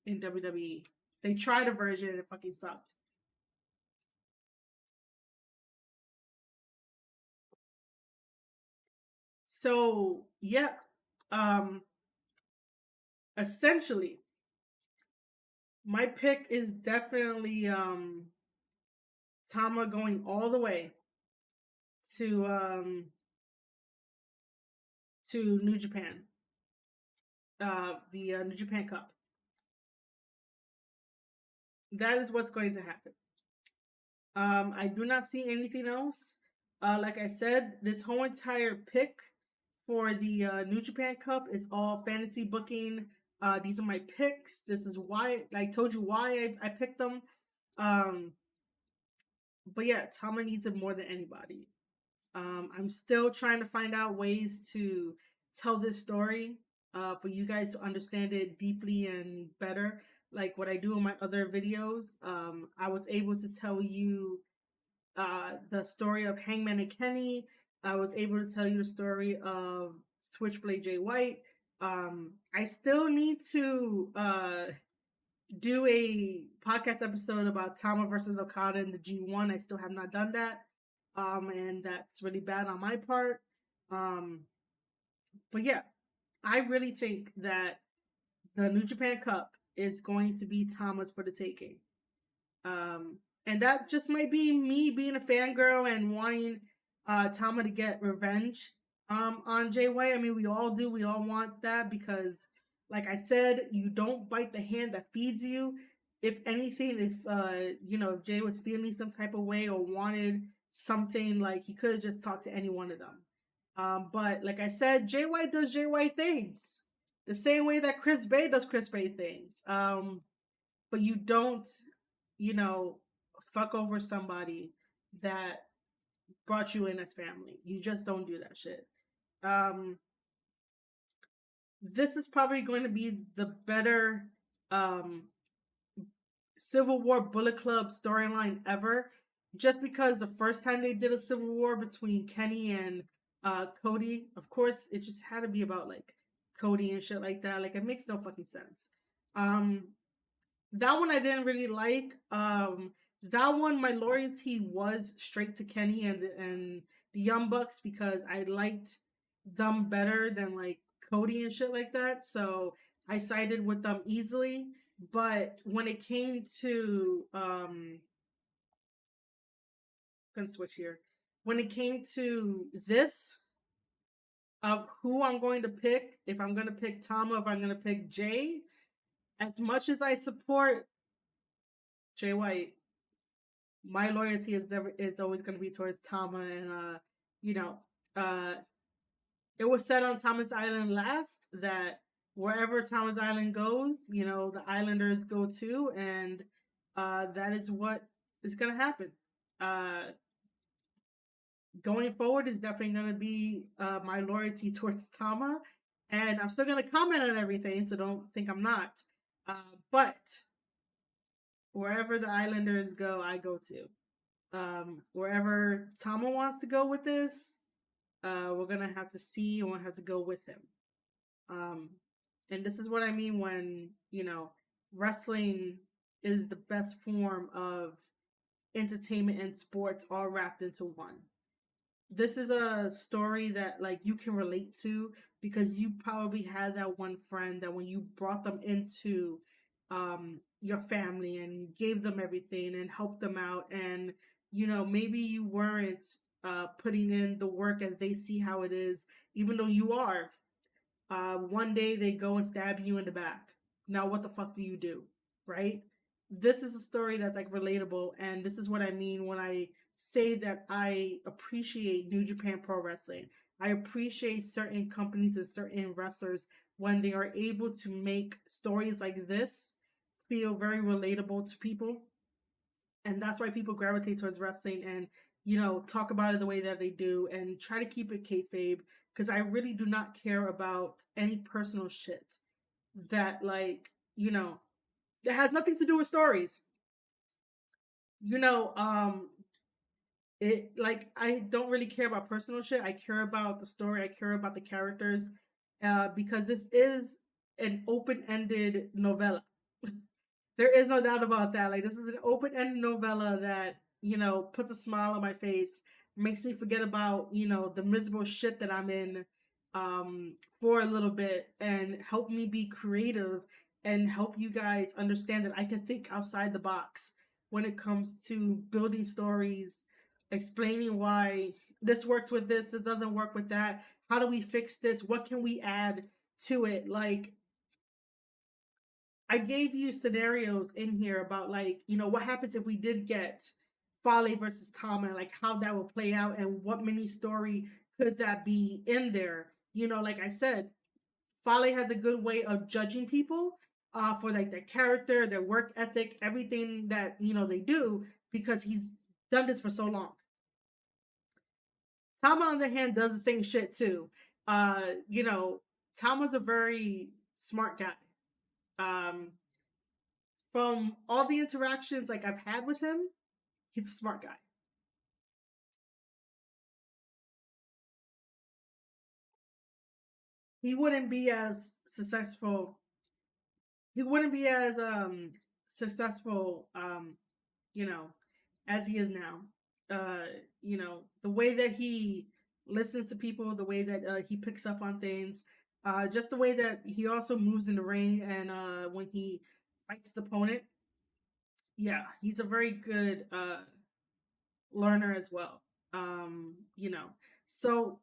WWE. They tried a version and it fucking sucked. So yeah, um, essentially my pick is definitely Tama going all the way to to New Japan. the New Japan Cup. That is what's going to happen. I do not see anything else. Like I said, this whole entire pick for the New Japan Cup is all fantasy booking. These are my picks. This is why I told you why I picked them. Um, but yeah, Tama needs it more than anybody. I'm still trying to find out ways to tell this story for you guys to understand it deeply and better. Like what I do in my other videos, I was able to tell you the story of Hangman and Kenny. I was able to tell you the story of Switchblade Jay White. I still need to do a podcast episode about Tama versus Okada in the G1. I still have not done that. And that's really bad on my part. Um, but yeah, I really think that the New Japan Cup is going to be Tama's for the taking. Um, and that just might be me being a fangirl and wanting Tama to get revenge on Jay White. I mean, we all do. We all want that because, like I said, you don't bite the hand that feeds you. If anything, if if Jay was feeling some type of way or wanted something, like he could have just talked to any one of them. But like I said, Jay White does Jay White things the same way that Chris Bay does Chris Bay things. But you don't, you know, fuck over somebody that brought you in as family. You just don't do that shit. Um, this is probably going to be the better um, Civil War Bullet Club storyline ever. Just because the first time they did a Civil War between Kenny and Cody, of course, it just had to be about like Cody and shit like that. Like it makes no fucking sense. Um, that one I didn't really like. That one my loyalty was straight to Kenny and the Young Bucks because I liked them better than like Cody and shit like that. So I sided with them easily. But when it came to gonna switch here. When it came to this of who I'm going to pick, if I'm gonna pick Tama, if I'm gonna pick Jay, as much as I support Jay White, my loyalty is always going to be towards Tama, and you know, uh, it was said on Thomas Island last that wherever Thomas Island goes, the Islanders go too, and that is what is going to happen. Uh, Going forward is definitely going to be my loyalty towards Tama, and I'm still going to comment on everything, so don't think I'm not. But wherever the Islanders go, I go to. Wherever Tama wants to go with this, we're gonna have to see and we'll have to go with him. Um, and this is what I mean when wrestling is the best form of entertainment and sports all wrapped into one. This is a story that like you can relate to because you probably had that one friend that when you brought them into your family and gave them everything and helped them out, and maybe you weren't putting in the work as they see how it is, even though you are. One day they go and stab you in the back. Now what the fuck do you do? Right? This is a story that's like relatable, and this is what I mean when I say that I appreciate New Japan Pro Wrestling. I appreciate certain companies and certain wrestlers when they are able to make stories like this feel very relatable to people. And that's why people gravitate towards wrestling and talk about it the way that they do and try to keep it kayfabe, because I really do not care about any personal shit that that has nothing to do with stories. you know um it like I don't really care about personal shit. I care about the story. I care about the characters, because this is an open-ended novella. There is no doubt about that. Like, this is an open-ended novella that puts a smile on my face, makes me forget about the miserable shit that I'm in, for a little bit, and help me be creative and help you guys understand that I can think outside the box when it comes to building stories, explaining why this works with this doesn't work with that. How do we fix this? What can we add to it? Like, I gave you scenarios in here about like, what happens if we did get Fale versus Tama, like how that would play out and what mini story could that be in there. Like I said, Fale has a good way of judging people for like their character, their work ethic, everything that they do because he's done this for so long. Tama on the hand does the same shit too. You know, Tama's a very smart guy. Um, from all the interactions like I've had with him, he's a smart guy. He wouldn't be as successful. He wouldn't be as successful you know, as he is now. Uh, the way that he listens to people, the way that he picks up on things, just the way that he also moves in the ring and when he fights his opponent. Yeah, he's a very good learner as well. You know, so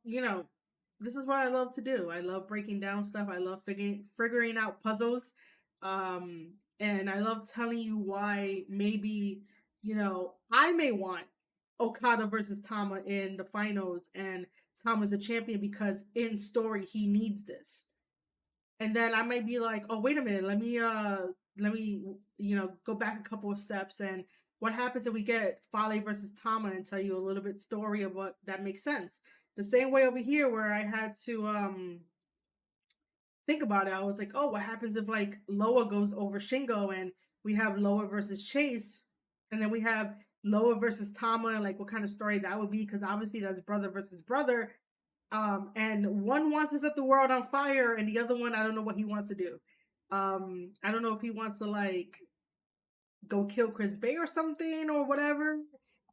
this is what I love to do. I love breaking down stuff. I love figuring out puzzles, and I love telling you why maybe I may want Okada versus Tama in the finals, and Tama's a champion because in story he needs this, and then I might be like, oh wait a minute, let me go back a couple of steps and what happens if we get Fale versus Tama and tell you a little bit story of what that makes sense. The same way over here where I had to think about it, I was like, oh, what happens if like Loa goes over Shingo and we have Loa versus Chase, and then we have Loa versus Tama, and like what kind of story that would be? Because obviously that's brother versus brother, and one wants to set the world on fire, and the other one, I don't know what he wants to do. I don't know if he wants to like go kill Chris Bay or something or whatever.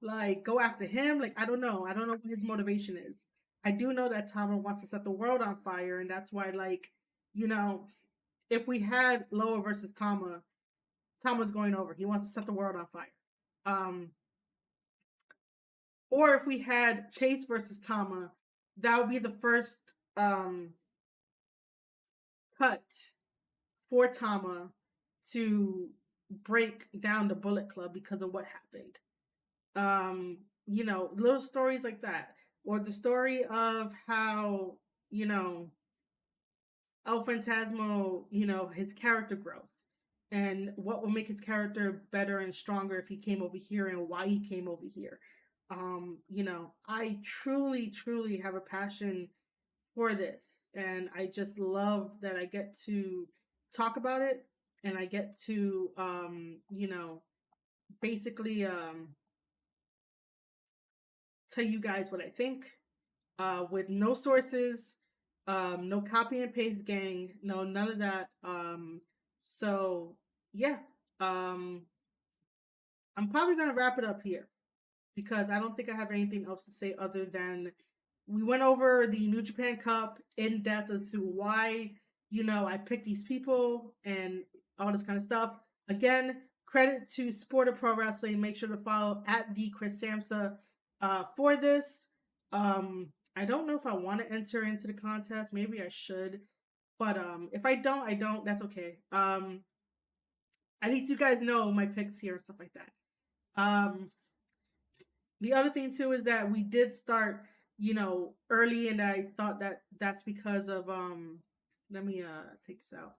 Like go after him. Like I don't know. I don't know what his motivation is. I do know that Tama wants to set the world on fire, and that's why like you know if we had Loa versus Tama, Tama's going over. He wants to set the world on fire. Um, or if we had Chase versus Tama, that would be the first cut for Tama to break down the Bullet Club because of what happened. Little stories like that. Or the story of how, you know, El Phantasmo, his character growth and what will make his character better and stronger if he came over here and why he came over here. I truly, truly have a passion for this. And I just love that I get to talk about it and I get to, basically tell you guys what I think with no sources, no copy and paste gang, no, none of that. So, yeah, um, I'm probably going to wrap it up here because I don't think I have anything else to say other than we went over the New Japan Cup in depth as to why, I picked these people and all this kind of stuff. Again, credit to Sport of Pro Wrestling. Make sure to follow at the Chris Samsa for this. I don't know if I want to enter into the contest. Maybe I should. But if I don't, I don't. That's okay. At least you guys know my picks here and stuff like that. The other thing too is that we did start, early, and I thought that that's because of let me take this out.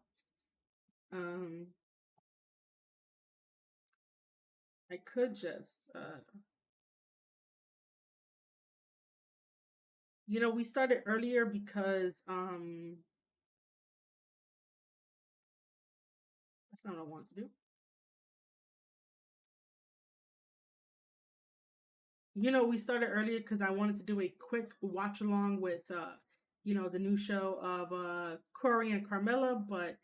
Um I could just we started earlier because that's not what I want to do. We started earlier because I wanted to do a quick watch along with the new show of Corey and Carmella, but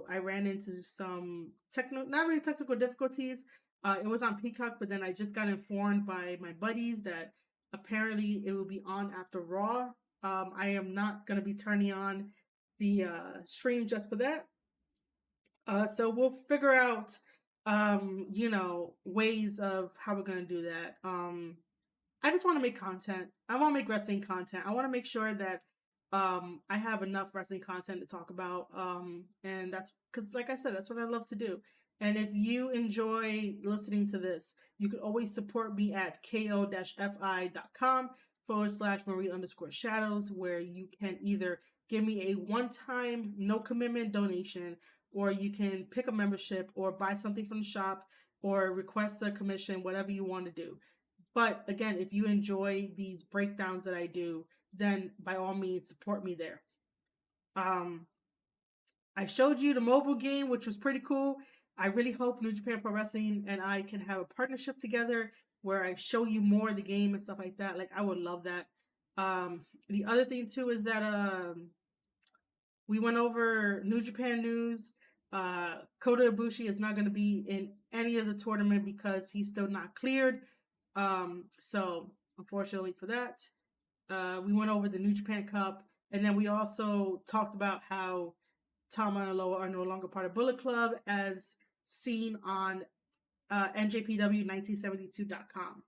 I ran into some not really technical difficulties. It was on Peacock, but then I just got informed by my buddies that apparently it will be on after Raw. I am not gonna be turning on the stream just for that. So we'll figure out ways of how we're gonna do that. I just want to make content. I want to make wrestling content. I want to make sure that I have enough wrestling content to talk about. And that's because, like I said, that's what I love to do. And if you enjoy listening to this, you can always support me at ko-fi.com/Marie_shadows, where you can either give me a one-time, no commitment donation, or you can pick a membership or buy something from the shop or request a commission, whatever you want to do. But again, if you enjoy these breakdowns that I do, then by all means support me there. Um, I showed you the mobile game, which was pretty cool. I really hope New Japan Pro Wrestling and I can have a partnership together where I show you more of the game and stuff like that. Like, I would love that. The other thing too is that we went over New Japan news. Kota Ibushi is not going to be in any of the tournament because he's still not cleared. So unfortunately for that, we went over the New Japan Cup, and then we also talked about how Tama and Loa are no longer part of Bullet Club, as seen on NJPW1972.com.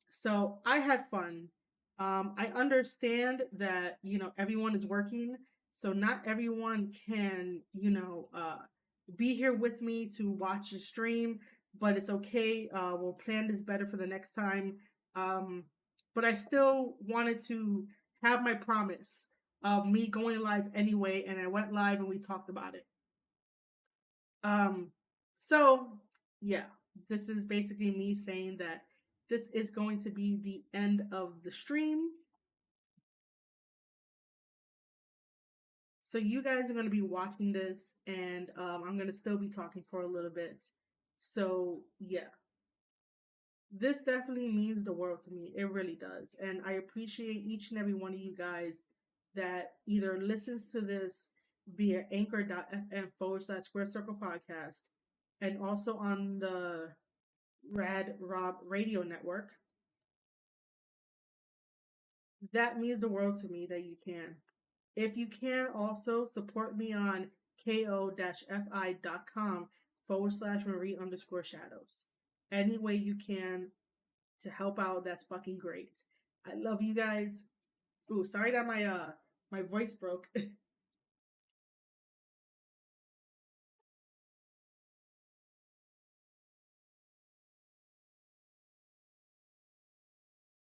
So I had fun. I understand that, everyone is working, so not everyone can, be here with me to watch the stream, but it's okay. We'll plan this better for the next time. Um, but I still wanted to have my promise of me going live anyway, and I went live and we talked about it. Um, so yeah, this is basically me saying that this is going to be the end of the stream. So you guys are going to be watching this, and I'm going to still be talking for a little bit. So yeah, this definitely means the world to me. It really does. And I appreciate each and every one of you guys that either listens to this via anchor.fm/Square Circle Podcast and also on the Rad Rob Radio Network. That means the world to me that you can. If you can also support me on ko-fi.com/Marie_shadows. Any way you can to help out, that's fucking great. I love you guys. Ooh, sorry that my voice broke.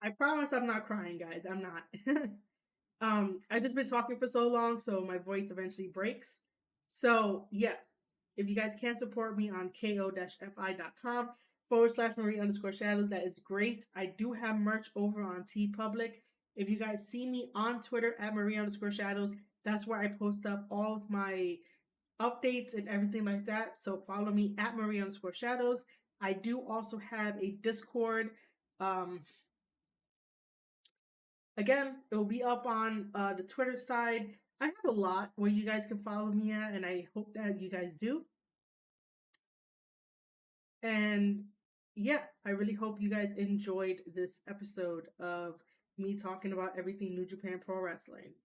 I promise I'm not crying, guys. I'm not. I've just been talking for so long, so my voice eventually breaks. So yeah, if you guys can support me on ko-fi.com/Marie_shadows, that is great. I do have merch over on TeePublic. If you guys see me on Twitter at Marie_shadows, that's where I post up all of my updates and everything like that. So follow me at Marie_shadows. I do also have a Discord. Um, Again, it will be up on the Twitter side. I have a lot where you guys can follow me at, and I hope that you guys do. And yeah, I really hope you guys enjoyed this episode of me talking about everything New Japan Pro Wrestling.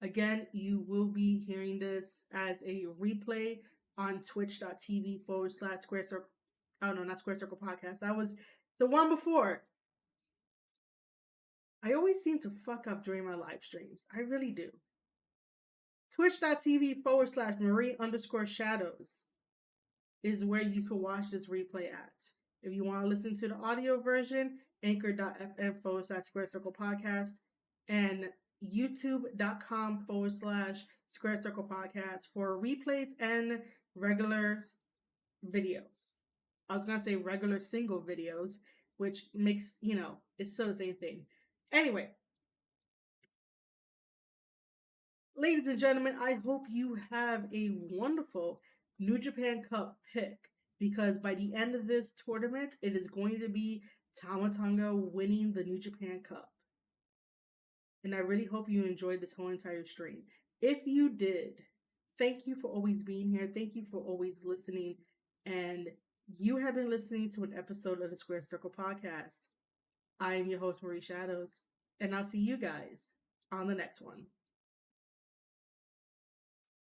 Again, you will be hearing this as a replay on twitch.tv/Square Circle. Oh, no, not Square Circle Podcast. That was the one before. I always seem to fuck up during my live streams. I really do. Twitch.tv/Marie_shadows is where you can watch this replay at. If you want to listen to the audio version, anchor.fm/Square Circle Podcast and youtube.com/Square Circle Podcast for replays and regular videos. I was going to say regular single videos, which makes, it's still the same thing. Anyway, ladies and gentlemen, I hope you have a wonderful New Japan Cup pick, because by the end of this tournament, it is going to be Tama Tonga winning the New Japan Cup. And I really hope you enjoyed this whole entire stream. If you did, thank you for always being here. Thank you for always listening. And you have been listening to an episode of the Square Circle Podcast. I am your host, Marie Shadows, and I'll see you guys on the next one.